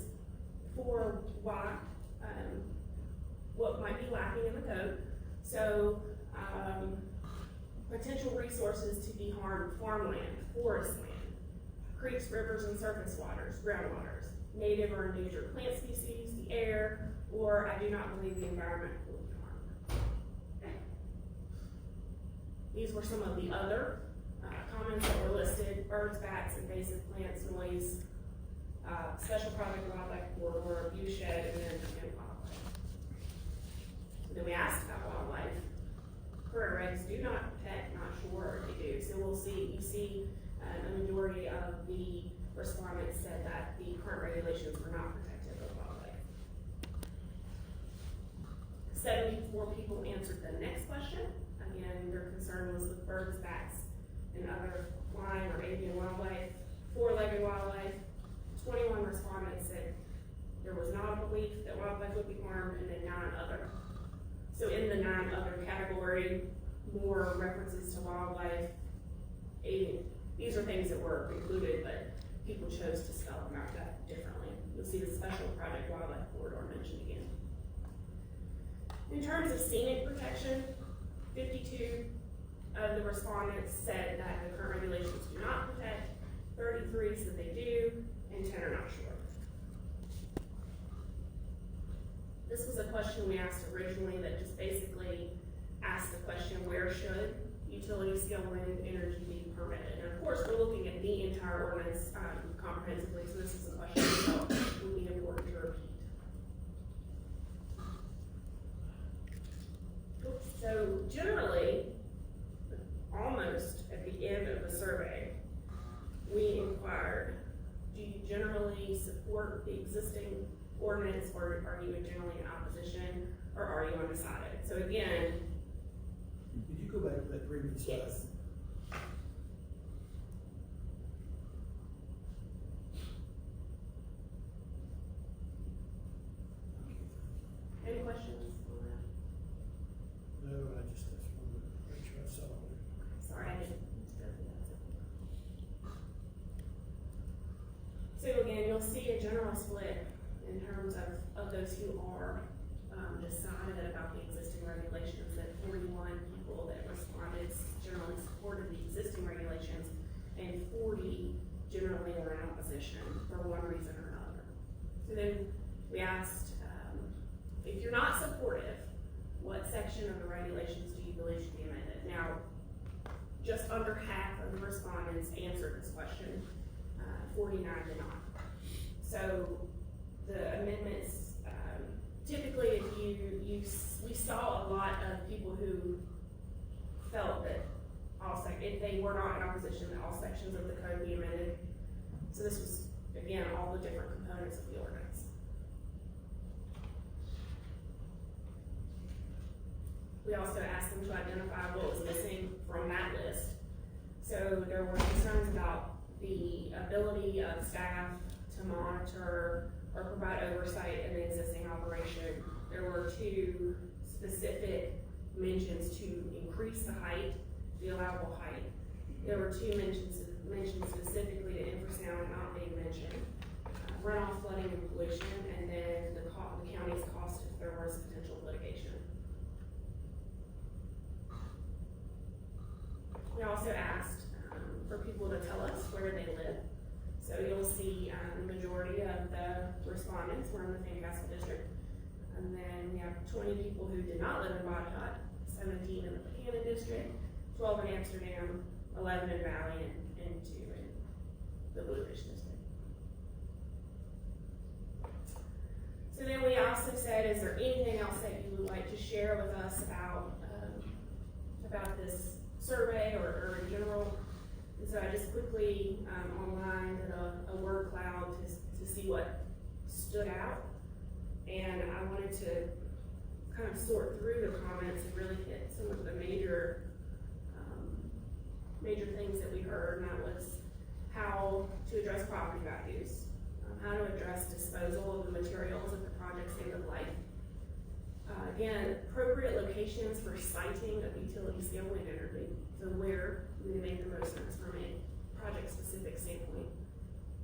for why, what might be lacking in the code. So, potential resources to be harmed: farmland, forest land, creeks, rivers, and surface waters, groundwaters, native or endangered plant species, the air, or I do not believe the environment will be harmed. These were some of the other comments that were listed: birds, bats, invasive plants, noise, special project wildlife corridor, view shed, and then wildlife. So then we asked about wildlife. Current regs do not protect, not sure if they do. So we'll see, you see a majority of the respondents said that the current regulations were not protective of wildlife. 74 people answered the next question, Again, their concern was with birds, bats, and other flying or avian wildlife, four-legged wildlife. 21 respondents said there was not a belief that wildlife would be harmed, and then 9 other. So in the 9 other category, more references to wildlife, avian. These are things that were included, but people chose to spell them out that differently. You'll see the special project wildlife corridor mentioned again. In terms of scenic protection, 52 of the respondents said that the current regulations do not protect, 33 said they do, and 10 are not sure. This was a question we asked originally that just basically asked the question, where should utility scale wind energy be permitted? And of course, we're looking at the entire ordinance comprehensively, so this is a question we felt would be important to repeat. So generally, almost at the end of the survey, we inquired, do you generally support the existing ordinance, or are you generally in opposition, or are you undecided? So again, could you go back to that previous slide? yes. Any questions on that? No, I just wanted to make sure I saw it. Sorry, I didn't go through that. So again, you'll see a general split in terms of those who are decided about the existing regulations, that 41 people that responded generally supported the existing regulations, and 40 generally were in opposition for one reason or another. So then we asked, if you're not supportive, what section of the regulations do you believe should be amended? Now, just under half of the respondents answered this question, 49 did not. So the amendments, typically we saw a lot of people who felt that if they were not in opposition, that all sections of the code be amended. So this was, again, all the different components of the ordinance. We also asked them to identify what was missing from that list. So there were concerns about the ability of staff to monitor or provide oversight in the existing operation. There were 2 specific mentions to increase the height, the allowable height. There were 2 mentions specifically to infrasound not being mentioned, runoff, flooding, and pollution, and then the county's cost if there was potential litigation. We also asked for people to tell us where they live. So you'll see the majority of the respondents were in the Fantastic District. And then we have 20 people who did not live in Botetourt, 17 in the Buchanan District, 12 in Amsterdam, 11 in Valley, and 2 in the Blue Ridge District. So then we also said, is there anything else that you would like to share with us about this survey or in general? And so I just quickly online did a word cloud to see what stood out. And I wanted to kind of sort through the comments and really hit some of the major things that we heard, and that was how to address property values, how to address disposal of the materials at the project's end of life. Again, appropriate locations for siting of utility scale wind energy, so where we make the most sense from a project-specific standpoint.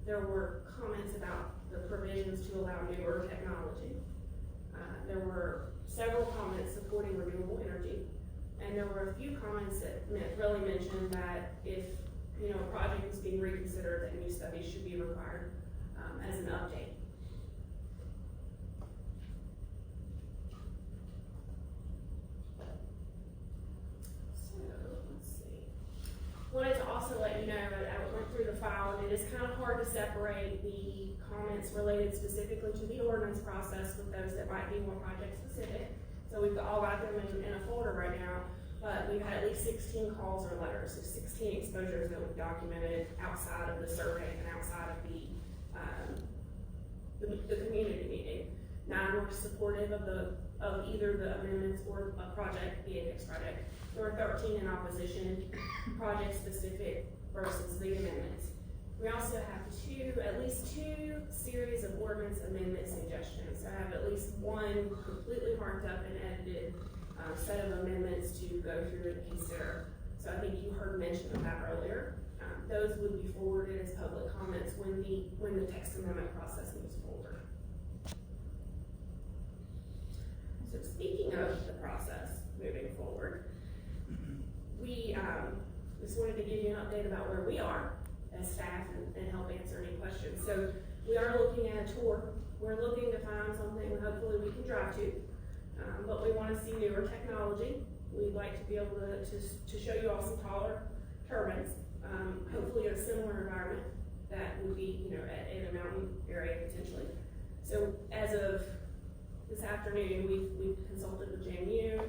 There were comments about the provisions to allow newer technology. There were several comments supporting renewable energy, and there were a few comments that really mentioned that if a project was being reconsidered, that new studies should be required as an update. Wanted to also let you know that I went through the file, and it is kind of hard to separate the comments related specifically to the ordinance process with those that might be more project specific. So we've all got them in a folder right now, but we've had at least 16 calls or letters, so 16 exposures that we've documented outside of the survey and outside of the community meeting. 9 were supportive of the of either the amendments or a project, the apex project. There were 13 in opposition, project-specific versus the amendments. We also have at least two series of ordinance amendment suggestions. So I have at least one completely marked up and edited set of amendments to go through and consider. So I think you heard mention of that earlier. Those would be forwarded as public comments when the text amendment process moves forward. So speaking of the process moving forward, we just wanted to give you an update about where we are as staff and help answer any questions. So we are looking at a tour. We're looking to find something hopefully we can drive to, but we want to see newer technology. We'd like to be able to show you all some taller turbines, hopefully in a similar environment that would be, in a mountain area potentially. So as of this afternoon, we've consulted with JMU,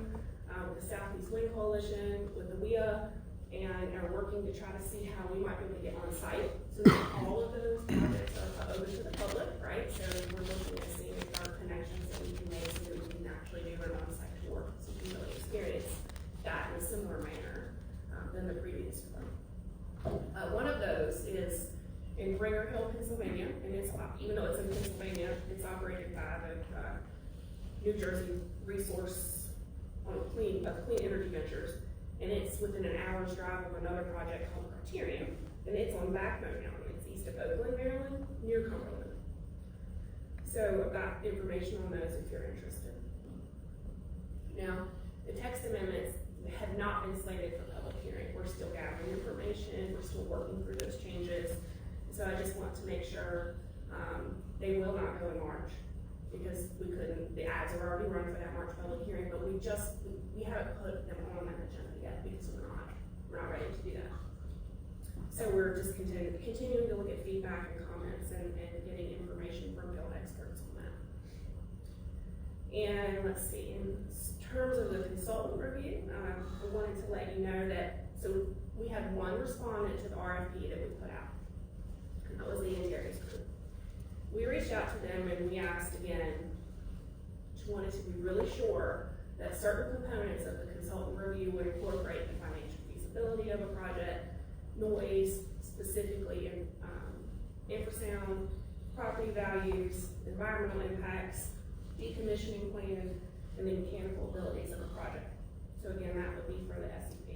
with the Southeast Wind Coalition, with the WIA, and are working to try to see how we might be able to get on site. So not all of those projects are open to the public, right? So we're looking at seeing if there are connections that we can make so that we can actually do an on-site tour, so we can really experience that in a similar manner than the previous one. One of those is in Bringer Hill, Pennsylvania, and it's, even though it's in Pennsylvania, it's operated by the New Jersey Resource Clean Energy Ventures. And it's within an hour's drive of another project called Criterion, and it's on Backbone Mountain. It's east of Oakland, Maryland, near Cumberland. So I've got information on those if you're interested. Now, the text amendments have not been slated for public hearing. We're still gathering information. We're still working through those changes. So I just want to make sure they will not go in March, because we couldn't, the ads are already run for that March public hearing, but we haven't put them on that agenda yet because we're not ready to do that. So we're just continuing to look at feedback and comments and getting information from field experts on that. And let's see, in terms of the consultant review, I wanted to let you know that, so we had one respondent to the RFP that we put out, and that was the Antares group. We reached out to them and we asked again, wanted to be really sure that certain components of the consultant review would incorporate the financial feasibility of a project, noise, specifically in infrasound, property values, environmental impacts, decommissioning plan, and the mechanical abilities of a project. So again, that would be for the SCP.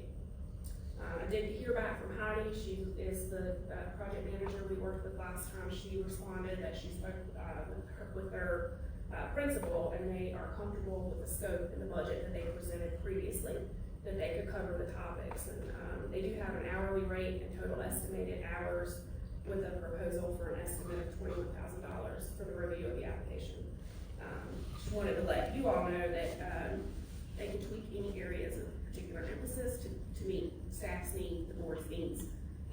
I did hear back from Heidi. She is the project manager we worked with last time. She responded that she spoke with their principal, and they are comfortable with the scope and the budget that they presented previously, that they could cover the topics. And they do have an hourly rate and total estimated hours with a proposal for an estimate of $21,000 for the review of the application. Just wanted to let you all know that they can tweak any areas of particular emphasis to meet staff's needs, the board's needs,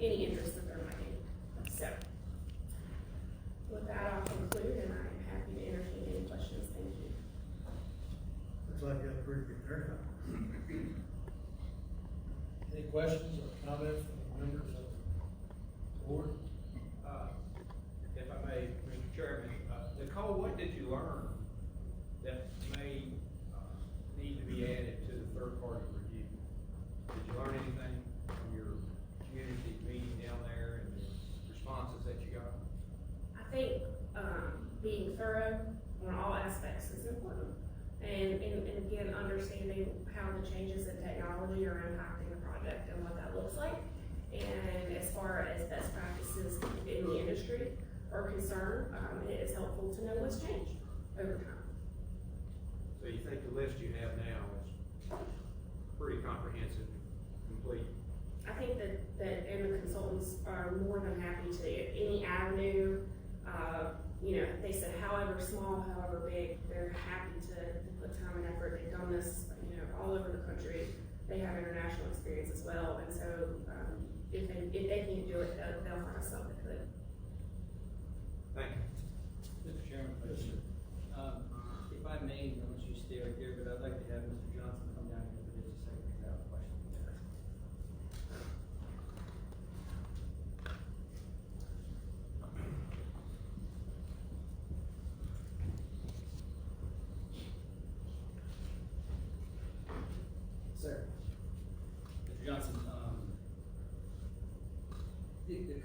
any interest that there might be. So, with that, I'll conclude, and I'm happy to entertain any questions. Thank you. Looks like you had a pretty good turnout. Any questions or comments from the members of the board? If I may, Mr. Chairman, Nicole, what did you learn that may need to be added to the third-party review? Did you learn anything from your community meeting down there and the responses that you got? I think being thorough on all aspects is important. And again, understanding how the changes in technology are impacting the project and what that looks like. And as far as best practices in the industry are concerned, it is helpful to know what's changed over time. So you think the list you have now is pretty comprehensive, complete? I think that and the consultants are more than happy to, any avenue, they said however small, however big, they're happy to put time and effort. They've done this, all over the country. They have international experience as well, and so if they can't do it, they'll find something that could. Thank you. Mr. Chairman, if I may, I want you to stay right there, but I'd like to have Mr. Johnson come down here for just a second to have a question.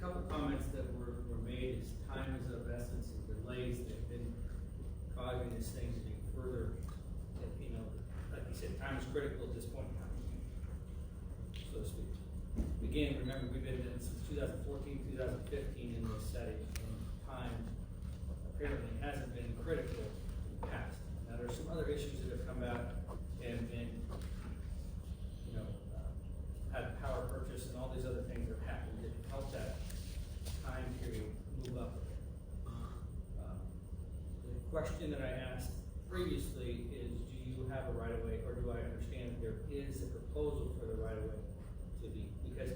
couple comments that were made is time is of essence and delays that have been causing this thing to be further, you know, like you said, time is critical at this point in time, so to speak. Again, remember, we've been in since 2014, 2015 in this setting, and time apparently hasn't been critical in the past. Now, there's some other issues that have come out and you know, had power purchase and all these other things that have happened that help that time period move up. The question that I asked previously is, do you have a right of way, or do I understand that there is a proposal for the right of way to be? Because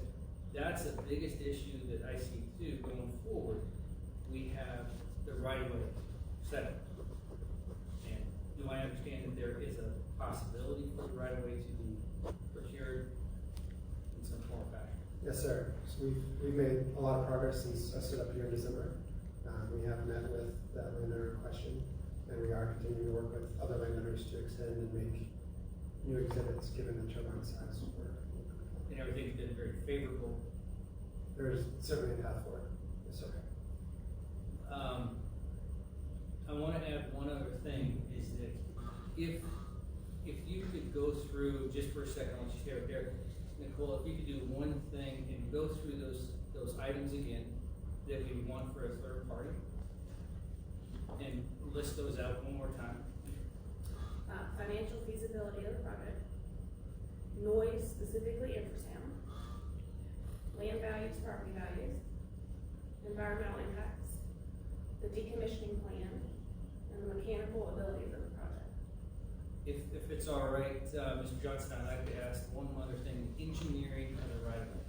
that's the biggest issue that I see too going forward. We have the right of way set up. And do I understand that there is a possibility for the right of way to be procured in some form or fashion? Yes, sir. So we've made a lot of progress since I stood up here in December. We have met with that landowner in question, and we are continuing to work with other landowners to extend and make new exhibits given the turbine size. And everything's been very favorable. There's certainly a path forward. Yes, sir. I want to add one other thing, is that if you could go through, just for a second, I'll just stay right there, Nicole, if you could do one thing and go through those items again that we want for a third party, and list those out one more time. Financial feasibility of the project, noise, specifically infrasound, land values, property values, environmental impacts, the decommissioning plan, and the mechanical abilities of the project. If it's all right, Mr. Johnson, I'd like to ask one other thing, engineering of the right of way.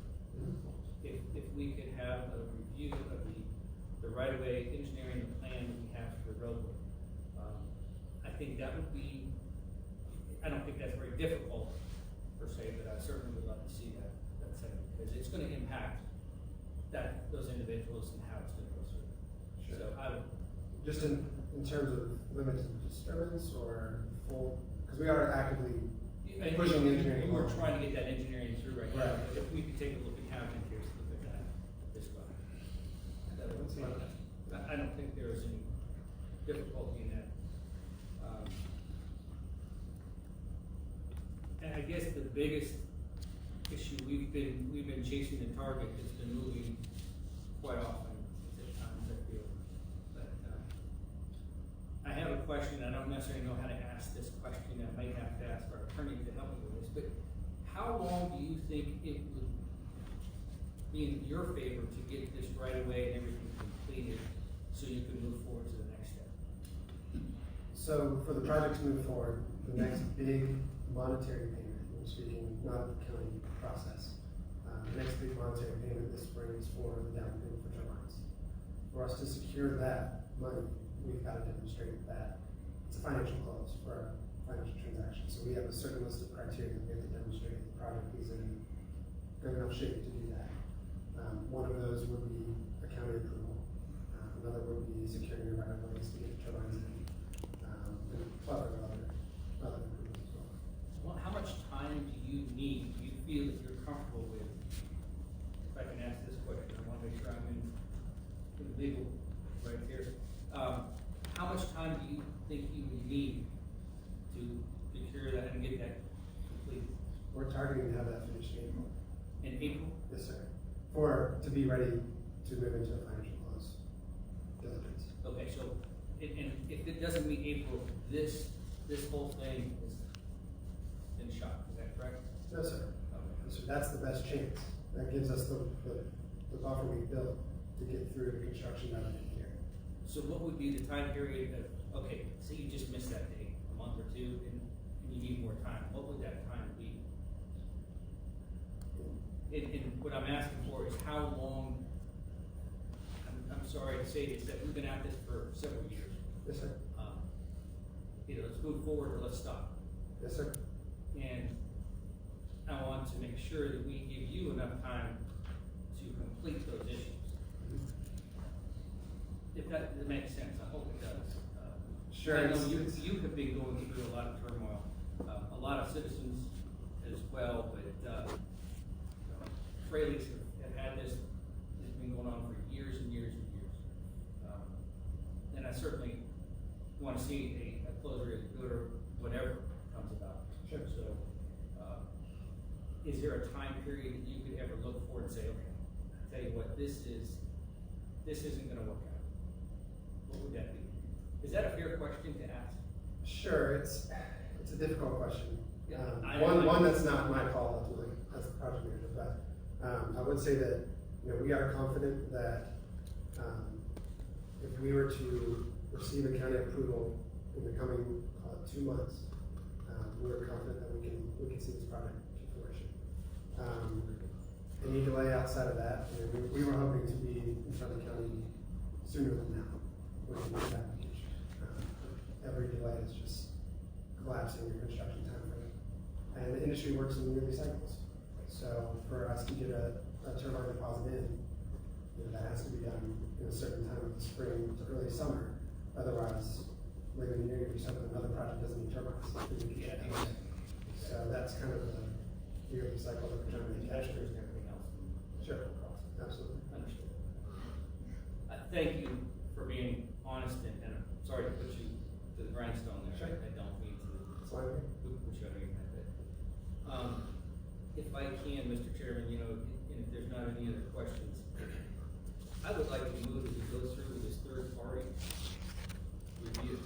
If we could have a review of the right of way engineering the plan that we have for the roadway. I think that would be, I don't think that's very difficult per se, but I certainly would love to see that segment, because it's going to impact those individuals and how it's going to go through. Sure. So I would. Just in terms of limited disturbance or full, because we are actively pushing engineering. We're trying to get that engineering through right now. Right. But if we could take a look at Hamilton here, look at that as well. I don't think there is any difficulty in that. And I guess the biggest issue we've been chasing the target that's been moving quite often at times, I feel. But I have a question. I don't necessarily know how to ask this question. I might have to ask our attorney to help me with this. But how long do you think it would be in your favor to get this right away and everything completed so you can move forward to the next step? So for the project to move forward, the next big monetary payment, we're speaking not of the county process, the next big monetary payment this spring is for the down payment for turbines. For us to secure that money, we've got to demonstrate that it's a financial close for a financial transaction. So we have a certain list of criteria that we have to demonstrate the project is in good enough shape to do that. One of those would be a county approval. Another would be securing the right of ways to get the turbines in. And other improvements as well. How much time do you need, do you feel that you're comfortable with? If I can ask this question, I want to make sure I'm in legal right here. How much time do you think you would need to secure that and get that completed? We're targeting to have that finished in April. In April? Yes, sir. To be ready to move into a financial close diligence. Okay, so, and if it doesn't meet April, this whole thing is in shock, is that correct? No, sir. Okay. No, sir. That's the best chance. That gives us the buffer we built to get through the construction done in a year. So what would be the time period of, okay, say you just missed that date, a month or two, and you need more time, what would that time be? And what I'm asking for is how long, I'm sorry to say this, that we've been at this for several years. Yes, sir. Let's move forward or let's stop. Yes, sir. And I want to make sure that we give you enough time to complete those issues. If that makes sense, I hope it does. Sure. I know you have been going through a lot of turmoil, a lot of citizens as well, but Fraley's have had this, it's been going on is there a time period that you could ever look for and say, okay, tell you what, this isn't gonna work out? What would that be? Is that a fair question to ask? Sure, it's a difficult question. Yeah, One that's not my call ultimately, as a project manager, but I would say that, you know, we are confident that if we were to receive a county approval in the coming 2 months, we're confident that we can see this project to fruition. Any delay outside of that, you know, we were hoping to be in front of the county sooner than now with this application. Every delay is just collapsing your construction timeframe. And the industry works in yearly cycles. So for us to get a turbine deposit in, you know, that has to be done in a certain time of the spring to early summer. Otherwise, later in the year, if you start with another project, doesn't need turbines. So that's kind of the yearly cycle that we're trying to make. Investors and everything else. Sure, absolutely. Understood. Thank you for being honest, and I'm sorry to put you to the grindstone there. Sure. I don't mean to It's fine. put you under your bed. If I can, Mr. Chairman, you know, and if there's not any other questions, I would like to move as we go through this third party review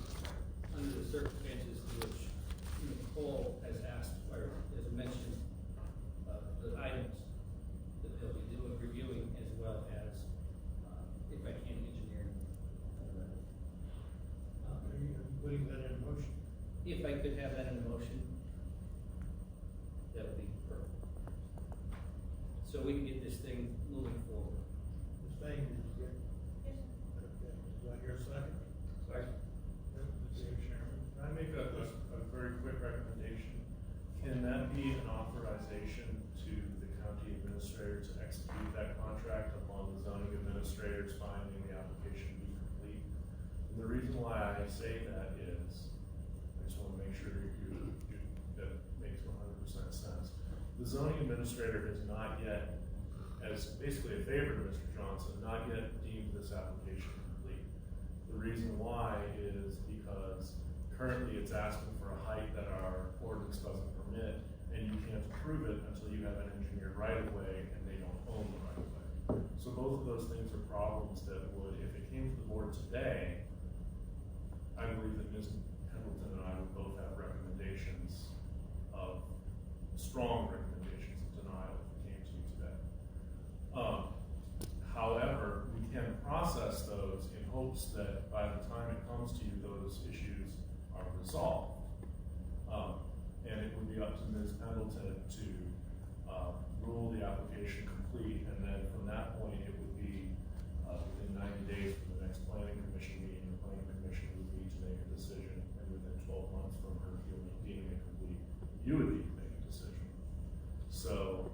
under the circumstances in which, you know, Paul has asked, or has mentioned, the items that they'll be doing, reviewing, as well as, if I can, engineering. Are you putting that in motion? If I could have that in motion, that would be perfect. So we can get this thing moving forward. Ms. Fagan, did you get? Yes. Okay, do I hear a second? Second. Mr. Chairman, can I make a very quick recommendation? Can that be an authorization to the county administrator to execute that contract upon the zoning administrator's finding the application to be complete? And the reason why I say that is, I just want to make sure that makes 100% sense. The zoning administrator has not yet, as basically a favor to Mr. Johnson, not yet deemed this application complete. The reason why is because currently it's asking for a height that our ordinance doesn't permit, and you can't approve it until you have an engineered right-of-way, and they don't own the right-of-way. So both of those things are problems that would, if it came to the board today, I believe that Ms. Pendleton and I would both have recommendations of, strong recommendations of denial if it came to you today. However, we can process those in hopes that by the time it comes to you, those issues are resolved. And it would be up to Ms. Pendleton to rule the application complete, and then from that point, it would be within 90 days from the next planning commission meeting, the planning commission would need to make a decision, and within 12 months from her deeming it complete, you would need to make a decision. So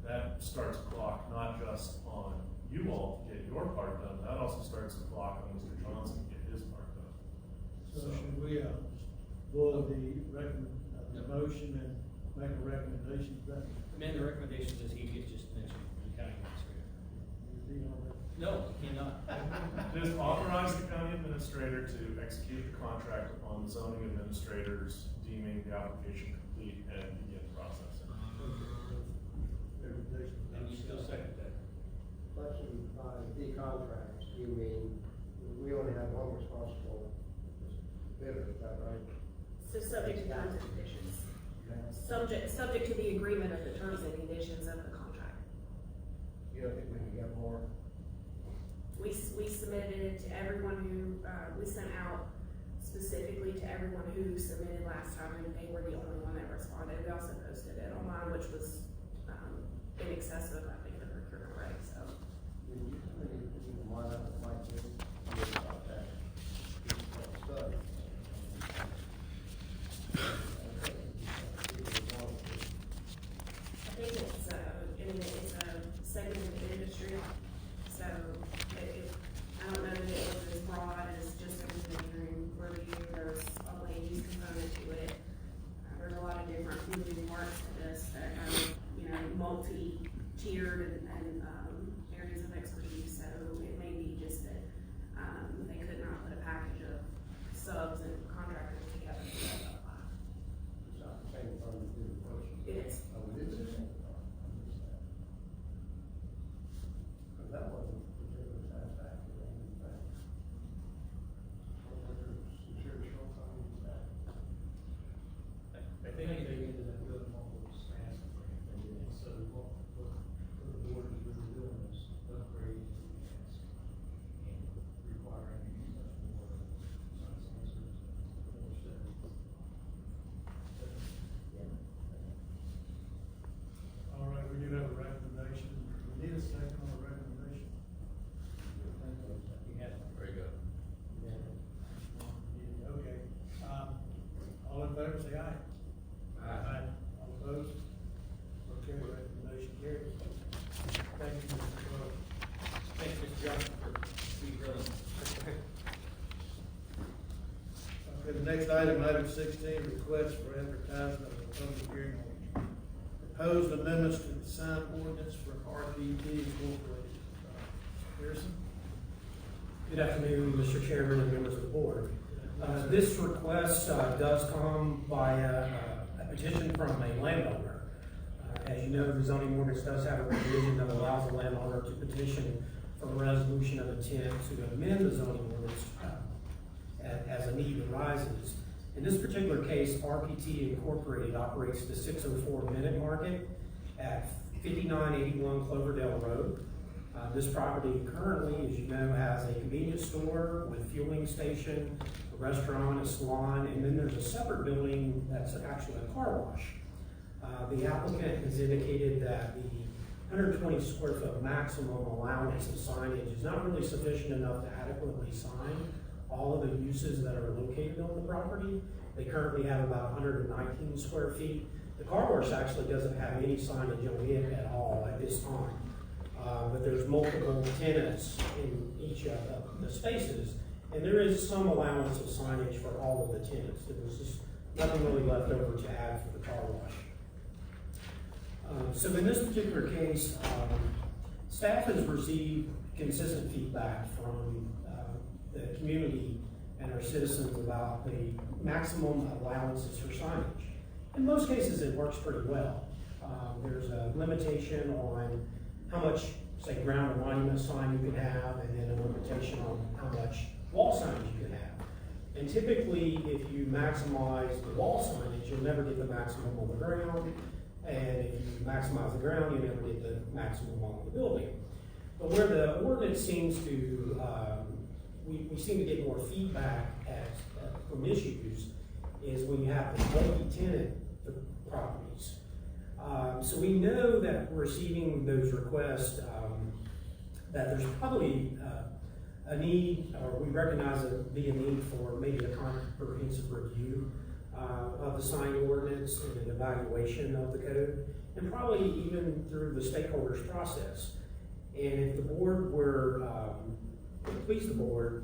that starts a clock not just on you all to get your part done, that also starts a clock on Mr. Johnson to get his part done. So should we, vote the motion and make a recommendation to that? Amend the recommendations as he just mentioned, the county administrator. No, he cannot. Just authorize the county administrator to execute the contract upon the zoning administrators deeming the application complete and begin processing. And you still second that? Question by the contract, you mean, we only have one responsible bidder, is that right? So subject to terms and conditions. Subject to the agreement of the terms and conditions of the contract. You don't think we can get more? We submitted it to everyone who, we sent out specifically to everyone who submitted last time, and they were the only one that responded. We also posted it online, which was, in excess of, I think, the procurement rate, so. Did you tell me why that might be about that? Study. I think it's a segment of the industry, so I don't know that it was as broad as just an engineering review. There's a land use component to it. There's a lot of different moving parts to this that are, you know, multi-tiered and areas of expertise. So it may be just that they could not put a package of subs and contractors together. It's not the same fund as the person. It is. Oh, it is? county they into that building what was asking for. And so what the board is really doing is upgrading and requiring much more sensors, more studies. All right, we do have a recommendation. We need a second on the recommendation. Very good. Okay. All in favor, say aye. Aye. All opposed? Okay, recommendation carries. Thank you, Mr. Clark. Thanks, Mr. Johnson, for speed grilling. Okay, the next item, item 16, request for advertisement of a public hearing on proposed amendments to the sign ordinance for RPT Incorporated. Pearson? Good afternoon, Mr. Chairman and members of the board. This request does come by a petition from a landowner. As you know, the zoning ordinance does have a provision that allows the landowner to petition for a resolution of intent to amend the zoning ordinance as a need arises. In this particular case, RPT Incorporated operates the 604 Minute Market at 5981 Cloverdale Road. This property currently, as you know, has a convenience store with fueling station, a restaurant, a salon, and then there's a separate building that's actually a car wash. The applicant has indicated that the 120 square foot maximum allowance of signage is not really sufficient enough to adequately sign all of the uses that are located on the property. They currently have about 119 square feet. The car wash actually doesn't have any signage on it at all at this time. But there's multiple tenants in each of the spaces, and there is some allowance of signage for all of the tenants. There was just nothing really left over to add for the car wash. So in this particular case, staff has received consistent feedback from the community and our citizens about the maximum allowances for signage. In most cases, it works pretty well. There's a limitation on how much, say, ground or monument sign you can have, and then a limitation on how much wall signage you can have. And typically, if you maximize the wall signage, you'll never get the maximum on the ground. And if you maximize the ground, you never get the maximum on the building. But where the ordinance seems to, we seem to get more feedback from issues is when you have the multi-tenant properties. So we know that we're receiving those requests, that there's probably a need, or we recognize there be a need for maybe a comprehensive review of the sign ordinance and an evaluation of the code, and probably even through the stakeholders process. And if the board were, please the board,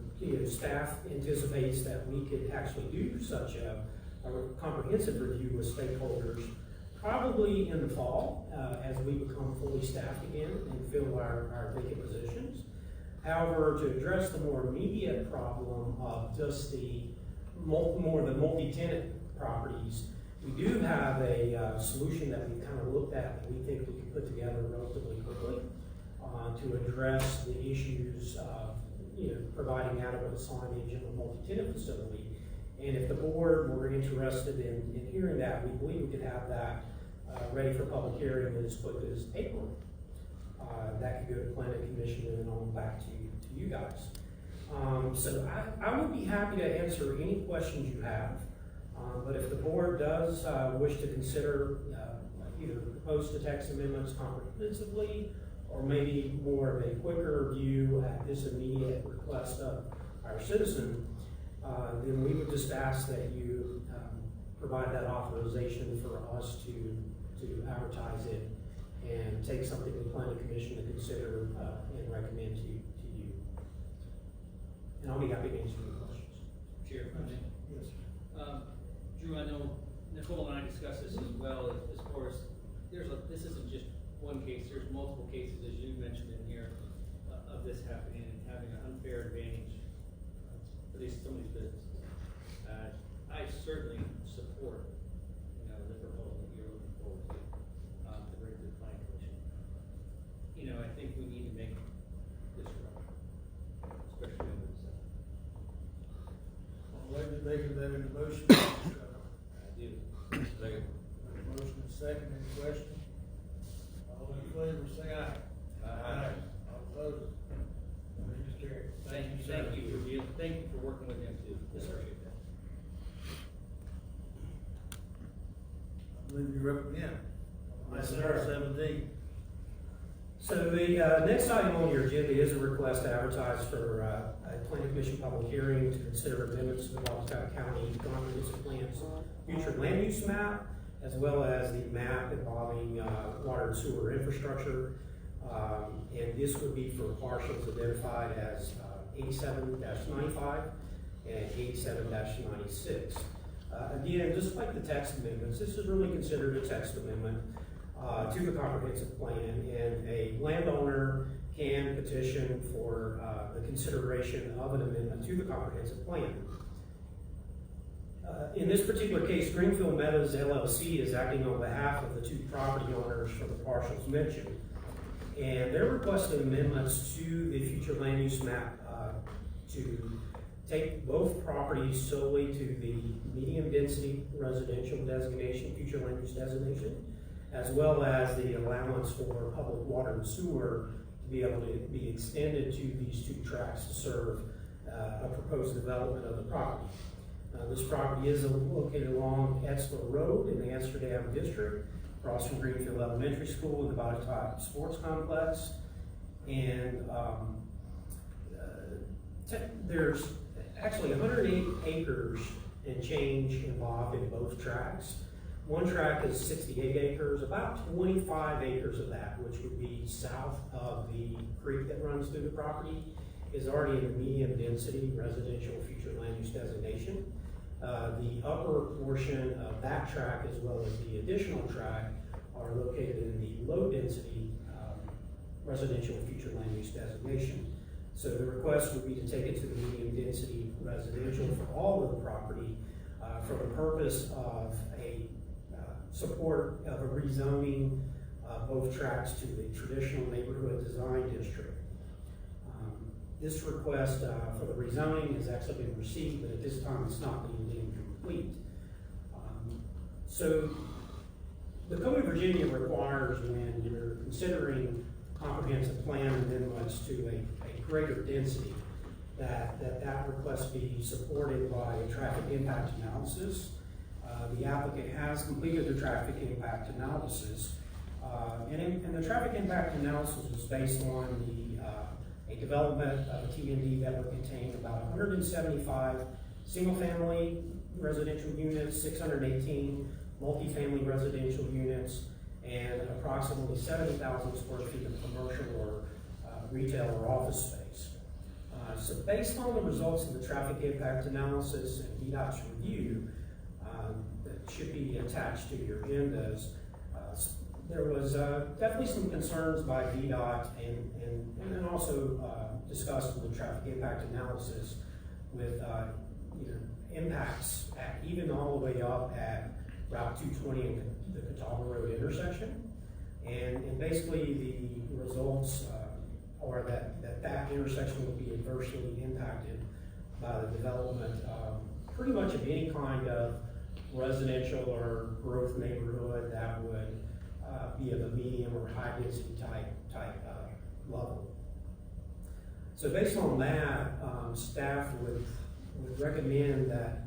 staff anticipates that we could actually do such a comprehensive review with stakeholders probably in the fall, as we become fully staffed again and fill our vacant positions. However, to address the more immediate problem of just the multi-tenant properties, we do have a solution that we kind of looked at that we think we can put together relatively quickly to address the issues of providing adequate signage in a multi-tenant facility. And if the board were interested in hearing that, we believe we could have that ready for public hearing as quick as April. That could go to planning commission and then on back to you guys. So I would be happy to answer any questions you have. But if the board does wish to consider either propose the text amendments comprehensively, or maybe more of a quicker review at this immediate request of our citizen, then we would just ask that you provide that authorization for us to advertise it and take something to the planning commission to consider and recommend to you. And I'll be happy to answer any questions. Chair, if I may. Yes. Drew, I know Nicole and I discussed this as well, as far as this isn't just one case, there's multiple cases, as you mentioned in here, of this happening and having an unfair advantage for some of these businesses. I certainly support, the proposal that you're looking forward to bring to the planning commission. I think we need to make this right, especially under the second. All right, you're making that in the motion. I do. Second. second, any question? All in favor, say aye. Aye. All opposed? Motion carried. Thank you, thank you for working with them too. Yes, sir. I believe you're up again. Yes, Item sir. 17. So the next item on your agenda is a request to advertise for a planning commission public hearing to consider amendments to the Botetourt County Comprehensive Plan's future land use map, as well as the map involving water and sewer infrastructure. And this would be for parcels identified as 87-95 and 87-96. Again, just like the text amendments, this is really considered a text amendment to the comprehensive plan, and a landowner can petition for the consideration of an amendment to the comprehensive plan. In this particular case, Greenfield Meadows LLC is acting on behalf of the two property owners for the parcels mentioned, and they're requesting amendments to the future land use map to take both properties solely to the medium density residential designation, future land use designation, as well as the allowance for public water and sewer to be able to be extended to these two tracts to serve a proposed development of the property. This property is located along Etzler Road in the Amsterdam District, across from Greenfield Elementary School and the Botetourt Sports Complex. And there's actually 108 acres and change involved in both tracts. One tract is 68 acres, about 25 acres of that, which would be south of the creek that runs through the property, is already in the medium density residential future land use designation. The upper portion of that tract, as well as the additional tract, are located in the low density residential future land use designation. So the request would be to take it to the medium density residential for all of the property for the purpose of a support of a rezoning both tracts to the traditional neighborhood design district. This request for the rezoning has actually been received, but at this time it's not being deemed complete. So the Code of Virginia requires, when you're considering comprehensive plan amendments to a greater density, that request be supported by a traffic impact analysis. The applicant has completed the traffic impact analysis, and the traffic impact analysis was based on a development of a T&D that would contain about 175 single-family residential units, 618 multifamily residential units, and approximately 70,000 square feet of commercial or retail or office space. So based on the results of the traffic impact analysis and VDOT's review that should be attached to your agendas, there was definitely some concerns by VDOT and then also discussed in the traffic impact analysis with impacts at even all the way up at Route 220 and the Catawba Road intersection. And basically the results are that intersection will be adversely impacted by the development pretty much of any kind of residential or growth neighborhood that would be of a medium or high density type level. So based on that, staff would recommend that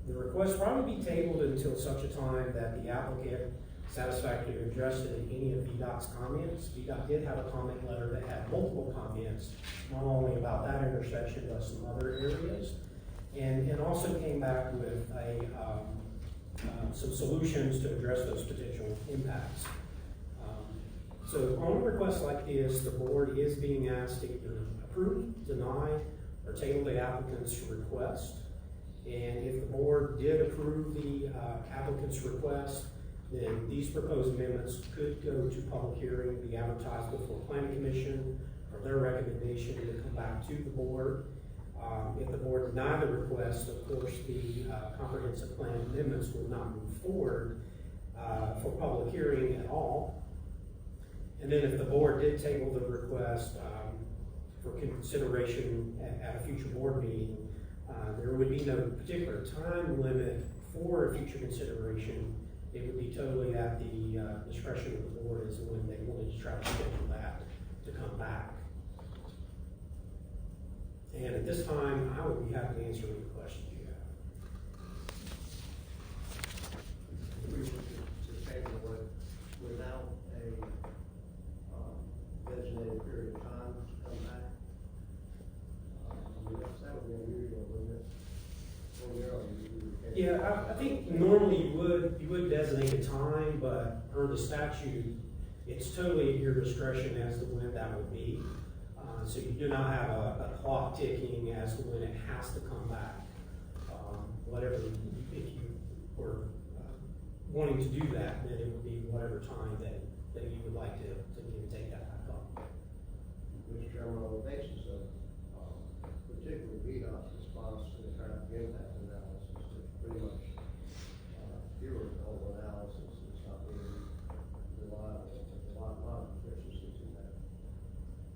the request probably be tabled until such a time that the applicant satisfactorily addressed any of VDOT's comments. VDOT did have a comment letter that had multiple comments, not only about that intersection, but some other areas, and also came back with some solutions to address those potential impacts. So on a request like this, the board is being asked to either approve, deny, or table the applicant's request. And if the board did approve the applicant's request, then these proposed amendments could go to public hearing, be advertised before Planning Commission for their recommendation to come back to the board. If the board denied the request, of course, the comprehensive plan amendments would not move forward for public hearing at all. And then if the board did table the request for consideration at a future board meeting, there would be no particular time limit for a future consideration. it would be totally at the discretion of the board as to when they wanted to try to schedule that to come back. And at this time, I would be happy to answer any questions you have. We were to table it without a designated period of time to come back. That would be unusual, wouldn't it? Yeah, I think normally you would designate a time, but per the statute, it's totally at your discretion as to when that would be. So you do not have a clock ticking as to when it has to come back. Whatever, if you were wanting to do that, then it would be whatever time that you would like to take that back up. Mr. Chairman, on the basis of particularly VDOT's response to the traffic impact analysis, which pretty much theoretical analysis is not being reliable. There's a lot of deficiencies in that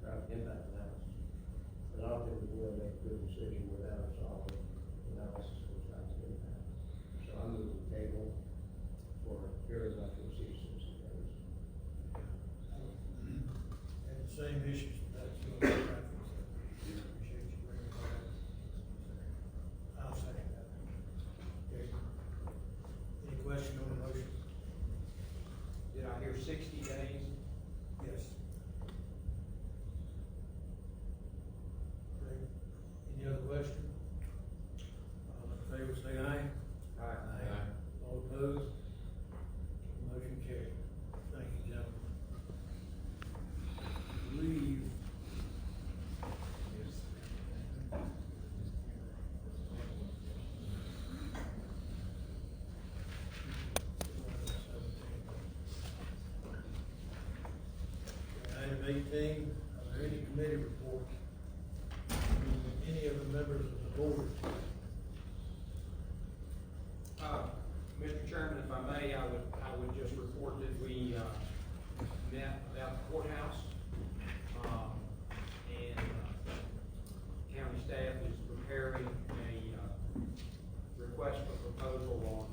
traffic impact analysis. And I don't think we're going to make a good decision without a solid analysis of traffic impact. So I'm moving the table for period not to exceed 60 days. And the same issues with that, so traffic. Appreciate you bringing that up. I'll second that. Okay. Any question on the motion? Did I hear 60 days? Yes. Okay. Any other question? All in favor, say aye. Aye. All opposed? Motion carried. Thank you, gentlemen. Leave. Item 18, are there any committee reports? Any of the members of the board? Mr. Chairman, if I may, I would just report that we met about the courthouse, and county staff is preparing a request for proposal on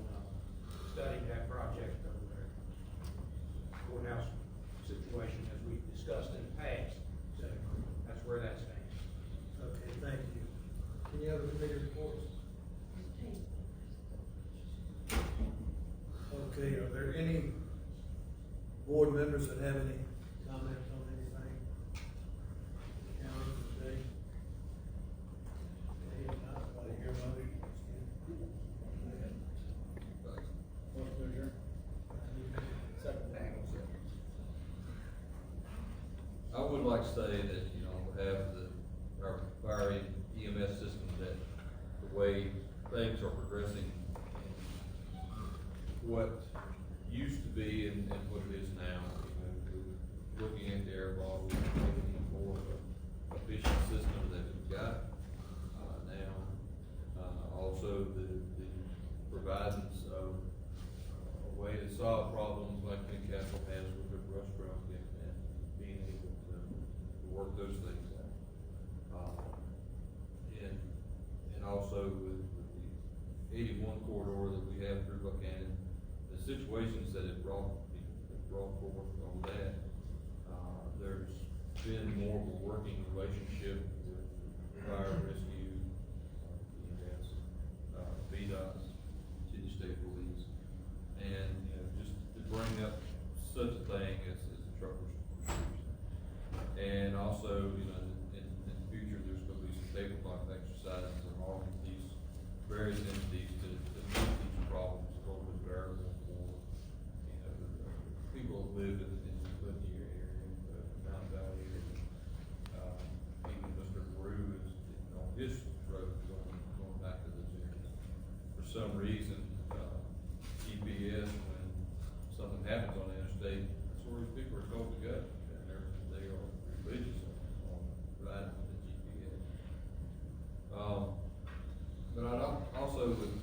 studying that project over there. Courthouse situation, as we've discussed in the past, so that's where that stands. Okay, thank you. Any other committee reports? Okay, are there any board members that have any comments on anything? County today? Okay, if not, I hear a motion. Motion to adjourn. Second. I would like to say that, on behalf of our fire EMS system, that the way things are progressing, what used to be and what it is now, looking at the air ball, we're looking a more efficient system that we've got now. Also, the providence of a way to solve problems like Newcastle has with the brush truck and being able to work those things out. And also with the 81 corridor that we have through Buchanan, the situations that it brought forth on that, there's been more of a working relationship with fire rescue, EMS, VDOT, city state police, and just to bring up such a thing as the truckers. And also, in the future, there's going to be some tabletop exercises among these various entities to make these problems totally bearable for people who live in the linear area, Mountain Valley area. Even Mr. Peru is on his road going back to those areas. For some reason, GPS, when something happens on the interstate, that's where these people are told to go, and they are religious on riding with the GPS. But I'd also, with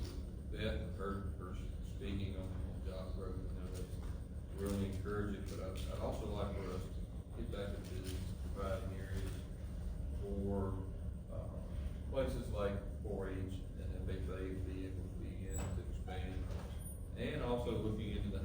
Beth and Kurt for speaking on John's Road, that's really encouraging, but I'd also like for us to get back into providing areas for places like 4-H and FFA to be able to begin to expand, and also looking into the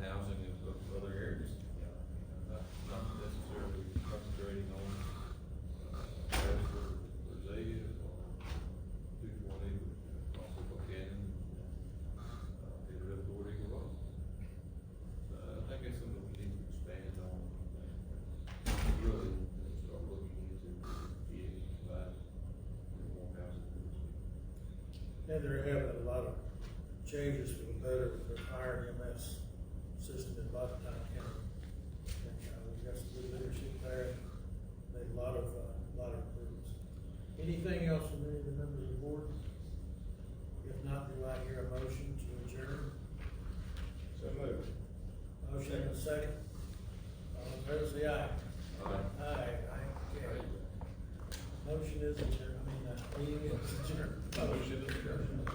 And they're having a lot of changes for the better with their fire EMS system in Botetourt County. And, we've got some good leadership there, made a lot of improvements. Anything else from any of the members of the board? If not, do I hear a motion to adjourn? So moved. Motion and a second. All in favor, say aye. Aye. Okay. Motion is adjourned, meeting is adjourned. Motion is adjourned.